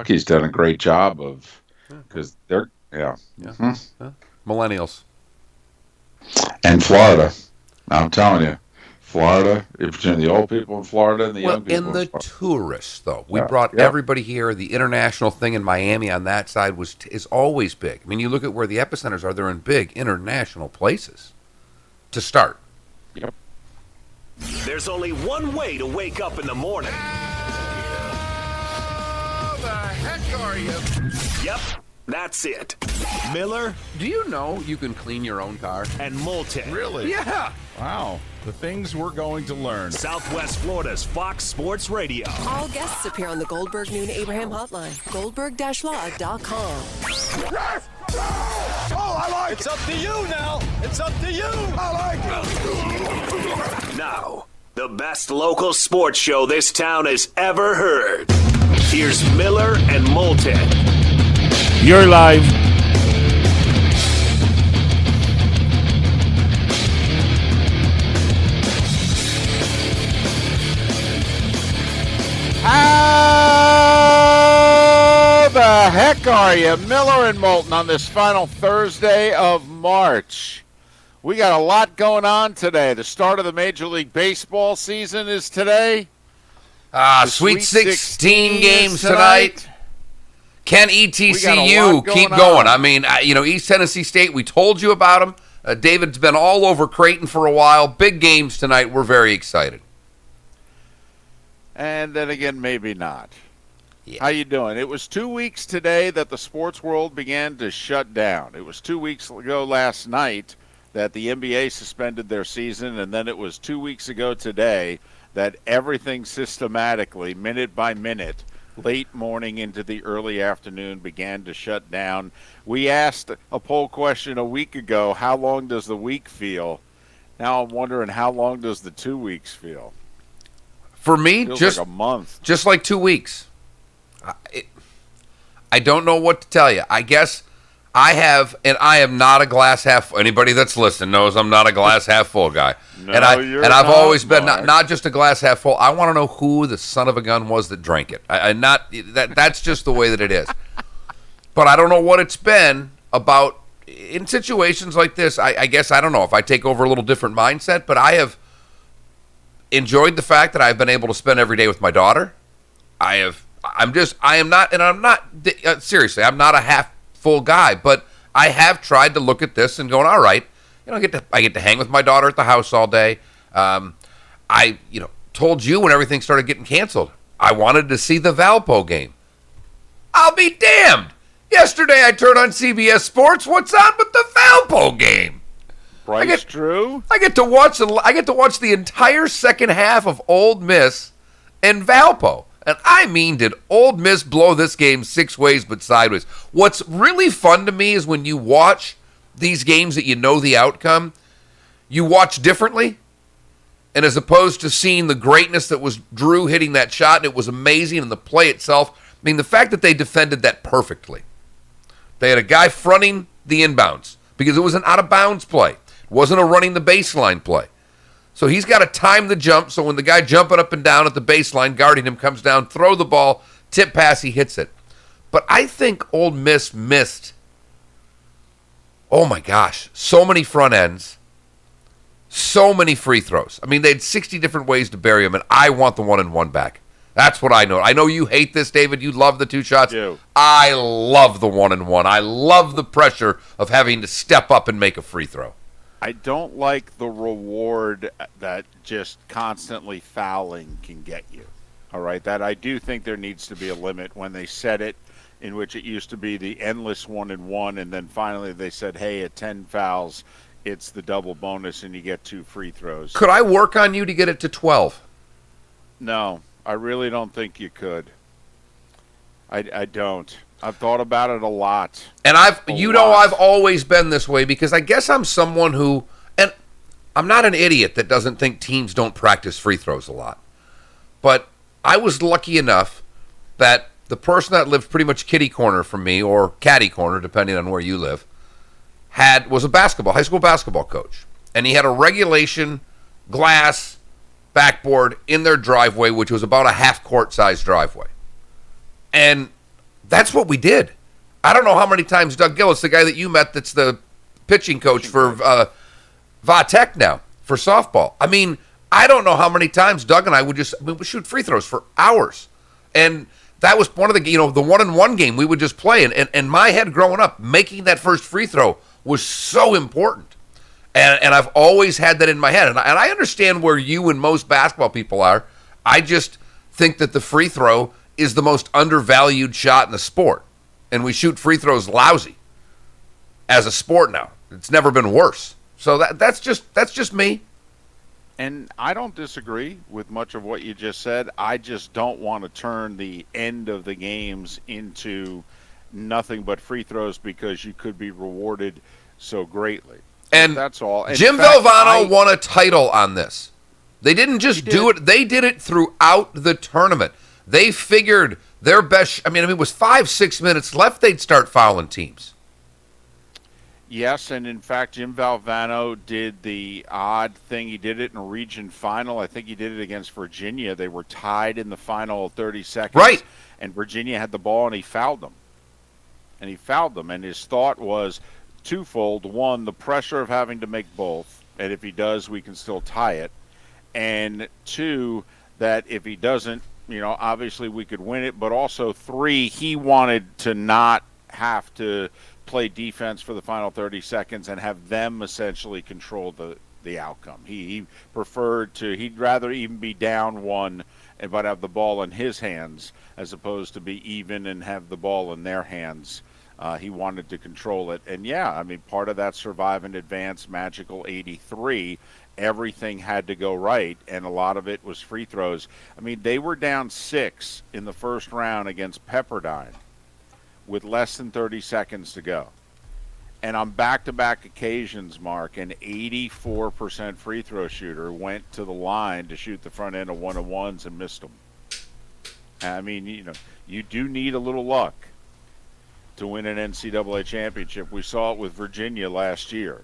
Kentucky's done a great job of because they're yeah. Yeah. Mhm. Yeah. Millennials. And Florida, I'm telling you, Florida, between the old people in Florida and the Well, young people in in the Florida. tourists, though, we Yeah. brought Yep. everybody here. The international thing in Miami on that side is always big. I mean, you look at where the epicenters are; they're in big international places. To start, Yep. There's only one way to wake up in the morning. How the heck are you? Yep, that's it. Miller do you know you can clean your own car? and Moulton. Really? Yeah. Wow. The things we're going to learn. Southwest Florida's Fox Sports Radio. All guests appear on the Goldberg Noon Abraham hotline. Goldberg-law.com. Oh, I like It's up to you now. It's up to you. I like it. Now, the best local sports show this town has ever heard. Here's Miller and Moulton. You're live. How the heck are you? Miller and Moulton on this final Thursday of March. We got a lot going on today. The start of the Major League Baseball season is today. The Sweet 16 games tonight. Can We got a ETCU lot keep going going? on. I mean, East Tennessee State, we told you about them. David's been all over Creighton for a while. Big games tonight. We're very excited. And then again, maybe not. Yeah. How you doing? It was 2 weeks today that the sports world began to shut down. It was 2 weeks ago last night that the NBA suspended their season, and then it was 2 weeks ago today that everything systematically, minute by minute, late morning into the early afternoon, began to shut down. We asked a poll question a week ago, how long does the week feel? Now I'm wondering, how long does the 2 weeks feel? For me, Feels just like a month. just like 2 weeks. I don't know what to tell you. I guess I have, and I am not a glass half. Anybody that's listening knows I'm not a glass half full guy. No, and you're I've not, always been Mark. not just a glass half full. I want to know who the son of a gun was that drank it. That's just the way that it is. But I don't know what it's been about in situations like this. I guess I don't know if I take over a little different mindset, but I have enjoyed the fact that I've been able to spend every day with my daughter. Seriously, I'm not a half full guy, but I have tried to look at this and going, all right, I get to hang with my daughter at the house all day. I told you when everything started getting canceled, I wanted to see the Valpo game. I'll be damned. Yesterday I turned on CBS Sports. What's on with the Valpo game? Bryce Drew? I get to watch the entire second half of Old Miss and Valpo. And I mean, did Old Miss blow this game 6 ways but sideways? What's really fun to me is when you watch these games that you know the outcome, you watch differently. And as opposed to seeing the greatness that was Drew hitting that shot, and it was amazing, and the play itself, I mean, the fact that they defended that perfectly. They had a guy fronting the inbounds because it was an out-of-bounds play. It wasn't a running the baseline play. So he's got to time the jump, so when the guy jumping up and down at the baseline, guarding him, comes down, throw the ball, tip pass, he hits it. But I think Old Miss missed, oh my gosh, so many front ends, so many free throws. I mean, they had 60 different ways to bury him, and I want the 1-and-1 back. That's what I know. I know you hate this, David. You love the 2 shots. do. I love the 1-and-1. I love the pressure of having to step up and make a free throw. I don't like the reward that just constantly fouling can get you. All right, that I do think there needs to be a limit when they set it, in which it used to be the endless 1-and-1, and then finally they said, hey, at 10 fouls, it's the double bonus and you get 2 free throws. Could I work on you to get it to 12? No, I really don't think you could. I don't. I've thought about it a lot. And I've always been this way because I guess I'm someone who, and I'm not an idiot that doesn't think teams don't practice free throws a lot. But I was lucky enough that the person that lived pretty much kitty corner from me, or caddy corner, depending on where you live, was a high school basketball coach. And he had a regulation glass backboard in their driveway, which was about a half-court size driveway. And That's what we did. I don't know how many times Doug Gillis, the guy that you met that's the pitching coach for Vatech now for softball. I mean, I don't know how many times Doug and I would shoot free throws for hours. And that was one of the, the 1-on-1 game we would just play. And my head growing up, making that first free throw was so important. And I've always had that in my head. And I understand where you and most basketball people are. I just think that the free throw is the most undervalued shot in the sport. And we shoot free throws lousy as a sport now. It's never been worse. So that's just me. And I don't disagree with much of what you just said. I just don't want to turn the end of the games into nothing but free throws because you could be rewarded so greatly. And that's all. Jim Valvano won a title on this. They didn't just do it. They did it throughout the tournament. They figured their best. I mean, it was 5-6 minutes left. They'd start fouling teams. Yes, and in fact, Jim Valvano did the odd thing. He did it in a region final. I think he did it against Virginia. They were tied in the final 30 seconds. Right. And Virginia had the ball, and he fouled them. And his thought was twofold. One, the pressure of having to make both. And if he does, we can still tie it. And two, that if he doesn't, obviously we could win it. But also, three, he wanted to not have to play defense for the final 30 seconds and have them essentially control the outcome. He preferred he'd rather even be down one but have the ball in his hands as opposed to be even and have the ball in their hands. He wanted to control it. And part of that survive and advance magical 83, everything had to go right, and a lot of it was free throws. They were down 6 in the first round against Pepperdine with less than 30 seconds to go. And on back-to-back occasions, Mark, an 84% free throw shooter went to the line to shoot the front end of one-on-ones and missed them. You do need a little luck to win an NCAA championship. We saw it with Virginia last year.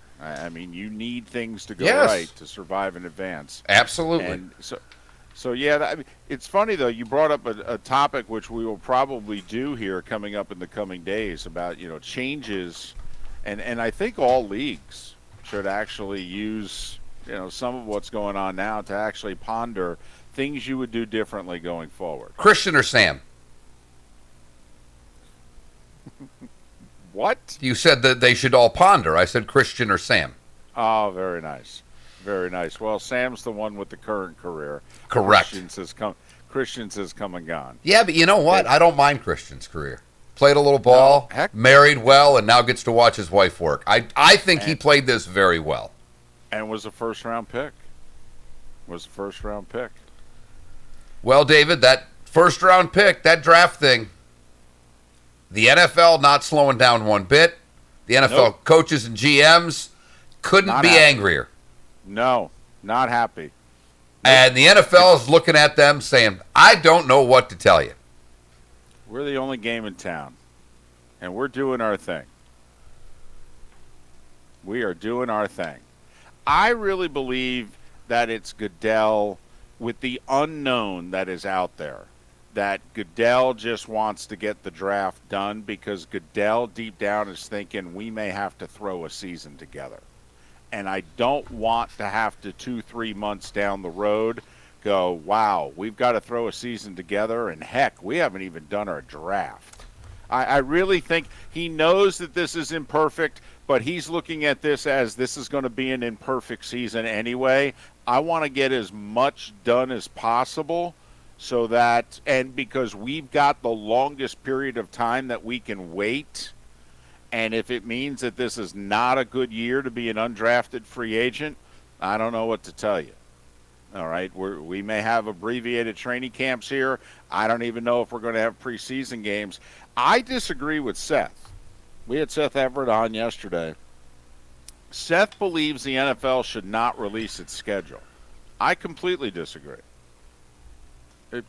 You need things to go right to survive and advance. Absolutely. And so it's funny, though, you brought up a topic which we will probably do here coming up in the coming days about, changes. And I think all leagues should actually use, some of what's going on now to actually ponder things you would do differently going forward. Christian or Sam? What? You said that they should all ponder. I said Christian or Sam. Oh, very nice. Very nice. Well, Sam's the one with the current career. Correct. Christians has come and gone. Yeah, but you know what? I don't mind Christian's career. Played a little ball, married well, and now gets to watch his wife work. I think he played this very well. And was a first-round pick. Well, David, that first-round pick, that draft thing, the NFL not slowing down one bit. The NFL coaches and GMs couldn't be angrier. No, not happy. And the NFL is looking at them saying, I don't know what to tell you. We're the only game in town, and we're doing our thing. We are doing our thing. I really believe that it's Goodell with the unknown that is out there, that Goodell just wants to get the draft done because Goodell deep down is thinking we may have to throw a season together. And I don't want to have to 2-3 months down the road go, wow, we've got to throw a season together, and heck, we haven't even done our draft. I really think he knows that this is imperfect, but he's looking at this as this is going to be an imperfect season anyway. I want to get as much done as possible so that, and because we've got the longest period of time that we can wait, and if it means that this is not a good year to be an undrafted free agent, I don't know what to tell you. All right, we may have abbreviated training camps here. I don't even know if we're going to have preseason games. I disagree with Seth. We had Seth Everett on yesterday. Seth believes the NFL should not release its schedule. I completely disagree.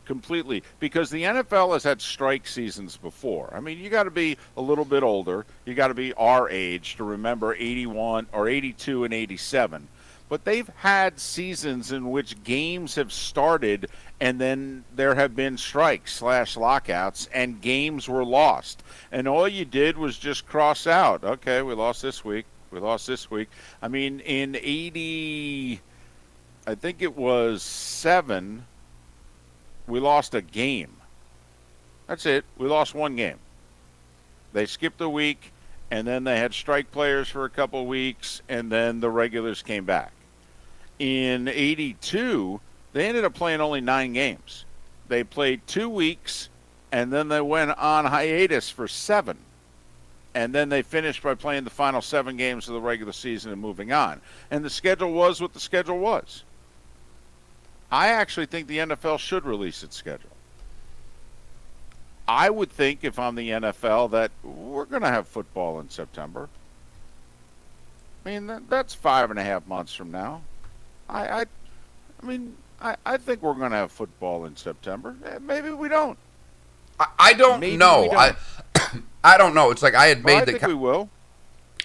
Completely, because the NFL has had strike seasons before. You got to be a little bit older. You got to be our age to remember 81 or 82 and 87. But they've had seasons in which games have started and then there have been strikes / lockouts, and games were lost. And all you did was just cross out. Okay, we lost this week. We lost this week. I mean, in 80, I think it was 7, we lost a game. That's it. We lost one game. They skipped a week, and then they had strike players for a couple of weeks, and then the regulars came back. In 82, they ended up playing only 9 games. They played 2 weeks, and then they went on hiatus for 7. And then they finished by playing the final 7 games of the regular season and moving on. And the schedule was what the schedule was. I actually think the NFL should release its schedule. I would think, if I'm the NFL, that we're going to have football in September. I mean, that's 5.5 months from now. I think we're going to have football in September. Maybe we don't. I don't Maybe know. we don't. I don't know. It's like I had Well, made I the. think we will.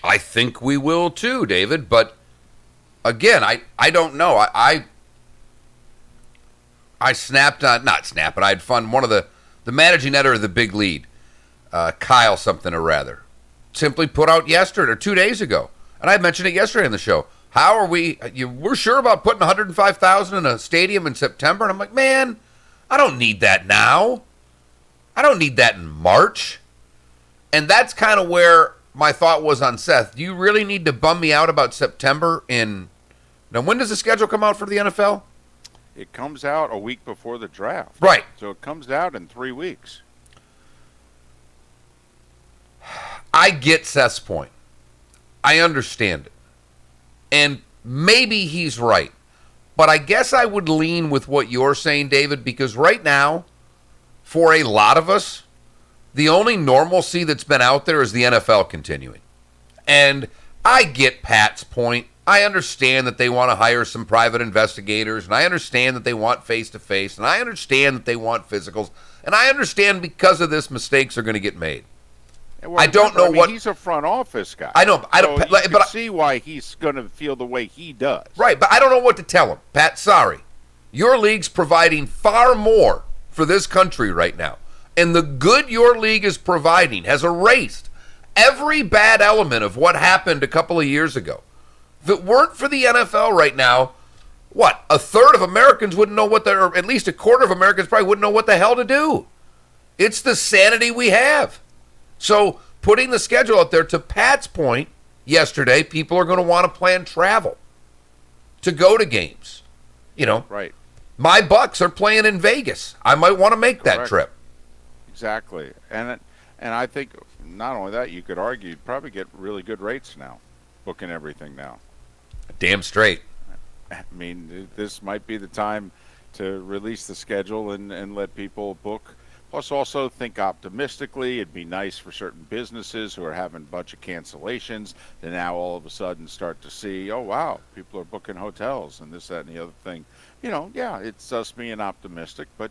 I think we will too, David. But again, I don't know. I snapped on, not snap, but I had fun. One of the managing editor of the Big Lead, Kyle something or rather, simply put out yesterday or 2 days ago, and I mentioned it yesterday in the show. How are we? We're sure about putting 105,000 in a stadium in September, and I'm like, man, I don't need that now. I don't need that in March. And that's kind of where my thought was on Seth. Do you really need to bum me out about September in? Now, when does the schedule come out for the NFL? It comes out a week before the draft. Right. So it comes out in 3 weeks. I get Seth's point. I understand it. And maybe he's right. But I guess I would lean with what you're saying, David, because right now, for a lot of us, the only normalcy that's been out there is the NFL continuing. And I get Pat's point. I understand that they want to hire some private investigators, and I understand that they want face-to-face, and I understand that they want physicals, and I understand because of this, mistakes are going to get made. Well, I don't know what he's a front office guy. I know. I don't. So you but can see why he's going to feel the way he does. Right, but I don't know what to tell him. Pat, sorry. Your league's providing far more for this country right now. And the good your league is providing has erased every bad element of what happened a couple of years ago. If it weren't for the NFL right now, what? A third of Americans wouldn't know what or at least a quarter of Americans probably wouldn't know what the hell to do. It's the sanity we have. So putting the schedule out there, to Pat's point yesterday, people are going to want to plan travel to go to games. You know, Right. my Bucks are playing in Vegas. I might want to make that Correct. trip. Exactly. And I think not only that, you could argue you'd probably get really good rates now, booking everything now. Damn straight. I mean, this might be the time to release the schedule and let people book. Plus, also think optimistically. It'd be nice for certain businesses who are having a bunch of cancellations to now all of a sudden start to see, oh, wow, people are booking hotels and this, that, and the other thing. You know, yeah, it's us being optimistic, but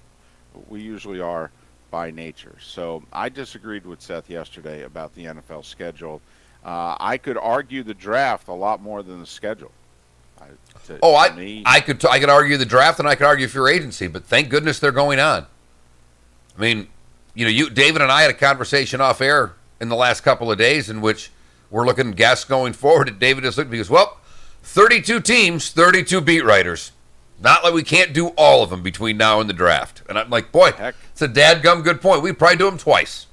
we usually are by nature. So I disagreed with Seth yesterday about the NFL schedule. I could argue the draft a lot more than the schedule. I could argue the draft and I could argue free agency, but thank goodness they're going on. I mean, David and I had a conversation off air in the last couple of days in which we're looking at guests going forward. And David is looking because, 32 teams, 32 beat writers. Not like we can't do all of them between now and the draft. And I'm like, boy, Heck. it's a dadgum good point. We'd probably do them twice.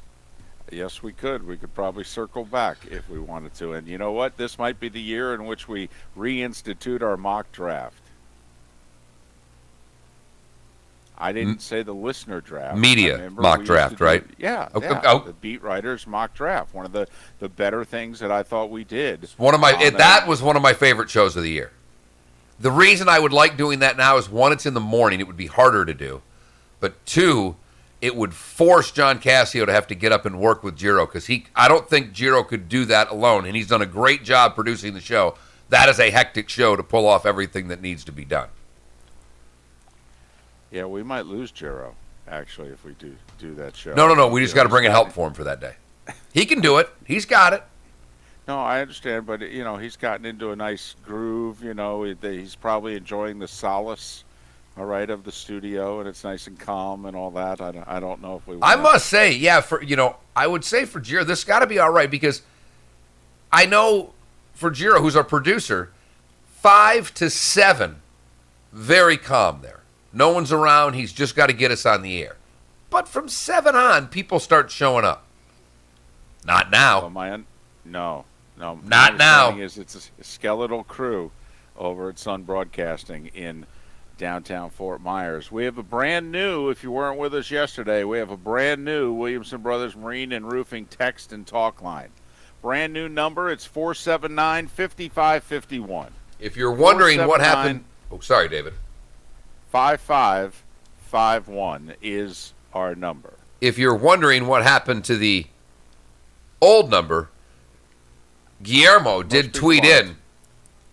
Yes, we could. We could probably circle back if we wanted to. And you know what? This might be the year in which we reinstitute our mock draft. I didn't say the listener draft. Media mock draft, right? The beat writers mock draft. One of the better things that I thought we did. That was one of my favorite shows of the year. The reason I would like doing that now is, one, it's in the morning. It would be harder to do. But two, it would force John Cassio to have to get up and work with Giro because I don't think Giro could do that alone, and he's done a great job producing the show. That is a hectic show to pull off everything that needs to be done. Yeah, we might lose Giro, actually, if we do that show. No. We just got to bring in help for him for that day. He can do it. He's got it. No, I understand, but, he's gotten into a nice groove. He's probably enjoying the solace all right, of the studio, and it's nice and calm and all that. I don't know if we. I must say, yeah, I would say for Jiro, this got to be all right because I know for Jiro, who's our producer, 5 to 7, very calm there. No one's around. He's just got to get us on the air. But from 7 on, people start showing up. Not now. No. Not my now. understanding is it's a skeletal crew over at Sun Broadcasting in downtown Fort Myers. We have a brand new, if you weren't with us yesterday, we have a brand new Williamson Brothers Marine and Roofing text and talk line. Brand new number, it's 479-5551. If you're wondering what happened. Oh, sorry, David. 5551 is our number. If you're wondering what happened to the old number, Guillermo did tweet in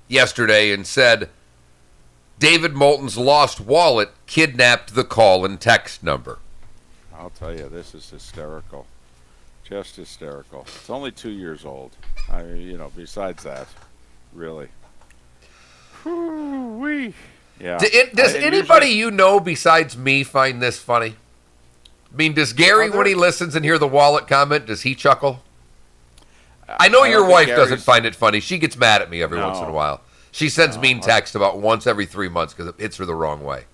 yesterday and said, David Moulton's lost wallet kidnapped the call and text number. I'll tell you, this is hysterical. Just hysterical. It's only 2 years old. Besides that, really. Whew-wee. Yeah. Does anybody you know besides me find this funny? I mean, does Gary, when he listens and hear the wallet comment, does he chuckle? I know your wife doesn't find it funny. She gets mad at me every once in a while. She sends mean text about once every 3 months because it hits her the wrong way.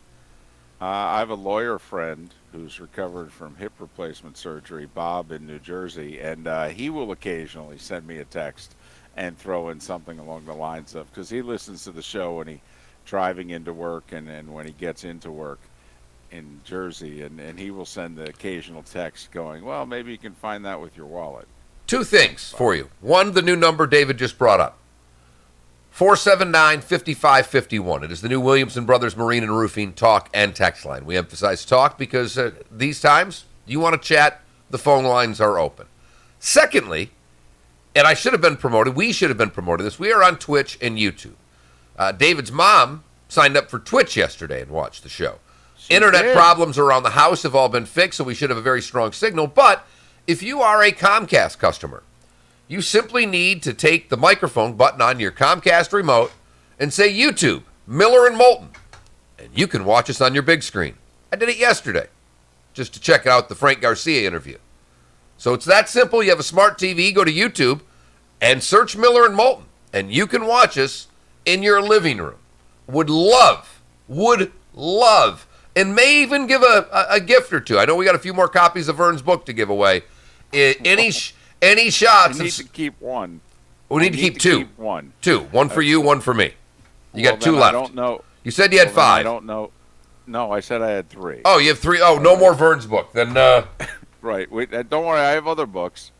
I have a lawyer friend who's recovered from hip replacement surgery, Bob in New Jersey, and he will occasionally send me a text and throw in something along the lines of, because he listens to the show when he's driving into work and when he gets into work in Jersey, and he will send the occasional text going, well, maybe you can find that with your wallet. 2 things for you. One, the new number David just brought up. 479-5551. It is the new Williamson Brothers Marine and Roofing talk and text line. We emphasize talk because these times, you want to chat, the phone lines are open. Secondly, and we should have been promoting this, we are on Twitch and YouTube. David's mom signed up for Twitch yesterday and watched the show. Internet problems around the house have all been fixed, so we should have a very strong signal. But if you are a Comcast customer, you simply need to take the microphone button on your Comcast remote and say YouTube, Miller and Moulton, and you can watch us on your big screen. I did it yesterday just to check out the Frank Garcia interview. So it's that simple. You have a smart TV, go to YouTube and search Miller and Moulton, and you can watch us in your living room. Would love, and may even give a gift or two. I know we got a few more copies of Vern's book to give away. Any shots? We need to keep one. We need to keep two. Keep one. Two. One for you, one for me. You got 2 left. I don't know. You said you had 5. I don't know. No, I said I had 3. Oh, you have 3. Oh, no more Vern's book. Then, Right. Don't worry. I have other books.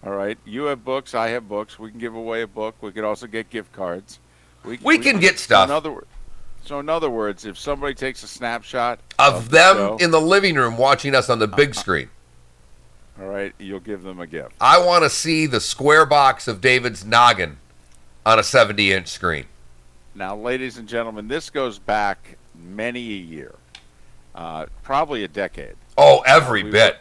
All right. You have books. I have books. We can give away a book. We could also get gift cards. We can get stuff. So in other words, if somebody takes a snapshot of them in the living room watching us on the big screen, all right, you'll give them a gift. I want to see the square box of David's noggin on a 70-inch screen. Now, ladies and gentlemen, this goes back many a year, probably a decade. Oh, every bit.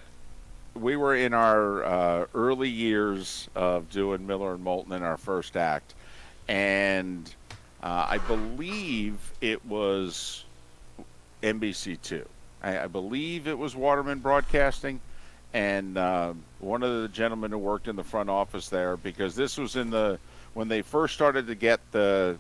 We were in our early years of doing Miller and Moulton in our first act, and I believe it was NBC2. I believe it was Waterman Broadcasting. And one of the gentlemen who worked in the front office there, because this was when they first started to get the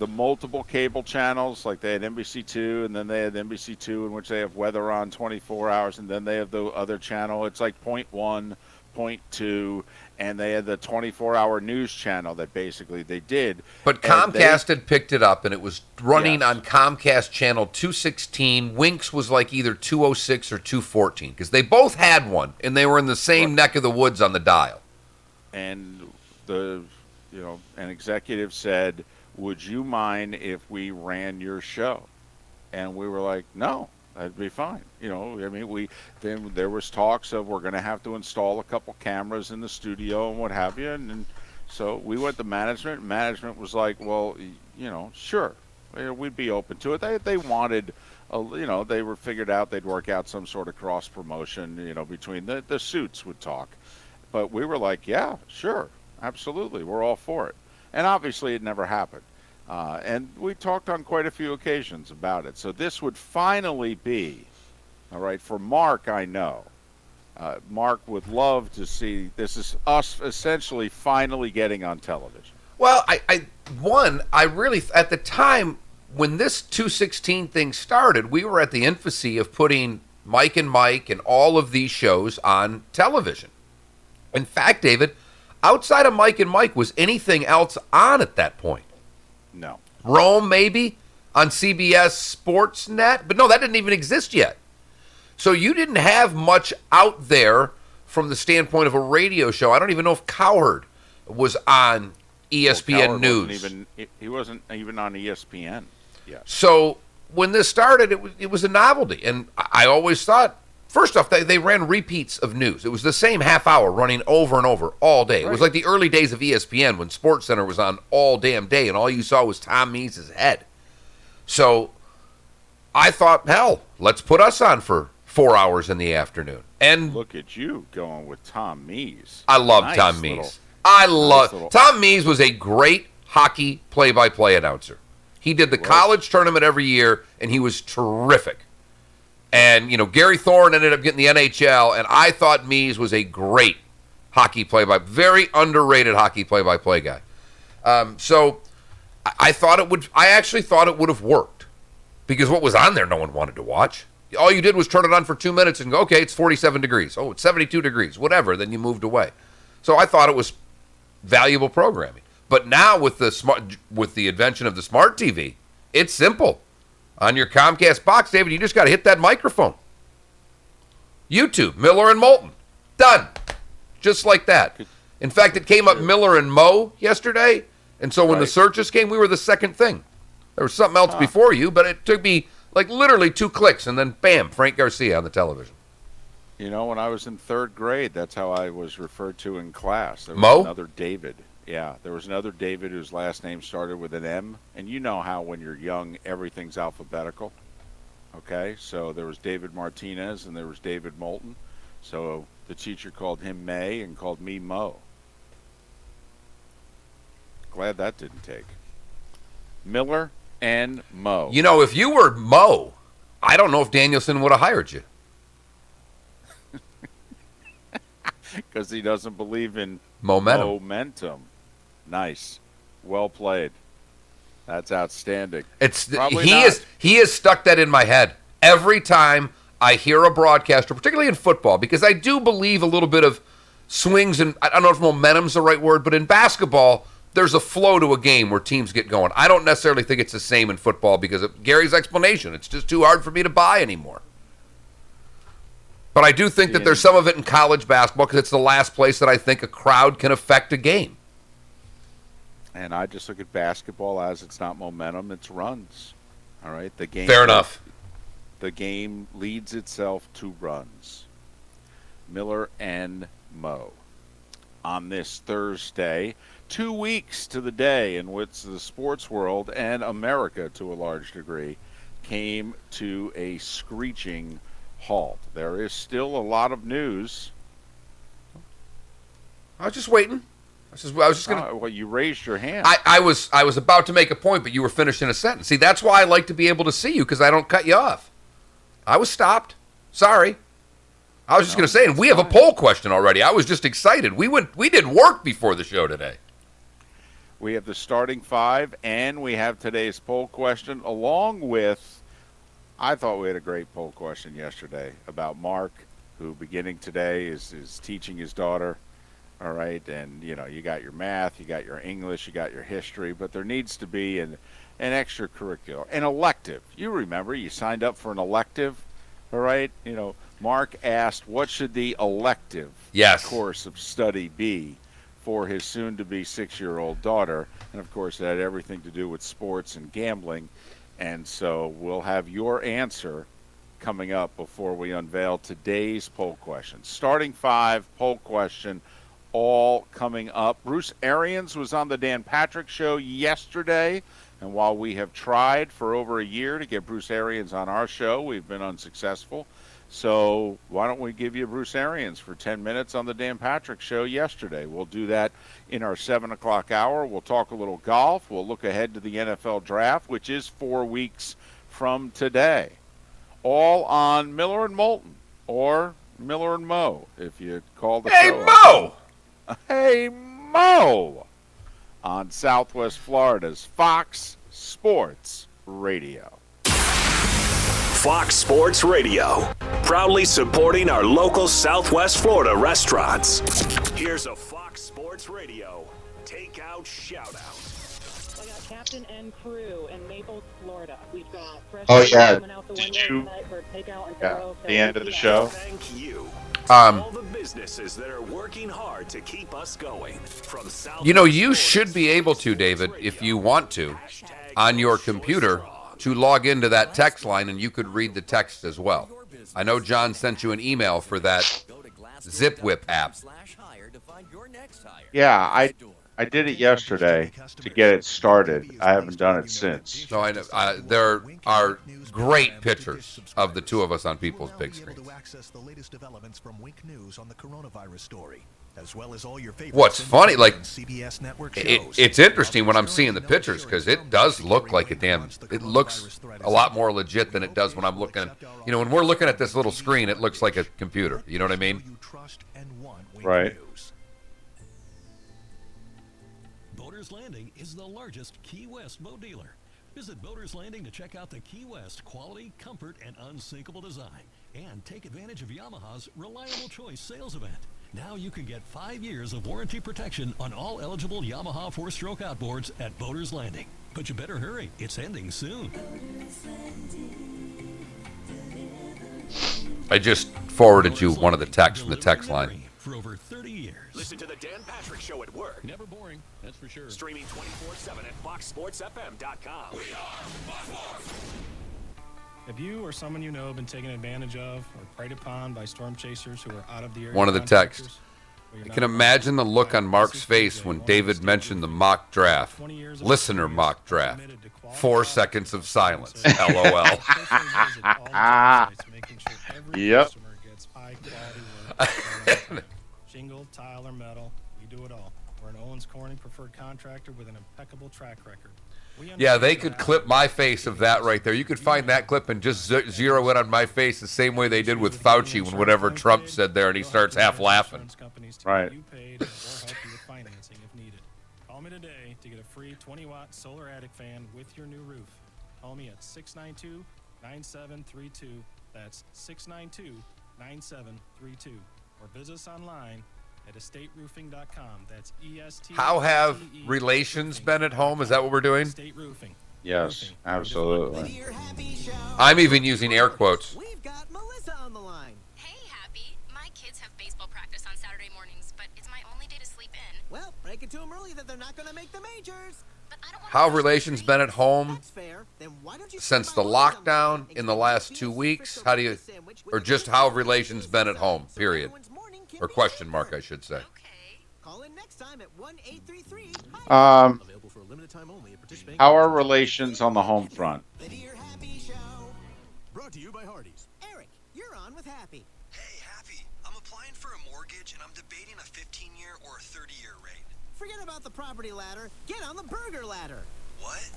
multiple cable channels, like they had NBC2, and then they had NBC2 in which they have weather on 24 hours, and then they have the other channel. It's like point 1, point 2, and they had the 24-hour news channel that basically they did. But Comcast had picked it up, and it was running on Comcast channel 216. Winx was like either 206 or 214, because they both had one, and they were in the same neck of the woods on the dial. And an executive said, would you mind if we ran your show? And we were like, no. That'd be fine. Then there was talks of we're going to have to install a couple cameras in the studio and what have you. And so we went to management. Management was like, well, sure, we'd be open to it. They wanted, they were figured out they'd work out some sort of cross promotion, between the suits would talk. But we were like, yeah, sure, absolutely. We're all for it. And obviously it never happened. And we talked on quite a few occasions about it. So this would finally be, all right, for Mark, I know. Mark would love to see, this is us essentially finally getting on television. Well, I really, at the time when this 216 thing started, we were at the infancy of putting Mike and Mike and all of these shows on television. In fact, David, outside of Mike and Mike, was anything else on at that point? No. Rome, maybe, on CBS Sportsnet? But no, that didn't even exist yet. So you didn't have much out there from the standpoint of a radio show. I don't even know if Cowherd was on ESPN Cowherd News. He wasn't even on ESPN yet. So when this started, it was a novelty. And I always thought, first off, they ran repeats of news. It was the same half hour running over and over all day. Right. It was like the early days of ESPN when SportsCenter was on all damn day, and all you saw was Tom Mees' head. So I thought, hell, let's put us on for 4 hours in the afternoon. And look at you going with Tom Mees. I love Tom Mees. Tom Mees was a great hockey play-by-play announcer. He did the college tournament every year, and he was terrific. And, Gary Thorne ended up getting the NHL, and I thought Mees was a great very underrated hockey play-by-play guy. So I actually thought it would have worked, because what was on there no one wanted to watch. All you did was turn it on for 2 minutes and go, okay, it's 47 degrees. Oh, it's 72 degrees, whatever. Then you moved away. So I thought it was valuable programming. But now with the invention of the smart TV, it's simple. On your Comcast box, David, you just got to hit that microphone. YouTube, Miller and Moulton. Done. Just like that. In fact, it came up Miller and Mo yesterday, and so when the searches came, we were the second thing. There was something else before you, but it took me like literally 2 clicks, and then bam, Frank Garcia on the television. When I was in 3rd grade, that's how I was referred to in class. There was Mo? another David. Yeah, there was another David whose last name started with an M. And you know how when you're young, everything's alphabetical. Okay, so there was David Martinez and there was David Moulton. So the teacher called him May and called me Mo. Glad that didn't take. Miller and Mo. If you were Mo, I don't know if Danielson would have hired you. Because he doesn't believe in momentum. Nice. Well played. That's outstanding. He has stuck that in my head every time I hear a broadcaster, particularly in football, because I do believe a little bit of swings, and I don't know if momentum's the right word, but in basketball, there's a flow to a game where teams get going. I don't necessarily think it's the same in football because of Gary's explanation. It's just too hard for me to buy anymore. But I do think that there's some of it in college basketball because it's the last place that I think a crowd can affect a game. And I just look at basketball as it's not momentum, it's runs. All right? The game. Fair enough. The game leads itself to runs. Miller and Mo. On this Thursday, 2 weeks to the day in which the sports world and America, to a large degree, came to a screeching halt. There is still a lot of news. I was just waiting. I was just gonna. Well, you raised your hand. I was about to make a point, but you were finishing a sentence. See, that's why I like to be able to see you because I don't cut you off. I was stopped. Sorry. I was just going to say, and we have a poll question already. I was just excited. We did work before the show today. We have the starting five, and we have today's poll question, along with, I thought we had a great poll question yesterday about Mark, who beginning today is teaching his daughter. All right, and you got your math, you got your English, you got your history, but there needs to be an extracurricular, an elective. You remember, you signed up for an elective, all right? Mark asked, what should the elective course of study be for his soon-to-be 6-year-old daughter? And, of course, it had everything to do with sports and gambling. And so we'll have your answer coming up before we unveil today's poll question. Starting five, poll question, all coming up. Bruce Arians was on the Dan Patrick Show yesterday. And while we have tried for over a year to get Bruce Arians on our show, we've been unsuccessful. So why don't we give you Bruce Arians for 10 minutes on the Dan Patrick Show yesterday? We'll do that in our 7 o'clock hour. We'll talk a little golf. We'll look ahead to the NFL Draft, which is 4 weeks from today. All on Miller and Moulton, or Miller and Mo, if you call the Hey, show. Mo! Hey, Mo! On Southwest Florida's Fox Sports Radio. Fox Sports Radio, proudly supporting our local Southwest Florida restaurants. Here's a Fox Sports Radio takeout shout-out. I got captain and crew in Naples, Florida. We've got fresh Oh, yeah. coming out the Did window you- tonight for takeout and Yeah, to-go. the end of the show. Thank you to all the businesses that are working hard to keep us going. From South You know, you should be able to, David, if you want to, on your computer, to log into that text line, and you could read the text as well. I know John sent you an email for that Zip Whip app. Yeah, I did it yesterday to get it started. I haven't done it since. So there are great pictures of the two of us on people's big screens. To access the latest developments from Wink News on the coronavirus story, as well as all your favorite What's funny, like, CBS network shows. it's interesting when I'm seeing the pictures because it does look like it looks a lot more legit than it does when I'm looking. You know, when we're looking at this little screen, it looks like a computer. You know what I mean? You trust and want Wink Right. News. Boaters Landing is the largest Key West boat dealer. Visit Boaters Landing to check out the Key West quality, comfort, and unsinkable design. And take advantage of Yamaha's Reliable Choice sales event. Now you can get 5 years of warranty protection on all eligible Yamaha 4-stroke outboards at Boaters Landing. But you better hurry, it's ending soon. I just forwarded you one of the texts from the text line. For over 30 years. Listen to the Dan Patrick Show at work. Never boring, that's for sure. Streaming 24/7 at foxsportsfm.com. Have you or someone you know been taken advantage of or preyed upon by storm chasers who are out of the area? One of the texts. I can imagine the look on Mark's face when David mentioned the mock draft. Listener mock draft. 4 seconds of silence. LOL. Yep. Shingle, tile, or metal, we do it all. We're an Owens Corning preferred contractor with an impeccable track record. Yeah, they could clip my face of that right there. You could find that clip and just zero in on my face the same way they did with Fauci when whatever Trump said there and he starts half laughing. Right. You paid or help you with financing if needed. Call me today to get a free 20-watt solar attic fan with your new roof. Call me at 692-9732. That's 692-9732. Or visit us online at estateroofing.com. That's EST. How have relations been at home? Is that what we're doing? Estate Roofing. Yes, absolutely. I'm even using air quotes. We've got Melissa on the line. Hey, Happy. My kids have baseball practice on Saturday mornings, but it's my only day to sleep in. Well, break it to them early that they're not going to make the majors. But I don't want How have relations been at home That's fair. Then why don't you since the lockdown in the last 2 weeks? How do you, or just how have relations been at home, period? Or question mark, I should say. Okay. Call in next time at 1-833. Available for a limited time only at participating. How are relations on the home front? The Dear Happy Show. Brought to you by Hardee's. Eric, you're on with Happy. Hey, Happy, I'm applying for a mortgage and I'm debating a 15-year or a 30-year rate. Forget about the property ladder. Get on the burger ladder. What?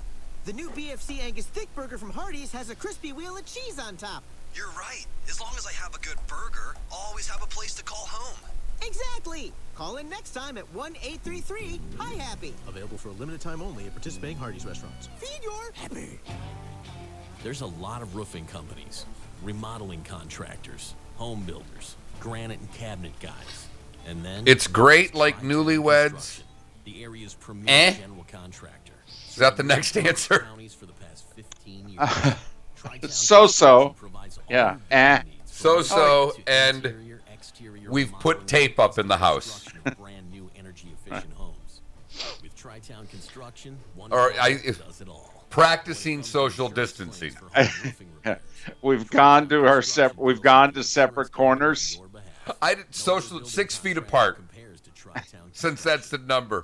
The new BFC Angus Thick Burger from Hardee's has a crispy wheel of cheese on top. You're right. As long as I have a good burger, I'll always have a place to call home. Exactly. Call in next time at 1-833-HI-HAPPY. Available for a limited time only at participating Hardee's restaurants. Feed your happy. There's a lot of roofing companies, remodeling contractors, home builders, granite and cabinet guys. And then It's great like newlyweds. the area's premier Eh? general contractor. Is that the next answer? Counties for the past 15 years. Tri-Town So-so. provides all Yeah. your Eh. building needs, So-so, from and interior, exterior we've put remodeling tape up in the house. construction of brand new energy efficient homes. With Tri-Town Construction, one Or company does it all. Practicing social distancing. We've gone to separate corners. I did social 6 feet apart, since that's the number.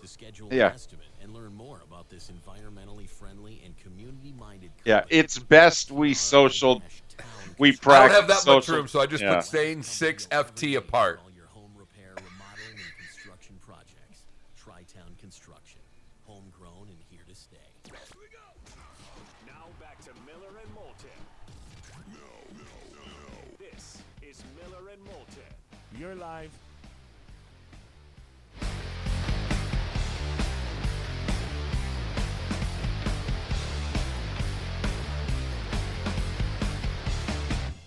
Yeah. And learn more about this environmentally friendly and community-minded Yeah, it's best we social We I don't practice have that much social- room, so I just yeah. put staying 6 FT apart. All your home repair, remodeling, and construction projects. Tri-Town Construction. Homegrown and here to stay. Now back to Miller and Moulton. This is Miller and Moulton. You're live.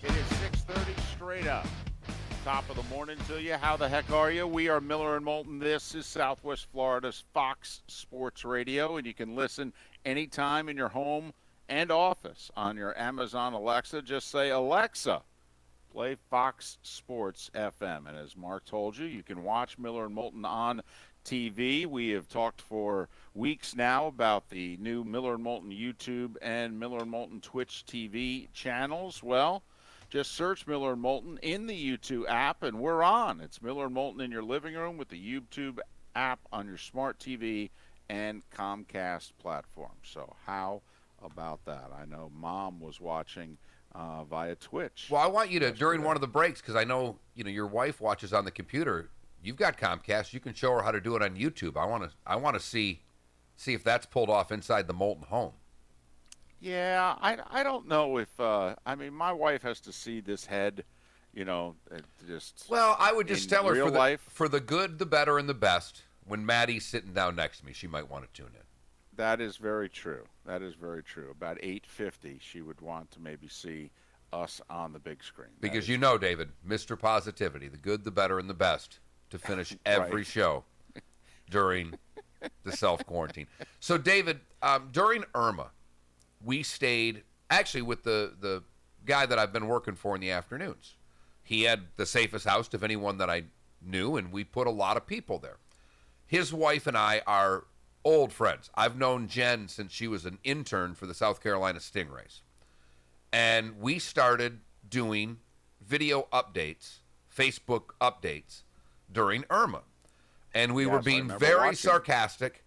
It is 6:30 straight up. Top of the morning to you. How the heck are you? We are Miller and Moulton. This is Southwest Florida's Fox Sports Radio, and you can listen anytime in your home and office on your Amazon Alexa. Just say, Alexa, play Fox Sports FM. And as Mark told you, you can watch Miller and Moulton on TV. We have talked for weeks now about the new Miller and Moulton YouTube and Miller and Moulton Twitch TV channels. Well, just search Miller and Moulton in the YouTube app, and we're on. It's Miller and Moulton in your living room with the YouTube app on your smart TV and Comcast platform. So how about that? I know Mom was watching via Twitch. Well, I want you to, during one of the breaks, because I know your wife watches on the computer. You've got Comcast. You can show her how to do it on YouTube. I want to see if that's pulled off inside the Moulton home. Yeah, I don't know if my wife has to see this head, just. Well, I would just in tell her real life. for the good, the better, and the best. When Maddie's sitting down next to me, she might want to tune in. That is very true. That is very true. About 8:50, she would want to maybe see us on the big screen. Because David, Mr. Positivity, the good, the better, and the best, to finish every Right. show during the self-quarantine. So, David, during Irma, we stayed actually with the guy that I've been working for in the afternoons. He had the safest house of anyone that I knew, and we put a lot of people there. His wife and I are old friends. I've known Jen since she was an intern for the South Carolina Stingrays. And we started doing video updates, Facebook updates during Irma. And we were Yes, I being remember very watching. sarcastic.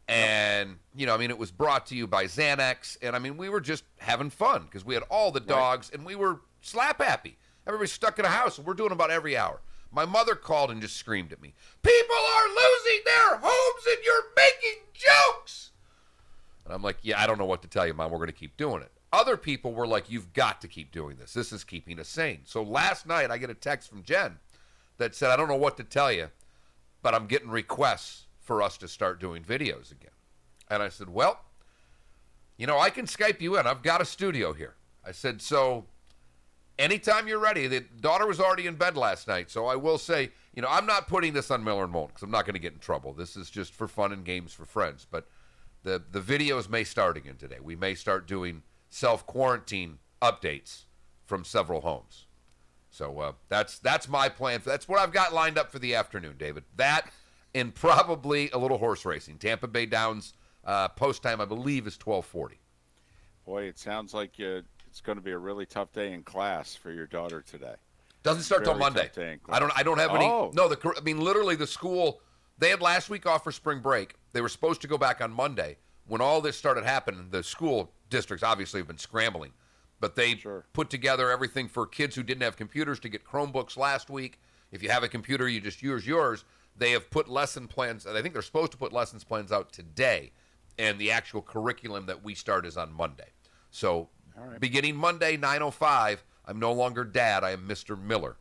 And, it was brought to you by Xanax. And, we were just having fun because we had all the dogs and we were slap happy. Everybody's stuck in a house, and we're doing about every hour. My mother called and just screamed at me, "People are losing their homes and you're making jokes." And I'm like, "Yeah, I don't know what to tell you, Mom. We're going to keep doing it." Other people were like, "You've got to keep doing this. This is keeping us sane." So last night I get a text from Jen that said, "I don't know what to tell you, but I'm getting requests for us to start doing videos again." And I said, "Well, I can Skype you in. I've got a studio here." I said, "So anytime you're ready." The daughter was already in bed last night, so I will say, I'm not putting this on Miller and Moulton because I'm not going to get in trouble. This is just for fun and games for friends. But the videos may start again today. We may start doing self-quarantine updates from several homes. So that's my plan. That's what I've got lined up for the afternoon, David. That and probably a little horse racing. Tampa Bay Downs post time, I believe, is 12:40. Boy, it sounds like it's going to be a really tough day in class for your daughter today. Doesn't start till Very Monday. tough day in class. I don't have any. Oh. No, literally the school. They had last week off for spring break. They were supposed to go back on Monday. When all this started happening, the school districts obviously have been scrambling, but they put together everything for kids who didn't have computers to get Chromebooks last week. If you have a computer, you just use yours. They have put lesson plans, and I think they're supposed to put lessons plans out today, and the actual curriculum that we start is on Monday. So beginning Monday, 9:05, I'm no longer Dad. I am Mr. Miller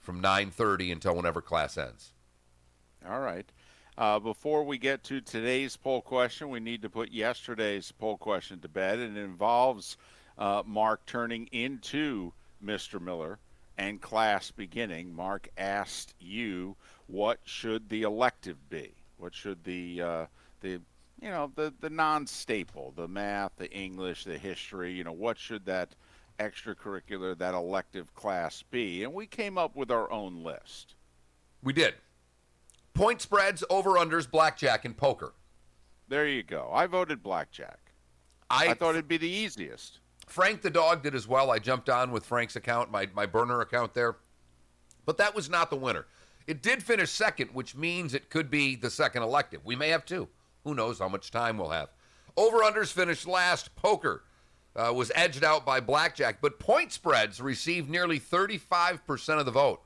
from 9:30 until whenever class ends. All right. Before we get to today's poll question, we need to put yesterday's poll question to bed. And it involves Mark turning into Mr. Miller and class beginning. Mark asked you, what should the elective be? What should the non-staple, the math, the English, the history, what should that extracurricular, that elective class be? And we came up with our own list. We did. Point spreads, over-unders, blackjack, and poker. There you go. I voted blackjack. I thought it'd be the easiest. Frank the dog did as well. I jumped on with Frank's account, my burner account there. But that was not the winner. It did finish second, which means it could be the second elective. We may have two. Who knows how much time we'll have. Over-unders finished last. Poker was edged out by blackjack, but point spreads received nearly 35% of the vote.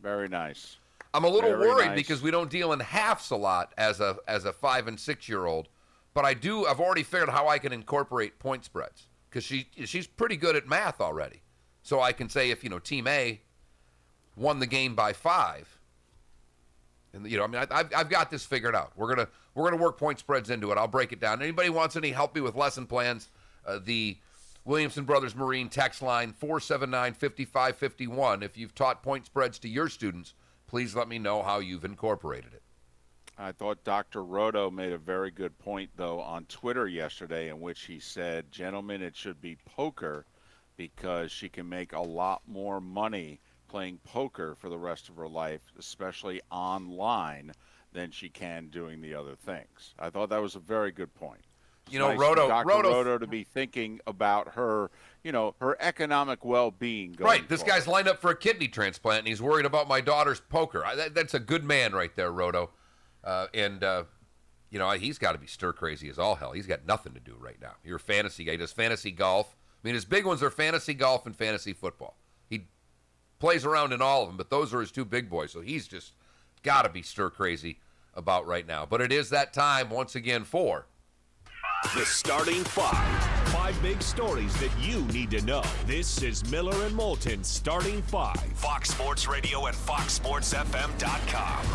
Very nice. I'm a little Very worried nice. because we don't deal in halves a lot as a 5 and 6 year old, but I've already figured out how I can incorporate point spreads because she's pretty good at math already. So I can say if Team A won the game by 5, and I've got this figured out. We're gonna work point spreads into it. I'll break it down. Anybody wants any help me with lesson plans? The Williamson Brothers Marine text line 479-5551. If you've taught point spreads to your students, please let me know how you've incorporated it. I thought Dr. Roto made a very good point, though, on Twitter yesterday, in which he said, gentlemen, it should be poker because she can make a lot more money playing poker for the rest of her life, especially online, than she can doing the other things. I thought that was a very good point. It's nice for Dr. Roto to be thinking about her, her economic well-being going Right. This forward. guy's lined up for a kidney transplant, and he's worried about my daughter's poker. That's a good man right there, Roto. He's got to be stir crazy as all hell. He's got nothing to do right now. You're a fantasy guy. He does fantasy golf. I mean, his big ones are fantasy golf and fantasy football. He plays around in all of them, but those are his two big boys. So he's just got to be stir crazy about right now. But it is that time once again for the starting 5. 5 big stories that you need to know. This is Miller and Moulton Starting 5. Fox Sports Radio and FoxSportsFM.com.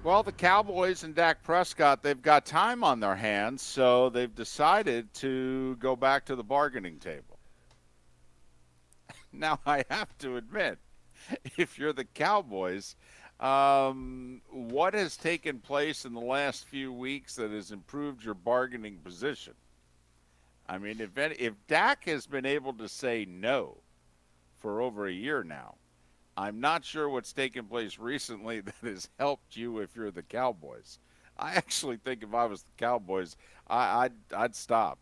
Well, the Cowboys and Dak Prescott, they've got time on their hands, so they've decided to go back to the bargaining table. Now, I have to admit, if you're the Cowboys, what has taken place in the last few weeks that has improved your bargaining position? I mean, if Dak has been able to say no for over a year now, I'm not sure what's taken place recently that has helped you if you're the Cowboys. I actually think if I was the Cowboys, I'd stop.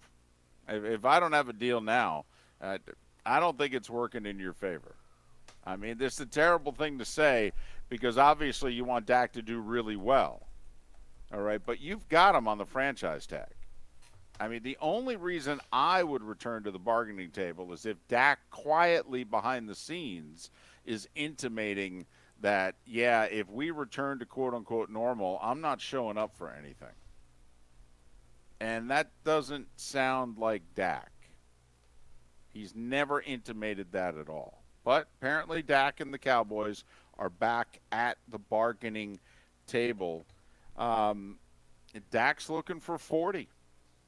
If I don't have a deal now, I don't think it's working in your favor. I mean, this is a terrible thing to say because obviously you want Dak to do really well. All right, but you've got him on the franchise tag. I mean, the only reason I would return to the bargaining table is if Dak quietly behind the scenes is intimating that, yeah, if we return to quote-unquote normal, I'm not showing up for anything. And that doesn't sound like Dak. He's never intimated that at all. But apparently Dak and the Cowboys are back at the bargaining table. Dak's looking for 40.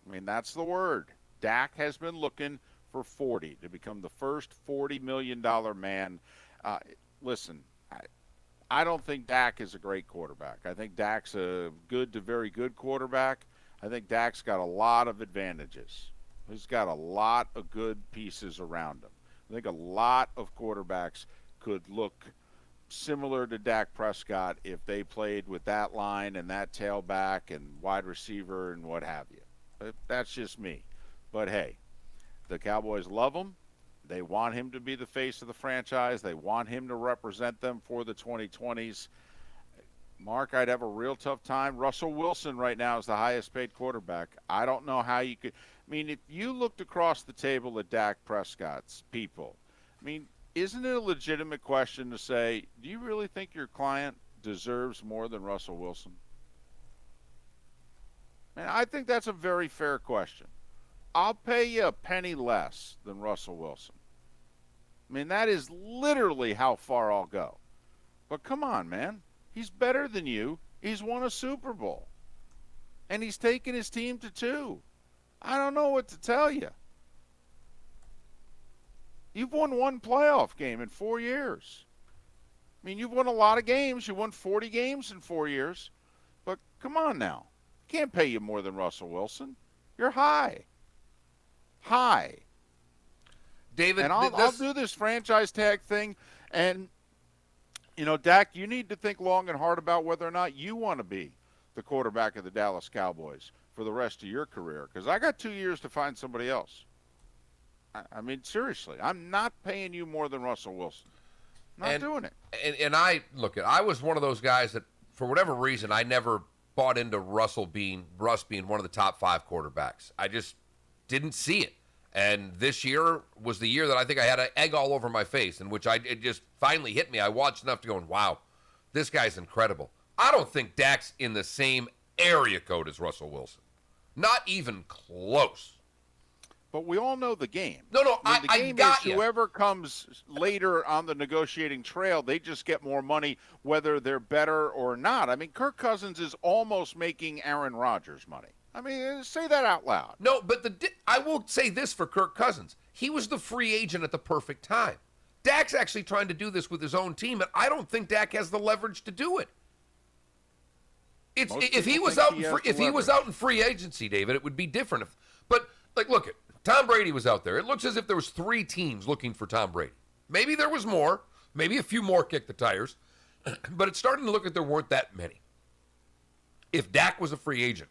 I mean, that's the word. Dak has been looking for 40 to become the first $40 million man. Listen, I don't think Dak is a great quarterback. I think Dak's a good to very good quarterback. I think Dak's got a lot of advantages. He's got a lot of good pieces around him. I think a lot of quarterbacks could look similar to Dak Prescott if they played with that line and that tailback and wide receiver and what have you. That's just me. But, hey, the Cowboys love him. They want him to be the face of the franchise. They want him to represent them for the 2020s. Mark, I'd have a real tough time. Russell Wilson right now is the highest paid quarterback. I don't know how you could. I mean, if you looked across the table at Dak Prescott's people, I mean, isn't it a legitimate question to say, do you really think your client deserves more than Russell Wilson? And I think that's a very fair question. I'll pay you a penny less than Russell Wilson. I mean, that is literally how far I'll go. But come on, man. He's better than you. He's won a Super Bowl. And he's taken his team to 2. I don't know what to tell you. You've won 1 playoff game in 4 years. I mean, you've won a lot of games. You won 40 games in 4 years. But come on now. Can't pay you more than Russell Wilson. You're high. High. David, and I'll do this franchise tag thing. And, Dak, you need to think long and hard about whether or not you want to be the quarterback of the Dallas Cowboys for the rest of your career. Because I got 2 years to find somebody else. I mean, seriously, I'm not paying you more than Russell Wilson. Not doing it. And I was one of those guys that, for whatever reason, I never bought into Russ being one of the top 5 quarterbacks. I just didn't see it. And this year was the year that I think I had an egg all over my face, in which it just finally hit me. I watched enough to go, wow, this guy's incredible. I don't think Dak's in the same area code as Russell Wilson. Not even close. But we all know the game. No, the I game got is you. whoever comes later on the negotiating trail, they just get more money, whether they're better or not. I mean, Kirk Cousins is almost making Aaron Rodgers money. I mean, say that out loud. No, but I will say this for Kirk Cousins. He was the free agent at the perfect time. Dak's actually trying to do this with his own team, and I don't think Dak has the leverage to do it. If he was out in free agency, David, it would be different. But look at Tom Brady was out there. It looks as if there was 3 teams looking for Tom Brady. Maybe there was more. Maybe a few more kicked the tires. But it's starting to look like there weren't that many. If Dak was a free agent.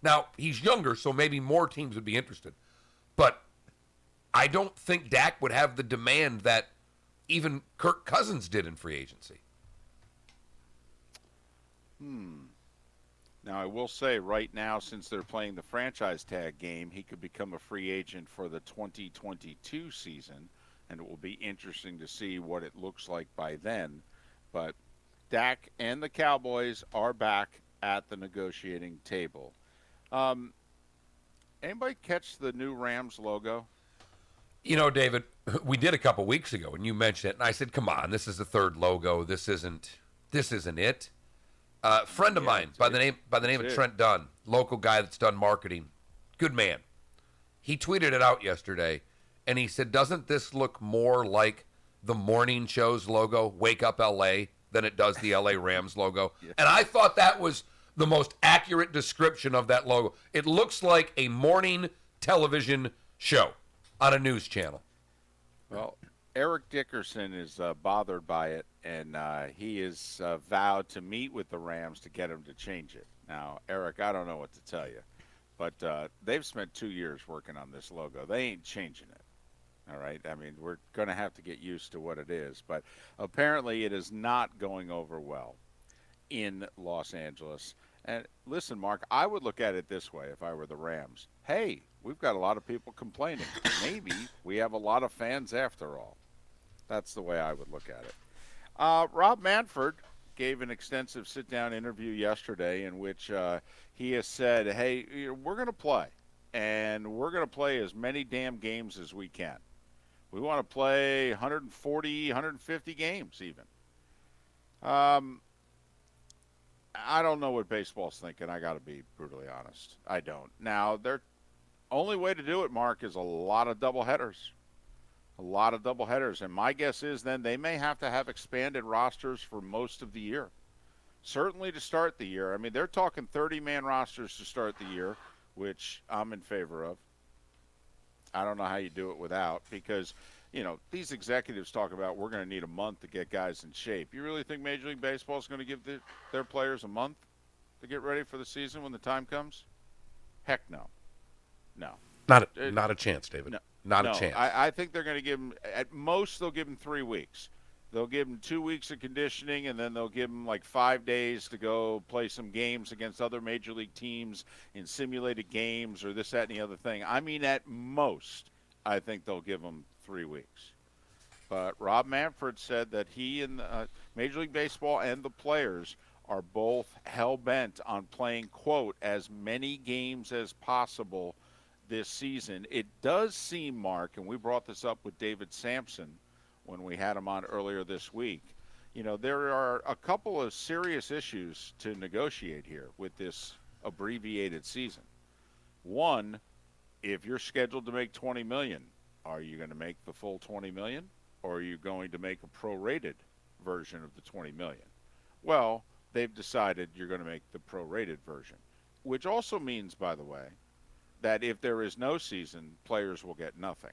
Now, he's younger, so maybe more teams would be interested. But I don't think Dak would have the demand that even Kirk Cousins did in free agency. Now, I will say right now, since they're playing the franchise tag game, he could become a free agent for the 2022 season, and it will be interesting to see what it looks like by then. But Dak and the Cowboys are back at the negotiating table. Anybody catch the new Rams logo? You know, David, we did a couple weeks ago, and you mentioned it, and I said, come on, this is the 3rd logo. This isn't it. A friend of mine by the name of Trent Dunn, local guy that's done marketing, good man. He tweeted it out yesterday, and he said, doesn't this look more like the morning show's logo, Wake Up LA, than it does the LA Rams logo? Yeah. And I thought that was the most accurate description of that logo. It looks like a morning television show on a news channel. Well, Eric Dickerson is bothered by it, and he is vowed to meet with the Rams to get them to change it. Now, Eric, I don't know what to tell you, but they've spent 2 years working on this logo. They ain't changing it. All right? I mean, we're going to have to get used to what it is, but apparently it is not going over well in Los Angeles. And listen, Mark, I would look at it this way if I were the Rams. Hey, we've got a lot of people complaining. Maybe we have a lot of fans after all. That's the way I would look at it. Rob Manfred gave an extensive sit-down interview yesterday in which he has said, hey, we're going to play, and we're going to play as many damn games as we can. We want to play 140, 150 games even. I don't know what baseball's thinking. I got to be brutally honest. I don't. Now, their only way to do it, Mark, is a lot of doubleheaders. A lot of doubleheaders. And my guess is then they may have to have expanded rosters for most of the year. Certainly to start the year. I mean, they're talking 30-man rosters to start the year, which I'm in favor of. I don't know how you do it without, because, you know, these executives talk about we're going to need a month to get guys in shape. You really think Major League Baseball is going to give their players a month to get ready for the season when the time comes? Heck no. No. Not a chance, David. No, not a chance. I think they're going to give them, at most, they'll give them 3 weeks. They'll give them 2 weeks of conditioning, and then they'll give them like 5 days to go play some games against other major league teams in simulated games or this, that, and the other thing. I mean, at most, I think they'll give them 3 weeks. But Rob Manfred said that he and Major League Baseball and the players are both hell-bent on playing, quote, as many games as possible this season. It does seem, Mark, and we brought this up with David Sampson when we had him on earlier this week, you know, there are a couple of serious issues to negotiate here with this abbreviated season. One, if you're scheduled to make $20 million, are you going to make the full $20 million, or are you going to make a prorated version of the $20 million? Well, they've decided you're going to make the prorated version, which also means, by the way, that if there is no season, players will get nothing.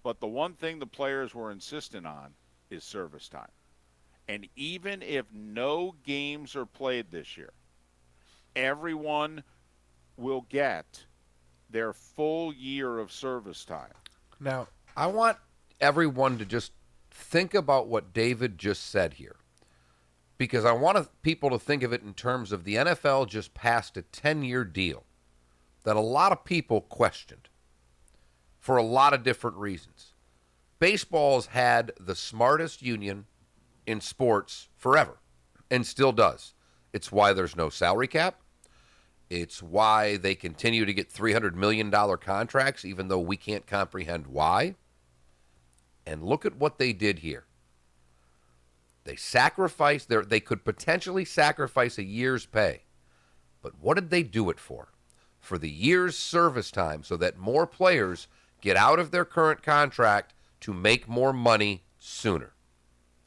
But the one thing the players were insistent on is service time. And even if no games are played this year, everyone will get their full year of service time. Now, I want everyone to just think about what David just said here. because I want people to think of it in terms of the NFL just passed a 10-year deal that a lot of people questioned for a lot of different reasons. Baseball's had the smartest union in sports forever and still does. It's why there's no salary cap. It's why they continue to get $300 million contracts, even though we can't comprehend why. And look at what they did here. They sacrificed they could potentially sacrifice a year's pay. But what did they do it for? For the year's service time, so that more players get out of their current contract to make more money sooner.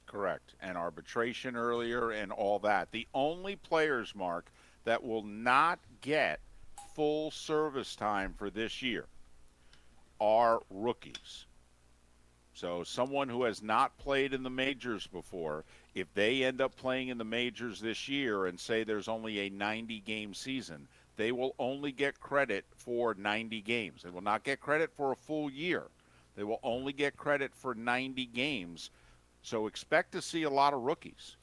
Correct. And arbitration earlier and all that. The only players, Mark, that will not get full service time for this year are rookies. So someone who has not played in the majors before, if they end up playing in the majors this year and say there's only a 90-game season, they will only get credit for 90 games. They will not get credit for a full year. They will only get credit for 90 games. So expect to see a lot of rookies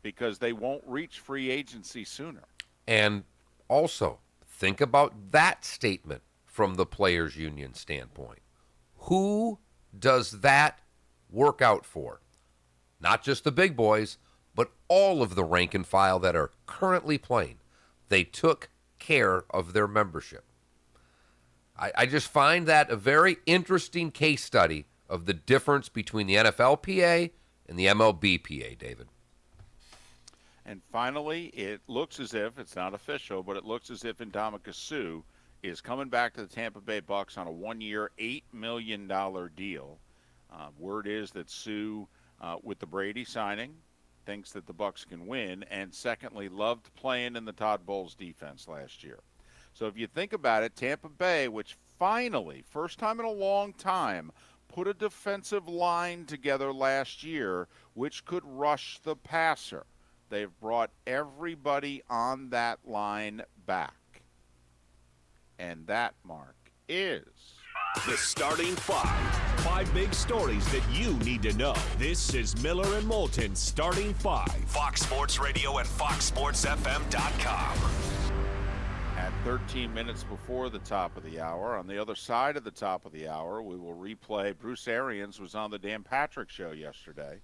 because they won't reach free agency sooner. And also, think about that statement from the players' union standpoint. Who does that work out for? Not just the big boys, but all of the rank and file that are currently playing. They took care of their membership. I just find that a very interesting case study of the difference between the NFLPA and the MLBPA, David. And finally, it looks as if, it's not official, but it looks as if Ndamukong Suh is coming back to the Tampa Bay Bucks on a one-year, $8 million deal. Word is that Suh, with the Brady signing, thinks that the Bucks can win, and secondly, loved playing in the Todd Bowles defense last year. So if you think about it, Tampa Bay, which finally, first time in a long time, put a defensive line together last year which could rush the passer. They've brought everybody on that line back. And that, Mark, is the starting five. 5 big stories that you need to know. This is Miller and Moulton Starting 5. Fox Sports Radio and FoxSportsFM.com. At 13 minutes before the top of the hour, on the other side of the top of the hour, we will replay. Bruce Arians was on the Dan Patrick Show yesterday.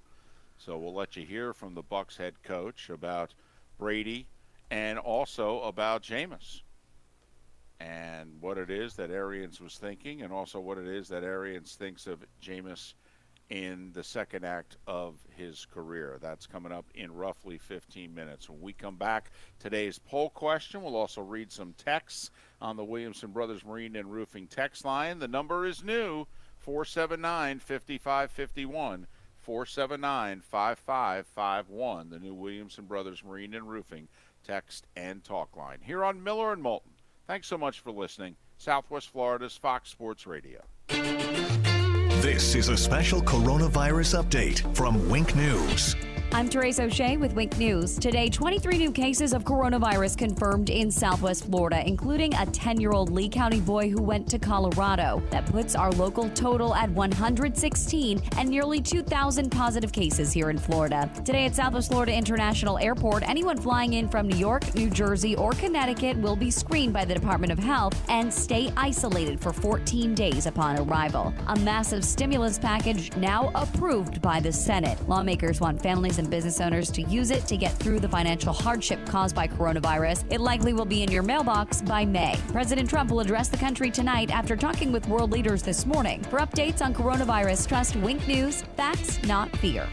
So we'll let you hear from the Bucs head coach about Brady and also about Jameis and what it is that Arians was thinking and also what it is that Arians thinks of Jameis in the second act of his career. That's coming up in roughly 15 minutes. When we come back, today's poll question. We'll also read some texts on the Williamson Brothers Marine and Roofing text line. The number is new, 479-5551. 479-5551, the new Williamson Brothers Marine and Roofing text and talk line. Here on Miller and Moulton. Thanks so much for listening. Southwest Florida's Fox Sports Radio. This is a special coronavirus update from Wink News. I'm Therese O'Shea with Wink News. Today, 23 new cases of coronavirus confirmed in Southwest Florida, including a 10-year-old Lee County boy who went to Colorado. That puts our local total at 116 and nearly 2,000 positive cases here in Florida. Today at Southwest Florida International Airport, anyone flying in from New York, New Jersey, or Connecticut will be screened by the Department of Health and stay isolated for 14 days upon arrival. A massive stimulus package now approved by the Senate. Lawmakers want families and business owners to use it to get through the financial hardship caused by coronavirus. It likely will be in your mailbox by May. President Trump will address the country tonight after talking with world leaders this morning. For updates on coronavirus, trust Wink News, facts, not fear.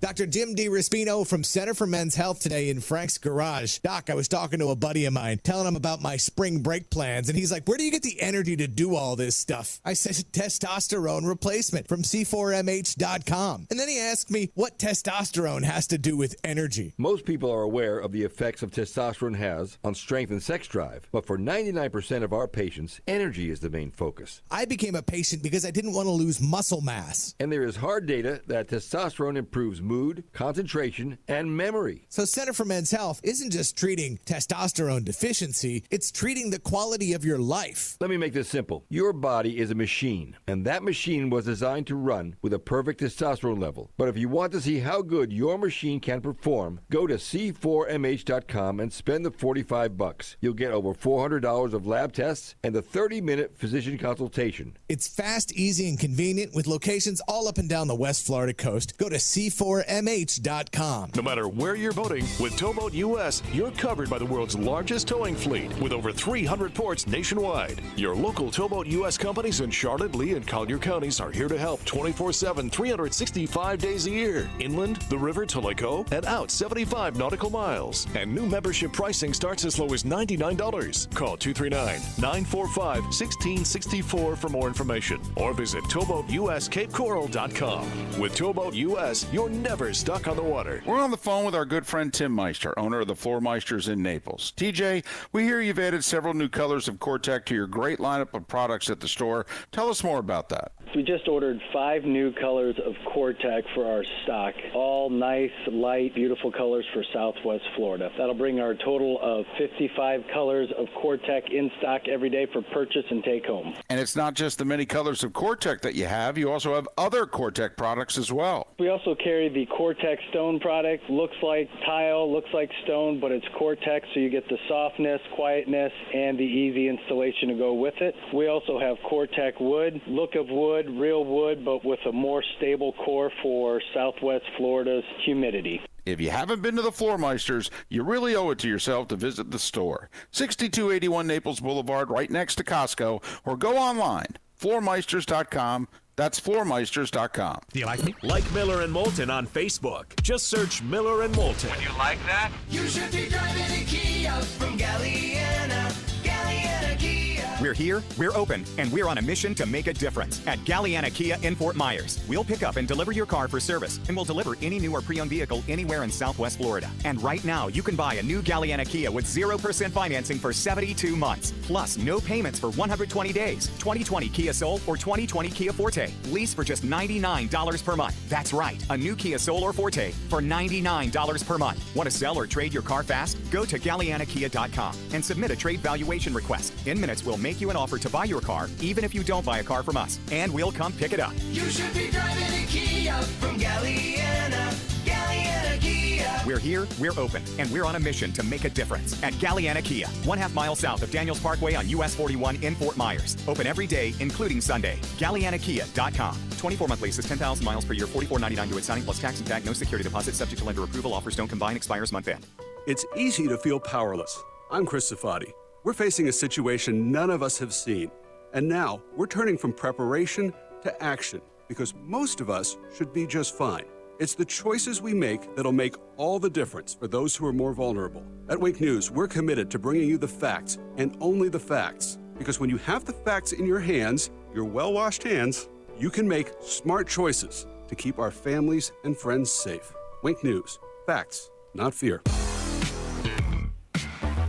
Dr. Jim DiRespino from Center for Men's Health today in Frank's garage. Doc, I was talking to a buddy of mine, telling him about my spring break plans, and he's like, where do you get the energy to do all this stuff? I said, testosterone replacement from C4MH.com. And then he asked me what testosterone has to do with energy. Most people are aware of the effects of testosterone has on strength and sex drive, but for 99% of our patients, energy is the main focus. I became a patient because I didn't want to lose muscle mass. And there is hard data that testosterone improves mood, concentration, and memory. So Center for Men's Health isn't just treating testosterone deficiency, it's treating the quality of your life. Let me make this simple. Your body is a machine, and that machine was designed to run with a perfect testosterone level. But if you want to see how good your machine can perform, go to C4MH.com and spend the $45. You'll get over $400 of lab tests and a 30-minute physician consultation. It's fast, easy, and convenient with locations all up and down the West Florida coast. Go to C4MH.com. No matter where you're boating, with Towboat US, you're covered by the world's largest towing fleet with over 300 ports nationwide. Your local Towboat US companies in Charlotte, Lee, and Collier counties are here to help 24/7, 365 days a year. Inland, the river to Lake O, and out 75 nautical miles. And new membership pricing starts as low as $99. Call 239-945-1664 for more information, or visit towboatuscapecoral.com. With Towboat US, you're never stuck on the water. We're on the phone with our good friend Tim Meister, owner of the Floor Meisters in Naples. TJ, we hear you've added several new colors of Core-Tec to your great lineup of products at the store. Tell us more about that. We just ordered 5 new colors of Core-Tec for our stock. All nice, light, beautiful colors for Southwest Florida. That'll bring our total of 55 colors of Core-Tec in stock every day for purchase and take home. And it's not just the many colors of Core-Tec that you also have other Core-Tec products as well. We also carry the Core-Tec Stone product. Looks like tile, looks like stone, but it's Core-Tec, so you get the softness, quietness, and the easy installation to go with it. We also have Core-Tec Wood, look of wood, real wood, but with a more stable core for Southwest Florida's humidity. If you haven't been to the Floor Meisters, you really owe it to yourself to visit the store. 6281 Naples Boulevard, right next to Costco, or go online, floormeisters.com. That's floormeisters.com. Do you like me? Like Miller and Moulton on Facebook. Just search Miller and Moulton. Would you like that? You should be driving a Kia from Galliana. Galliana Kia. We're here, we're open, and we're on a mission to make a difference. At Galliana Kia in Fort Myers, we'll pick up and deliver your car for service, and we'll deliver any new or pre-owned vehicle anywhere in Southwest Florida. And right now, you can buy a new Galliana Kia with 0% financing for 72 months, plus no payments for 120 days. 2020 Kia Soul or 2020 Kia Forte. Lease for just $99 per month. That's right, a new Kia Soul or Forte for $99 per month. Want to sell or trade your car fast? Go to GallianaKia.com and submit a trade valuation request. In minutes, we'll make you an offer to buy your car, even if you don't buy a car from us, and we'll come pick it up. You should be driving a Kia from Galliana. Galliana Kia. We're here, we're open, and we're on a mission to make a difference at Galliana Kia, 1/2 mile south of Daniels Parkway on US 41 in Fort Myers. Open every day, including Sunday. GallianaKia.com. 24-month lease is 10,000 miles per year, $44.99 with signing plus tax and tag, no security deposit, subject to lender approval. Offers don't combine, expires month end. It's easy to feel powerless. I'm Chris Safadi. We're facing a situation none of us have seen. And now we're turning from preparation to action because most of us should be just fine. It's the choices we make that'll make all the difference for those who are more vulnerable. At Wink News, we're committed to bringing you the facts and only the facts. Because when you have the facts in your hands, your well-washed hands, you can make smart choices to keep our families and friends safe. Wink News. Facts, not fear.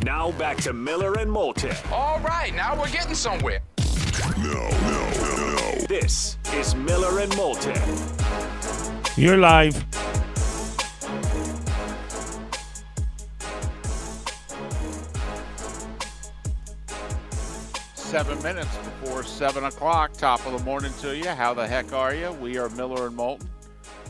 Now back to Miller and Moulton. All right, now we're getting somewhere. No. This is Miller and Moulton. You're live. Seven minutes before 7 o'clock, top of the morning to you. How the heck are you? We are Miller and Moulton,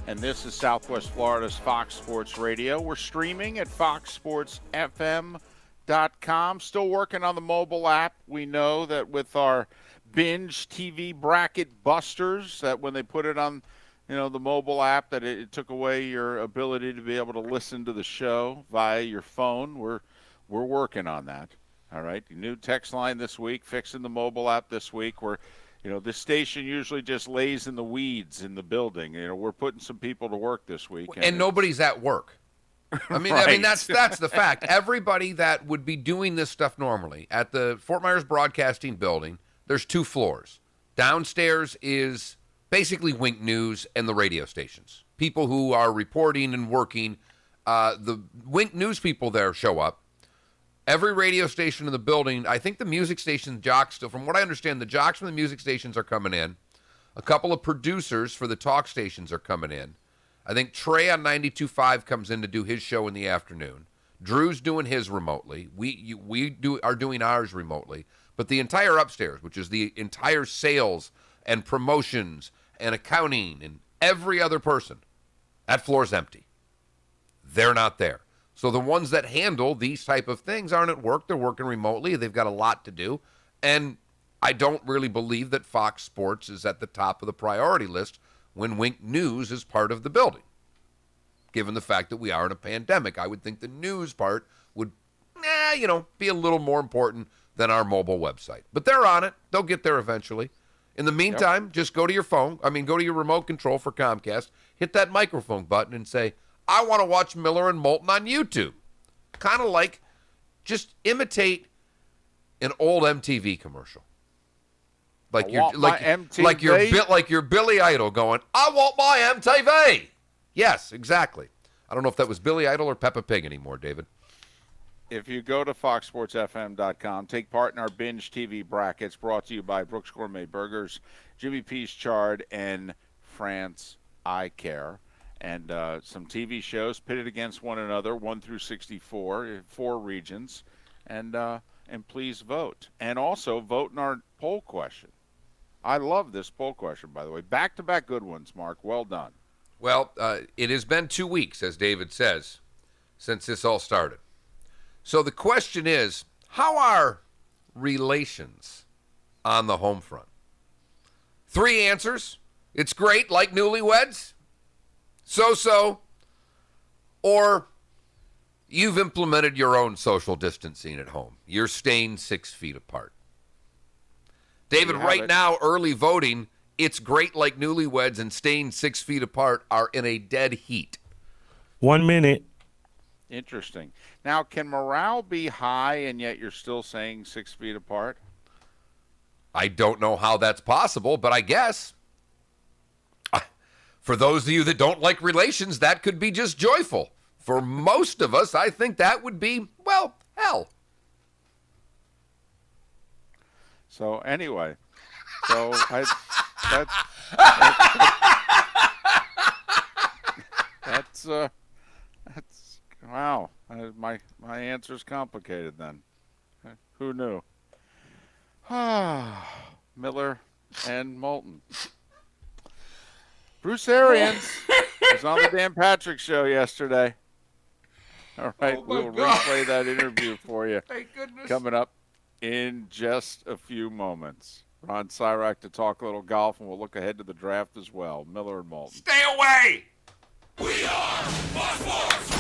and this is Southwest Florida's Fox Sports Radio. We're streaming at foxsportsfm.com. Still working on the mobile app. We know that with our binge TV bracket busters, that when they put it on the mobile app, that it took away your ability to be able to listen to the show via your phone. We're working on that. All right, the new text line this week, fixing the mobile app this week. We're, this station usually just lays in the weeds in the building. We're putting some people to work this week. And nobody's at work. I mean, that's the fact. Everybody that would be doing this stuff normally at the Fort Myers Broadcasting Building, there's 2 floors. Downstairs is basically Wink News and the radio stations. People who are reporting and working. The Wink News people there show up. Every radio station in the building, I think the music station jocks still, from what I understand, the jocks from the music stations are coming in. A couple of producers for the talk stations are coming in. I think Trey on 92.5 comes in to do his show in the afternoon. Drew's doing his remotely. We are doing ours remotely. But the entire upstairs, which is the entire sales and promotions and accounting and every other person, that floor's empty. They're not there. So the ones that handle these type of things aren't at work. They're working remotely. They've got a lot to do. And I don't really believe that Fox Sports is at the top of the priority list when Wink News is part of the building. Given the fact that we are in a pandemic, I would think the news part would, be a little more important than our mobile website. But they're on it. They'll get there eventually. In the meantime, just go to your go to your remote control for Comcast, hit that microphone button and say, I want to watch Miller and Moulton on YouTube. Kind of like, just imitate an old MTV commercial. Like you're Billy Idol going, I want my MTV. Yes, exactly. I don't know if that was Billy Idol or Peppa Pig anymore, David. If you go to foxsportsfm.com, take part in our Binge TV brackets brought to you by Brooks Gourmet Burgers, Jimmy P's Chard, and France Eye Care. And some TV shows pitted against one another, 1 through 64, 4 regions. And please vote. And also vote in our poll question. I love this poll question, by the way. Back-to-back good ones, Mark. Well done. Well, it has been 2 weeks, as David says, since this all started. So the question is, how are relations on the home front? 3 answers. It's great, like newlyweds. So-so. Or you've implemented your own social distancing at home. You're staying 6 feet apart. David, right now, early voting, it's great like newlyweds and staying 6 feet apart are in a dead heat. 1 minute. Interesting. Now, can morale be high and yet you're still saying 6 feet apart? I don't know how that's possible, but I guess. For those of you that don't like relations, that could be just joyful. For most of us, I think that would be, well, hell. So, anyway. That's wow. My answer's complicated then. Who knew? Miller and Moulton. Bruce Arians was on the Dan Patrick Show yesterday. All right, we'll replay that interview for you. Thank goodness. Coming up in just a few moments. Ron Cyrack to talk a little golf, and we'll look ahead to the draft as well. Miller and Moulton. Stay away! We are Fox Sports!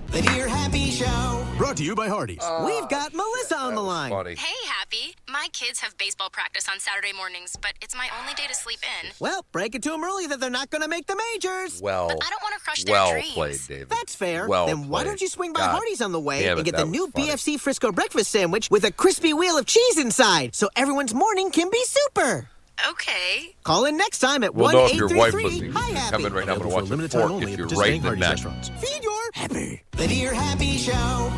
The Dear Happy Show. Brought to you by Hardee's. We've got Melissa on the line. Funny. Hey, Happy. My kids have baseball practice on Saturday mornings, but it's my only day to sleep in. Well, break it to them early that they're not going to make the majors. Well, but I don't want to crush their dreams. Well played, David. That's fair. Well then why played. don't you swing by God Hardee's on the way damn and it, get the that new was funny. BFC Frisco breakfast sandwich with a crispy wheel of cheese inside, so everyone's morning can be super. Okay. Call in next time at We'll know if your wife 1-833 listening. Hi Happy. Come in right now. I'm going to watch a limited time fork only if at you're participating right in the Hardee's neck. restaurants. Feed your happy. The Dear Happy Show.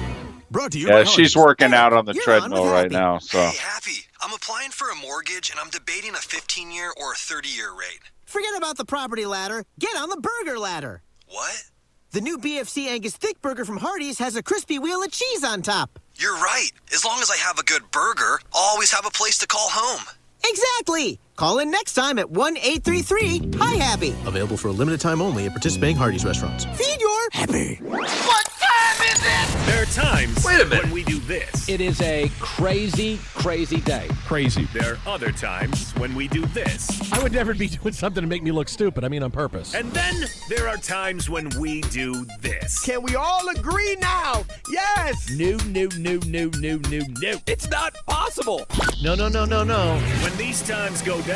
Brought to you Yeah, by she's Hardee's. working out on the You're treadmill on with right Happy. now. So Hey, Happy, I'm applying for a mortgage and I'm debating a 15-year or a 30-year rate. Forget about the property ladder. Get on the burger ladder. What? The new BFC Angus Thick Burger from Hardee's has a crispy wheel of cheese on top. You're right. As long as I have a good burger, I'll always have a place to call home. Exactly. Call in next time at 1-833 Hi Happy. Available for a limited time only at participating Hardee's restaurants. Feed your happy. What time is it? There are times Wait a minute. when we do this. It is a crazy, crazy day. Crazy. There are other times when we do this. I would never be doing something to make me look stupid. I mean, on purpose. And then there are times when we do this. Can we all agree now? Yes! No. It's not possible. No. When these times go down,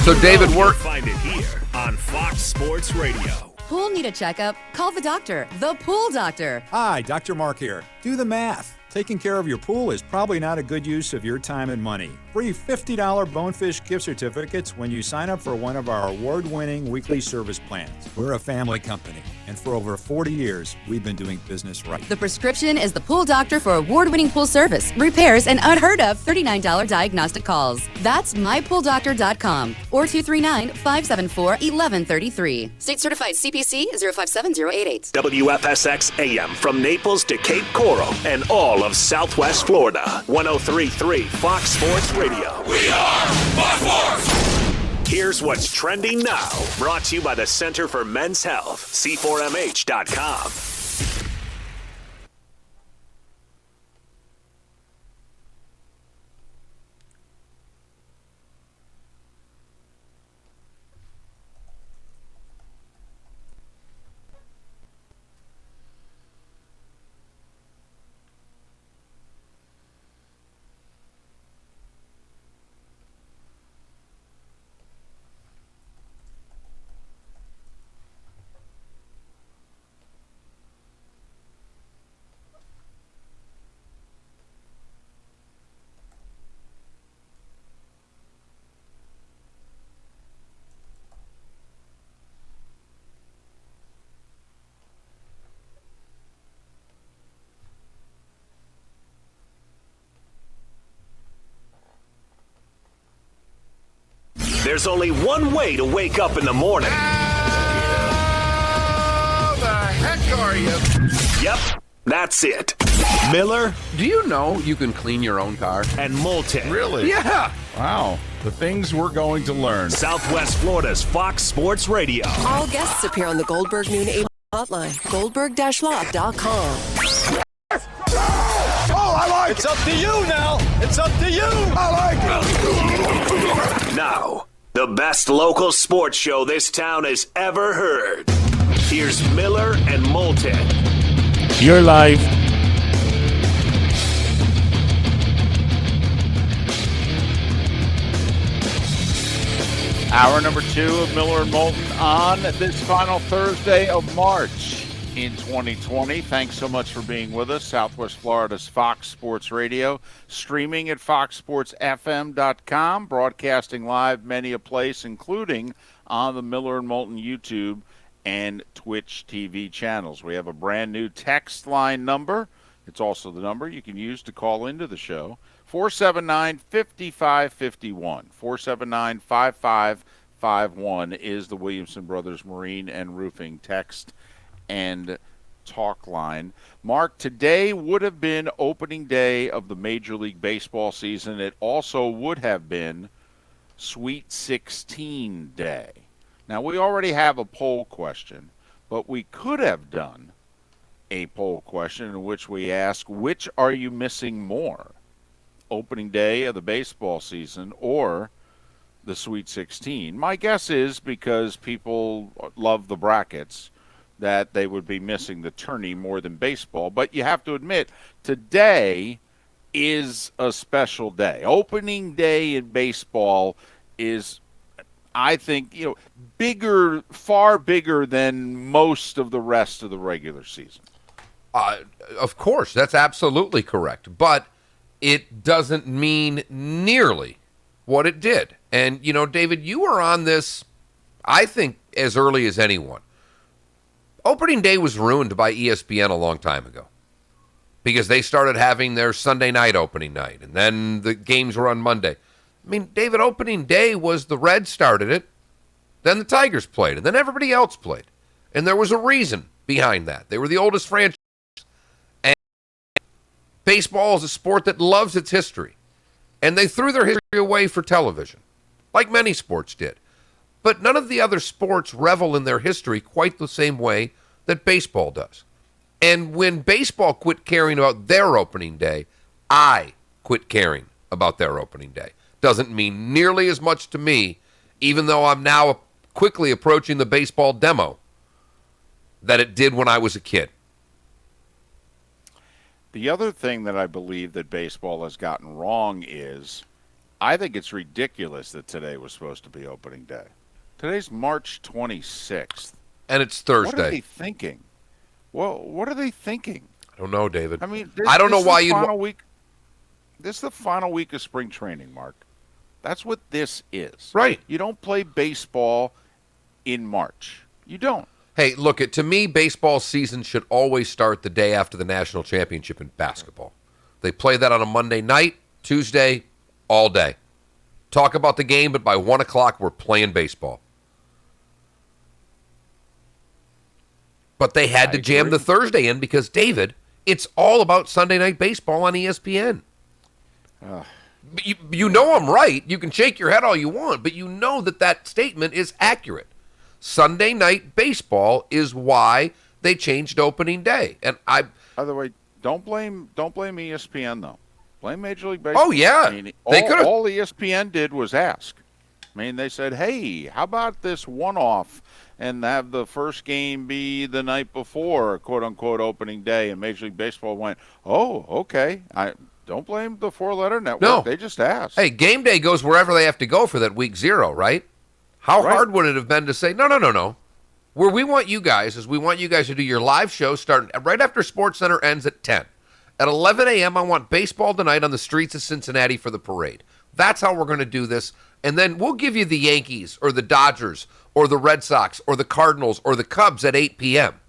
So, David, you'll we're find it here on Fox Sports Radio. Pool need a checkup? Call the doctor, the Pool Doctor. Hi, Dr. Mark here. Do the math. Taking care of your pool is probably not a good use of your time and money. free $50 Bonefish gift certificates when you sign up for one of our award-winning weekly service plans. We're a family company, and for over 40 years, we've been doing business right. The prescription is the Pool Doctor for award-winning pool service, repairs, and unheard of $39 diagnostic calls. That's mypooldoctor.com or 239-574-1133. State certified CPC 057088. WFSX AM from Naples to Cape Coral and all of Southwest Florida. 103.3 Fox Sports Radio. We are Fox Sports! Here's what's trending now. Brought to you by the Center for Men's Health. C4MH.com. There's only one way to wake up in the morning. How the heck are you? Yep, that's it. Miller. Do you know you can clean your own car? And Moulton. Really? Yeah. Wow. The things we're going to learn. Southwest Florida's Fox Sports Radio. All guests appear on the Goldberg Noon 8 hotline. Goldberg-law.com. Oh, I like it. It's up to you now. It's up to you. I like it. Now, the best local sports show this town has ever heard. Here's Miller and Moulton. You're live. Hour number 2 of Miller and Moulton on this final Thursday of March in 2020. Thanks so much for being with us. Southwest Florida's Fox Sports Radio, streaming at foxsportsfm.com, broadcasting live many a place, including on the Miller and Moulton YouTube and Twitch TV channels. We have a brand new text line number. It's also the number you can use to call into the show. 479-5551. 479-5551 is the Williamson Brothers Marine and Roofing text and talk line. Mark, today would have been opening day of the Major League Baseball season. It also would have been Sweet 16 day. Now, we already have a poll question, but we could have done a poll question in which we ask, which are you missing more? Opening day of the baseball season or the Sweet 16? My guess is because people love the brackets that they would be missing the tourney more than baseball. But you have to admit, today is a special day. Opening day in baseball is, I think, bigger, far bigger than most of the rest of the regular season. Of course, that's absolutely correct. But it doesn't mean nearly what it did. And, David, you were on this, I think, as early as anyone. Opening day was ruined by ESPN a long time ago because they started having their Sunday night opening night, and then the games were on Monday. I mean, David, opening day was the Reds started it, then the Tigers played, and then everybody else played. And there was a reason behind that. They were the oldest franchise. And baseball is a sport that loves its history. And they threw their history away for television, like many sports did. But none of the other sports revel in their history quite the same way that baseball does. And when baseball quit caring about their opening day, I quit caring about their opening day. Doesn't mean nearly as much to me, even though I'm now quickly approaching the baseball demo, that it did when I was a kid. The other thing that I believe that baseball has gotten wrong is I think it's ridiculous that today was supposed to be opening day. Today's March 26th. And it's Thursday. What are they thinking? Well, what are they thinking? I don't know, David. I mean, I don't know why you'd... This is the final week of spring training, Mark. That's what this is. Right. You don't play baseball in March. You don't. Hey, look, to me, baseball season should always start the day after the national championship in basketball. They play that on a Monday night, Tuesday, all day. Talk about the game, but by 1 o'clock, we're playing baseball. But they had to jam the Thursday in because, David, it's all about Sunday Night Baseball on ESPN. You know I'm right. You can shake your head all you want, but you know that statement is accurate. Sunday Night Baseball is why they changed opening day. And By the way, don't blame ESPN, though. Blame Major League Baseball. Oh, yeah. I mean, all ESPN did was ask. I mean, they said, hey, how about this one-off and have the first game be the night before, quote-unquote, opening day? And Major League Baseball went, oh, okay. Don't blame the four-letter network. No. They just asked. Hey, game day goes wherever they have to go for that week 0, right? How hard would it have been to say, no. Where we want you guys is we want you guys to do your live show starting right after SportsCenter ends at 10. At 11 a.m., I want baseball tonight on the streets of Cincinnati for the parade. That's how we're going to do this. And then we'll give you the Yankees or the Dodgers or the Red Sox or the Cardinals or the Cubs at 8 p.m.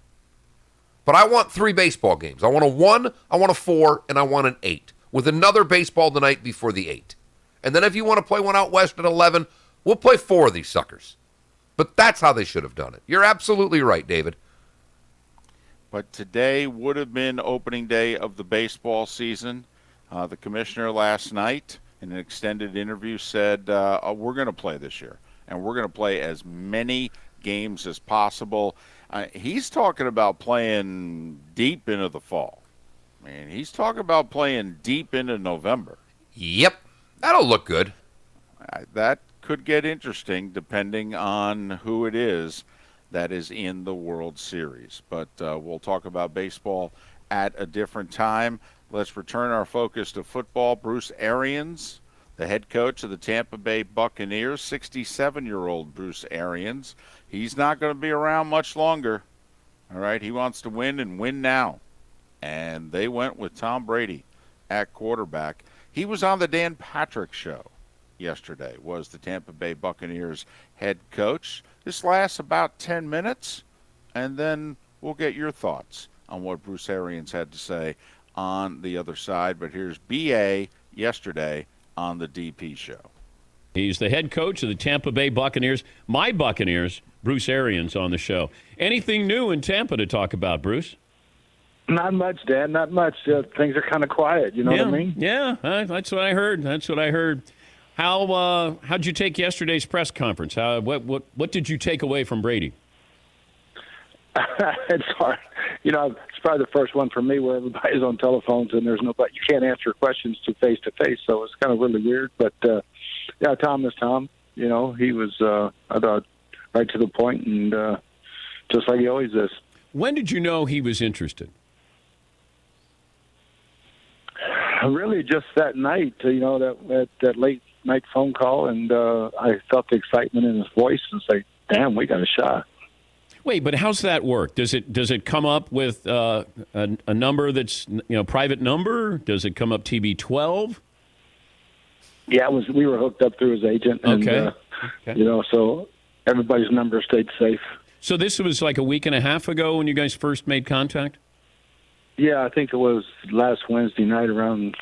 But I want 3 baseball games. I want a 1, I want a 4, and I want an 8 with another baseball tonight before the 8. And then if you want to play one out west at 11, we'll play 4 of these suckers. But that's how they should have done it. You're absolutely right, David. But today would have been opening day of the baseball season. The commissioner last night in an extended interview said, we're going to play this year, and we're going to play as many games as possible. He's talking about playing deep into the fall. I mean, he's talking about playing deep into November. Yep. That'll look good. That could get interesting depending on who it is that is in the World Series. But we'll talk about baseball at a different time. Let's return our focus to football. Bruce Arians, the head coach of the Tampa Bay Buccaneers, 67-year-old Bruce Arians. He's not going to be around much longer. All right, he wants to win and win now. And they went with Tom Brady at quarterback. He was on the Dan Patrick Show yesterday, was the Tampa Bay Buccaneers head coach. This lasts about 10 minutes, and then we'll get your thoughts on what Bruce Arians had to say on the other side. But here's B.A. yesterday on the DP Show. He's the head coach of the Tampa Bay Buccaneers. My Buccaneers, Bruce Arians, on the show. Anything new in Tampa to talk about, Bruce? Not much, Dad. Not much. Things are kind of quiet. You know what I mean? Yeah, that's what I heard. How'd you take yesterday's press conference? What did you take away from Brady? It's hard. It's probably the first one for me where everybody's on telephones and there's nobody. You can't answer questions face to face, so it's kind of really weird. But yeah, Tom is Tom. He was I thought right to the point and just like he always is. When did you know he was interested? Really, just that night. That late night phone call, and I felt the excitement in his voice and say, "Damn, we got a shot." Wait, but how's that work? Does it come up with a number that's private number? Does it come up TB12? Yeah, we were hooked up through his agent, and okay. So everybody's number stayed safe. So this was like a week and a half ago when you guys first made contact? Yeah, I think it was last Wednesday night around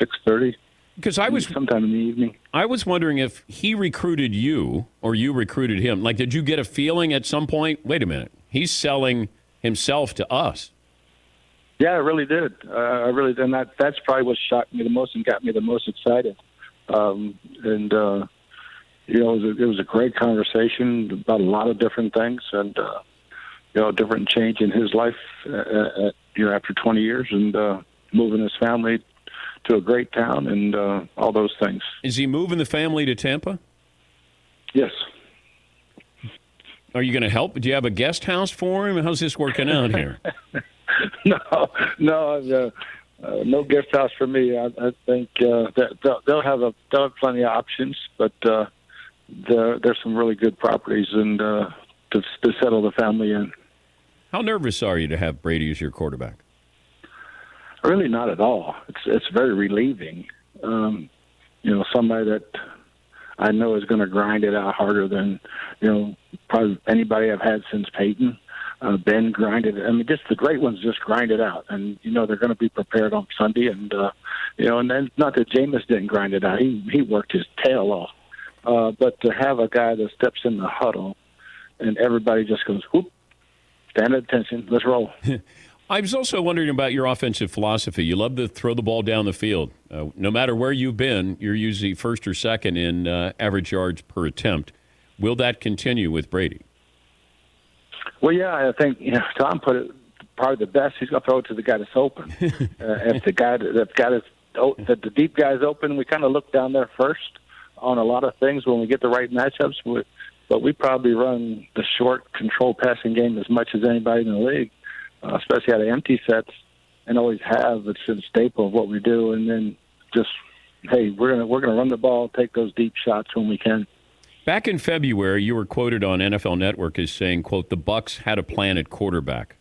6:30. Because I was sometime in the evening. I was wondering if he recruited you or you recruited him. Like, did you get a feeling at some point? Wait a minute, he's selling himself to us. Yeah, I really did. I really did. And that's probably what shocked me the most and got me the most excited. It was a great conversation about a lot of different things and different change in his life. After 20 years and moving his family to a great town and all those things. Is he moving the family to Tampa? Yes. Are you going to help? Do you have a guest house for him? How's this working out here? No, guest house for me. I think they'll have plenty of options, but there's some really good properties and to settle the family in. How nervous are you to have Brady as your quarterback? Really not at all. It's very relieving. Somebody that I know is going to grind it out harder than, probably anybody I've had since Peyton. Ben grinded. I mean, just the great ones just grind it out, and they're going to be prepared on Sunday. And and then not that Jameis didn't grind it out; he worked his tail off. But to have a guy that steps in the huddle, and everybody just goes, "Whoop, stand at attention, let's roll." I was also wondering about your offensive philosophy. You love to throw the ball down the field. No matter where you've been, you're usually first or second in average yards per attempt. Will that continue with Brady? Well, yeah, I think Tom put it probably the best. He's going to throw it to the guy that's open. If the deep guy's open, we kind of look down there first on a lot of things when we get the right matchups. But we probably run the short control passing game as much as anybody in the league. Especially out of empty sets, and always have. It's a staple of what we do. And then just, hey, we're gonna run the ball, take those deep shots when we can. Back in February, you were quoted on NFL Network as saying, quote, "The Bucs had a plan at quarterback."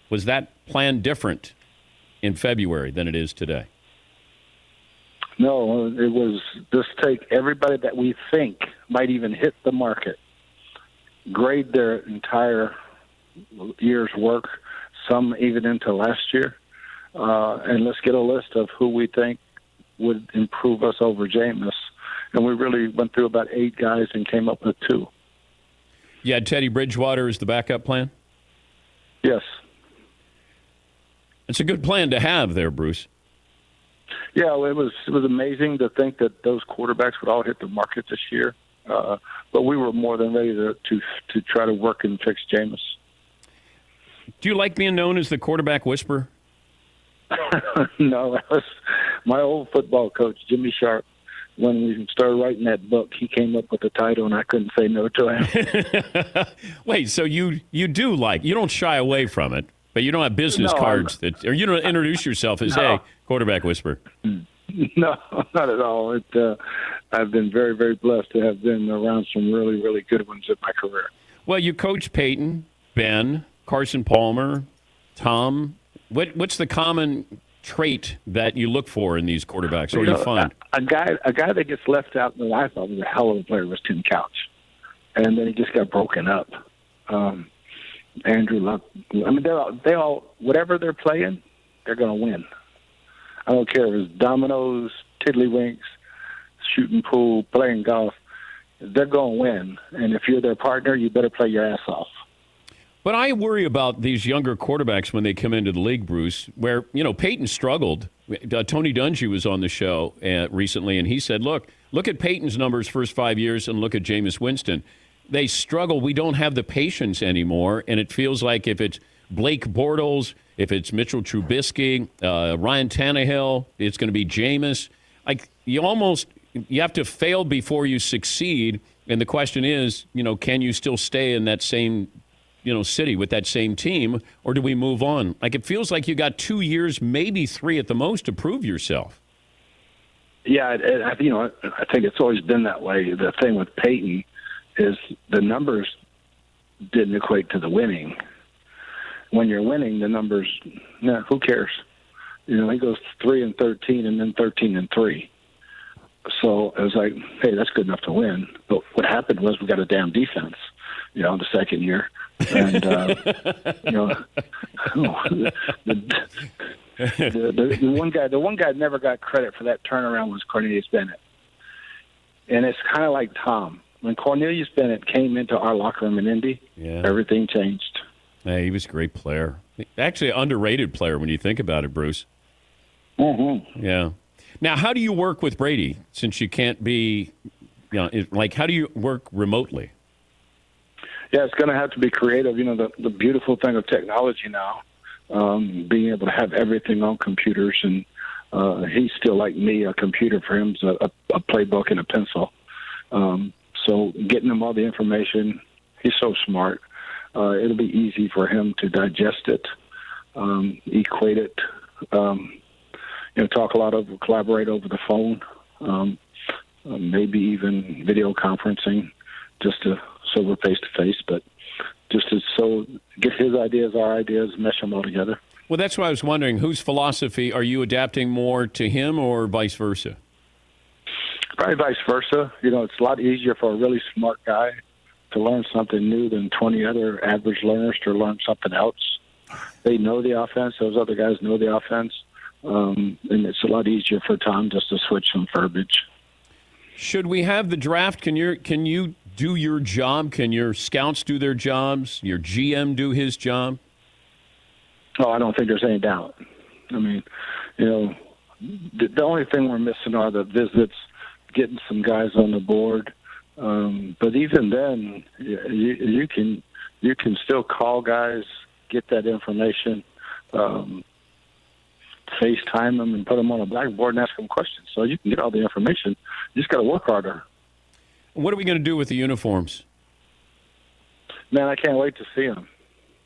Was that plan different in February than it is today? No, it was just take everybody that we think might even hit the market, grade their entire year's work, some even into last year, and let's get a list of who we think would improve us over Jameis. And we really went through about 8 guys and came up with 2. You had Teddy Bridgewater as the backup plan? Yes. It's a good plan to have there, Bruce. Yeah, well, it was amazing to think that those quarterbacks would all hit the market this year. But we were more than ready to try to work and fix Jameis. Do you like being known as the quarterback whisperer? No, that was my old football coach, Jimmy Sharp. When we started writing that book, he came up with the title, and I couldn't say no to him. Wait, so you do you don't shy away from it, but you don't have business cards or you don't introduce yourself as, hey, quarterback whisperer. No, not at all. I've been very, very blessed to have been around some really, really good ones in my career. Well, you coached Peyton, Ben, Carson Palmer, Tom. What's the common trait that you look for in these quarterbacks, or you find? A guy that gets left out in the I thought was a hell of a player was Tim Couch, and then he just got broken up. Andrew Luck. I mean, they all whatever they're playing, they're going to win. I don't care if it's dominoes, tiddlywinks, shooting pool, playing golf. They're going to win, and if you're their partner, you better play your ass off. But I worry about these younger quarterbacks when they come into the league, Bruce, where, Peyton struggled. Tony Dungy was on the show recently, and he said, look at Peyton's numbers first 5 years and look at Jameis Winston. They struggle. We don't have the patience anymore, and it feels like if it's Blake Bortles, if it's Mitchell Trubisky, Ryan Tannehill, it's going to be Jameis. You have to fail before you succeed, and the question is, can you still stay in that same city with that same team, or do we move on? It feels like you got 2 years, maybe 3 at the most, to prove yourself. Yeah, I think it's always been that way. The thing with Peyton is the numbers didn't equate to the winning. When you're winning, the numbers, who cares? He goes 3-13 and then 13-3. So it was like, hey, that's good enough to win. But what happened was we got a damn defense, the second year. And, the one guy never got credit for that turnaround was Cornelius Bennett. And it's kind of like Tom. When Cornelius Bennett came into our locker room in Indy, everything changed. Hey, he was a great player. Actually, an underrated player when you think about it, Bruce. Mm-hmm. Yeah. Now, how do you work with Brady since you can't be, how do you work remotely? Yeah, it's going to have to be creative. The beautiful thing of technology now, being able to have everything on computers. And he's still like me. A computer for him is a playbook and a pencil. So getting him all the information, he's so smart. It'll be easy for him to digest it, equate it, collaborate over the phone, maybe even video conferencing, so we're face to face, but so get his ideas, our ideas, mesh them all together. Well, that's why I was wondering, whose philosophy are you adapting more to him or vice versa? Probably vice versa. It's a lot easier for a really smart guy to learn something new than 20 other average learners to learn something else. They know the offense. Those other guys know the offense. And it's a lot easier for Tom just to switch some verbiage. Should we have the draft? Can you do your job? Can your scouts do their jobs? Your GM do his job? Oh, I don't think there's any doubt. I mean, the only thing we're missing are the visits, getting some guys on the board. But even then, you can still call guys, get that information, FaceTime them, and put them on a blackboard and ask them questions. So you can get all the information. You just got to work harder. What are we going to do with the uniforms? Man, I can't wait to see them.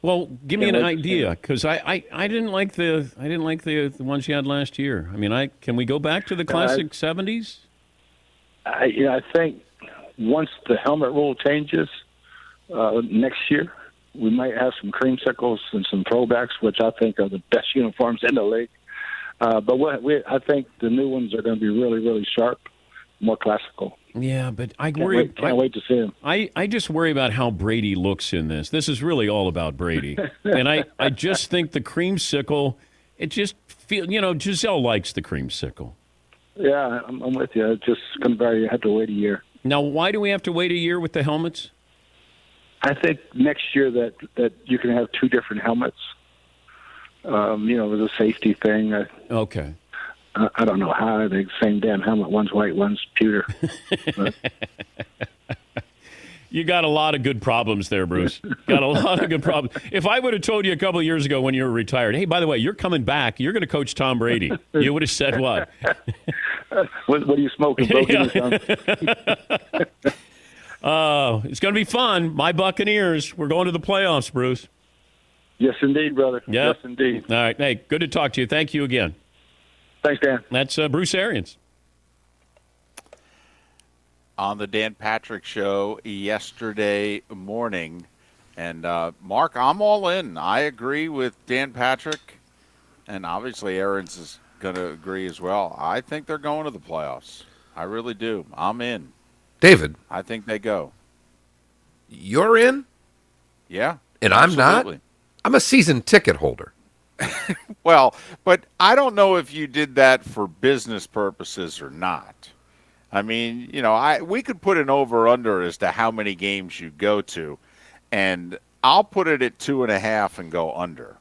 Well, give me an idea, because I didn't like the ones you had last year. I mean, can we go back to the classic 70s? I think once the helmet rule changes next year, we might have some creamsicles and some throwbacks, which I think are the best uniforms in the league. But I think the new ones are going to be really, really sharp, more classical. Yeah, but I worry. Can't wait to see him. I just worry about how Brady looks in this. This is really all about Brady, and I just think the creamsicle. It just Giselle likes the creamsicle. Yeah, I'm with you. It's just going to have to wait a year. Now, why do we have to wait a year with the helmets? I think next year that you can have two different helmets. It was a safety thing. Okay. I don't know how the same damn helmet. One's white, one's pewter. You got a lot of good problems there, Bruce. Got a lot of good problems. If I would have told you a couple of years ago when you were retired, hey, by the way, you're coming back, you're going to coach Tom Brady, you would have said what? What are you smoking, bro? It's going to be fun. My Buccaneers. We're going to the playoffs, Bruce. Yes, indeed, brother. Yep. Yes, indeed. All right. Hey, good to talk to you. Thank you again. Thanks, Dan. That's Bruce Arians. On the Dan Patrick Show yesterday morning. And, Mark, I'm all in. I agree with Dan Patrick. And obviously Arians is going to agree as well. I think they're going to the playoffs. I really do. I'm in. David. I think they go. You're in? Yeah. And absolutely. I'm not? I'm a season ticket holder. Well, but I don't know if you did that for business purposes or not. I mean, we could put an over-under as to how many games you go to, and I'll put it at 2.5 and go under.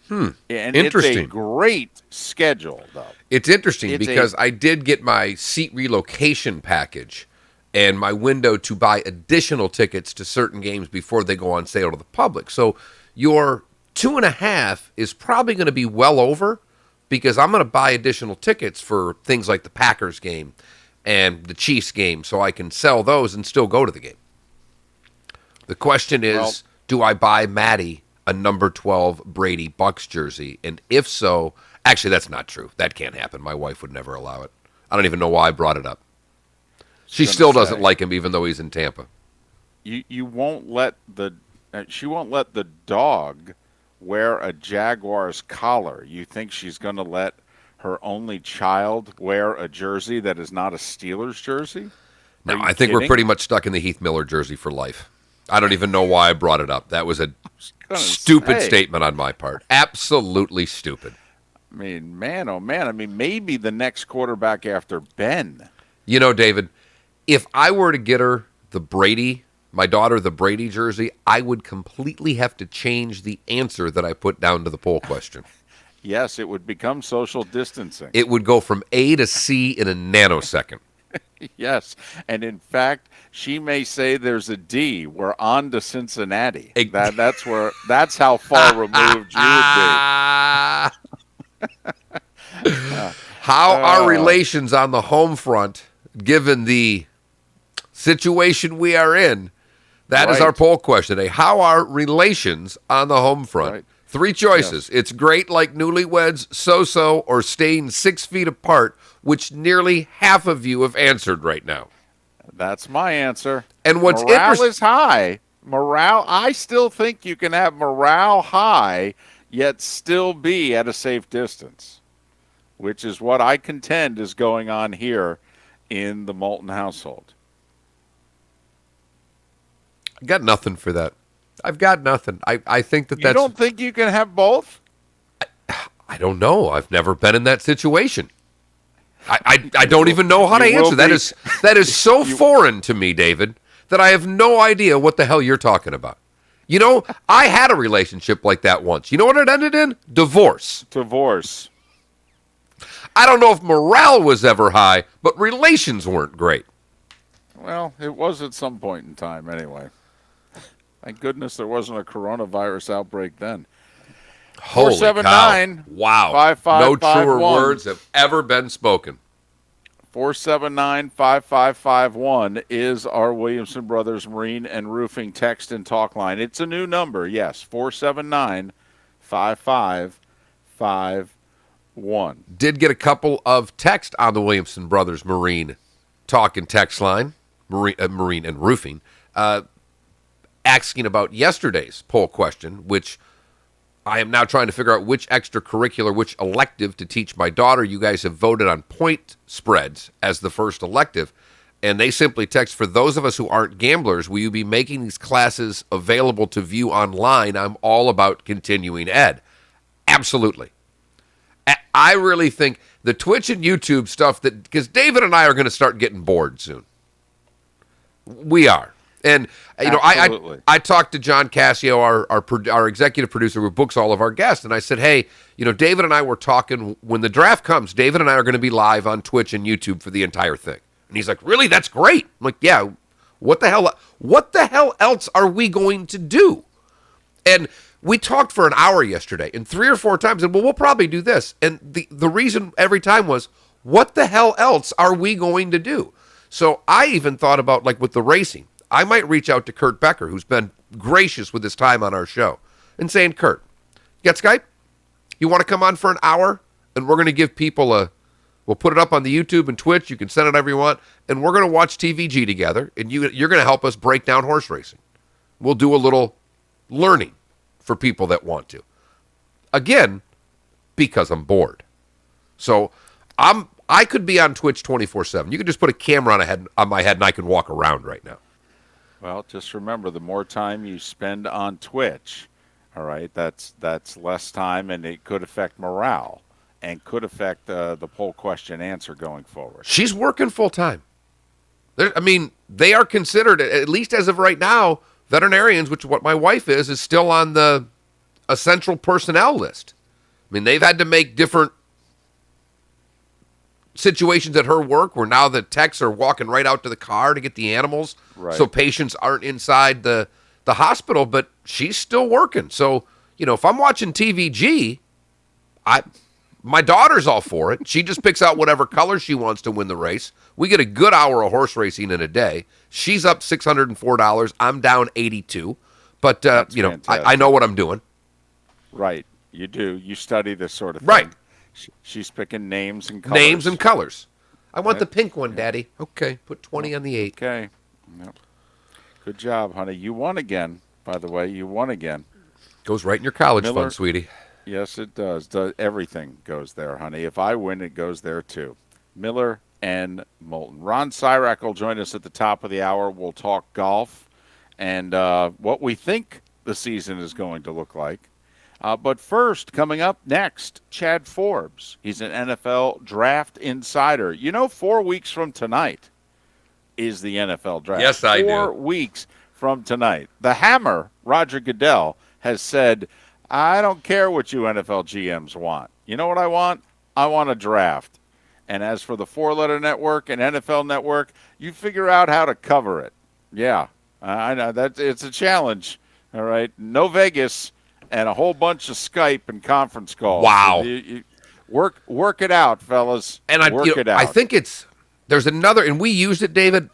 And interesting. It's a great schedule, though. It's interesting because I did get my seat relocation package and my window to buy additional tickets to certain games before they go on sale to the public. So your 2.5 is probably going to be well over because I'm going to buy additional tickets for things like the Packers game and the Chiefs game so I can sell those and still go to the game. The question is, do I buy Maddie a number 12 Brady Bucks jersey? And if so, actually, that's not true. That can't happen. My wife would never allow it. I don't even know why I brought it up. She still doesn't like him, even though he's in Tampa. You won't let she won't let the dog wear a Jaguars collar. You think she's going to let her only child wear a jersey that is not a Steelers jersey? No, I think we're pretty much stuck in the Heath Miller jersey for life. I don't even know why I brought it up. That was a stupid statement on my part. Absolutely stupid. I mean, man, oh man. I mean, maybe the next quarterback after Ben. David, if I were to get her my daughter, the Brady jersey, I would completely have to change the answer that I put down to the poll question. Yes, it would become social distancing. It would go from A to C in a nanosecond. Yes, and in fact, she may say there's a D. We're on to Cincinnati. That's how far removed you would be. How are relations on the home front, given the situation we are in? That is our poll question today. How are relations on the home front? Right. 3 choices. Yes. It's great like newlyweds, so-so, or staying 6 feet apart, which nearly half of you have answered right now. That's my answer. And what's morale is high. I still think you can have morale high, yet still be at a safe distance, which is what I contend is going on here in the Moulton household? I got nothing for that. I've got nothing. I think that's... You don't think you can have both? I don't know. I've never been in that situation. I don't even know how to answer. That is so foreign to me, David, that I have no idea what the hell you're talking about. You know, I had a relationship like that once. You know what it ended in? Divorce. Divorce. I don't know if morale was ever high, but relations weren't great. Well, it was at some point in time anyway. Thank goodness there wasn't a coronavirus outbreak then. Holy 479 cow. Wow. 5551. No truer words have ever been spoken. 479-5551 is our Williamson Brothers Marine and Roofing text and talk line. It's a new number, yes, 479-5551. Did get a couple of text on the Williamson Brothers Marine talk and text line, Marine and Roofing, asking about yesterday's poll question, which I am now trying to figure out which extracurricular, which elective to teach my daughter. You guys have voted on point spreads as the first elective, and they simply text, for those of us who aren't gamblers, will you be making these classes available to view online? I'm all about continuing ed. Absolutely. I really think the Twitch and YouTube stuff, that because David and I are going to start getting bored soon. We are. And, you know, I talked to John Cassio, our executive producer who books all of our guests, and I said, hey, you know, David and I were talking, when the draft comes, David and I are going to be live on Twitch and YouTube for the entire thing. And he's like, really? That's great. I'm like, yeah, what the hell else are we going to do? And we talked for an hour yesterday, and 3 or 4 times, and well, we'll probably do this. And the reason every time was, what the hell else are we going to do? So I even thought about, like, with the racing, I might reach out to Kurt Becker, who's been gracious with his time on our show, and saying, Kurt, you got Skype? You want to come on for an hour? And we're going to give people we'll put it up on the YouTube and Twitch. You can send it whenever you want. And we're going to watch TVG together, and you're going to help us break down horse racing. We'll do a little learning for people that want to. Again, because I'm bored. So I could be on Twitch 24/7. You could just put a camera on my head, and I could walk around right now. Well, just remember, the more time you spend on Twitch, all right, that's less time, and it could affect morale and could affect the poll question answer going forward. She's working full time. I mean, they are considered, at least as of right now, veterinarians, which is what my wife is still on the essential personnel list. I mean, they've had to make different situations at her work where now the techs are walking right out to the car to get the animals, right, so patients aren't inside the hospital, but she's still working. So, you know, if I'm watching TVG, my daughter's all for it. She just picks out whatever color she wants to win the race. We get a good hour of horse racing in a day. She's up $604. I'm down $82. But, you know, I know what I'm doing. Right. You do. You study this sort of thing. Right. She's picking names and colors. Names and colors. I want the pink one, Daddy. Okay, put 20 on the 8. Okay. Yep. Good job, honey. You won again, by the way. You won again. Goes right in your college fund, sweetie. Yes, it does. Everything goes there, honey. If I win, it goes there, too. Miller and Moulton. Ron Cyrack will join us at the top of the hour. We'll talk golf and what we think the season is going to look like. But first, coming up next, Chad Forbes. He's an NFL draft insider. You know, 4 weeks from tonight is the NFL draft. Yes, I do. 4 weeks from tonight. The Hammer, Roger Goodell, has said, I don't care what you NFL GMs want. You know what I want? I want a draft. And as for the 4-letter network and NFL network, you figure out how to cover it. Yeah, I know. It's a challenge. All right. No Vegas. And a whole bunch of Skype and conference calls. Wow. You work it out, fellas. And work it out. I think there's another, and we used it, David.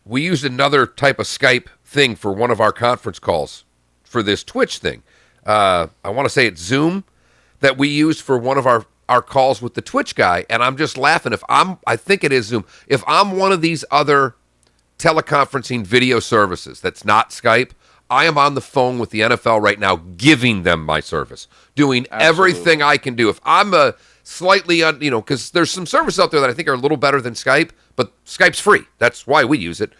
We used another type of Skype thing for one of our conference calls for this Twitch thing. I want to say it's Zoom that we used for one of our calls with the Twitch guy. And I'm just laughing. I think it is Zoom. If I'm one of these other teleconferencing video services that's not Skype, I am on the phone with the NFL right now, giving them my service, doing everything I can do. If I'm slightly on, because there's some services out there that I think are a little better than Skype, but Skype's free. That's why we use it.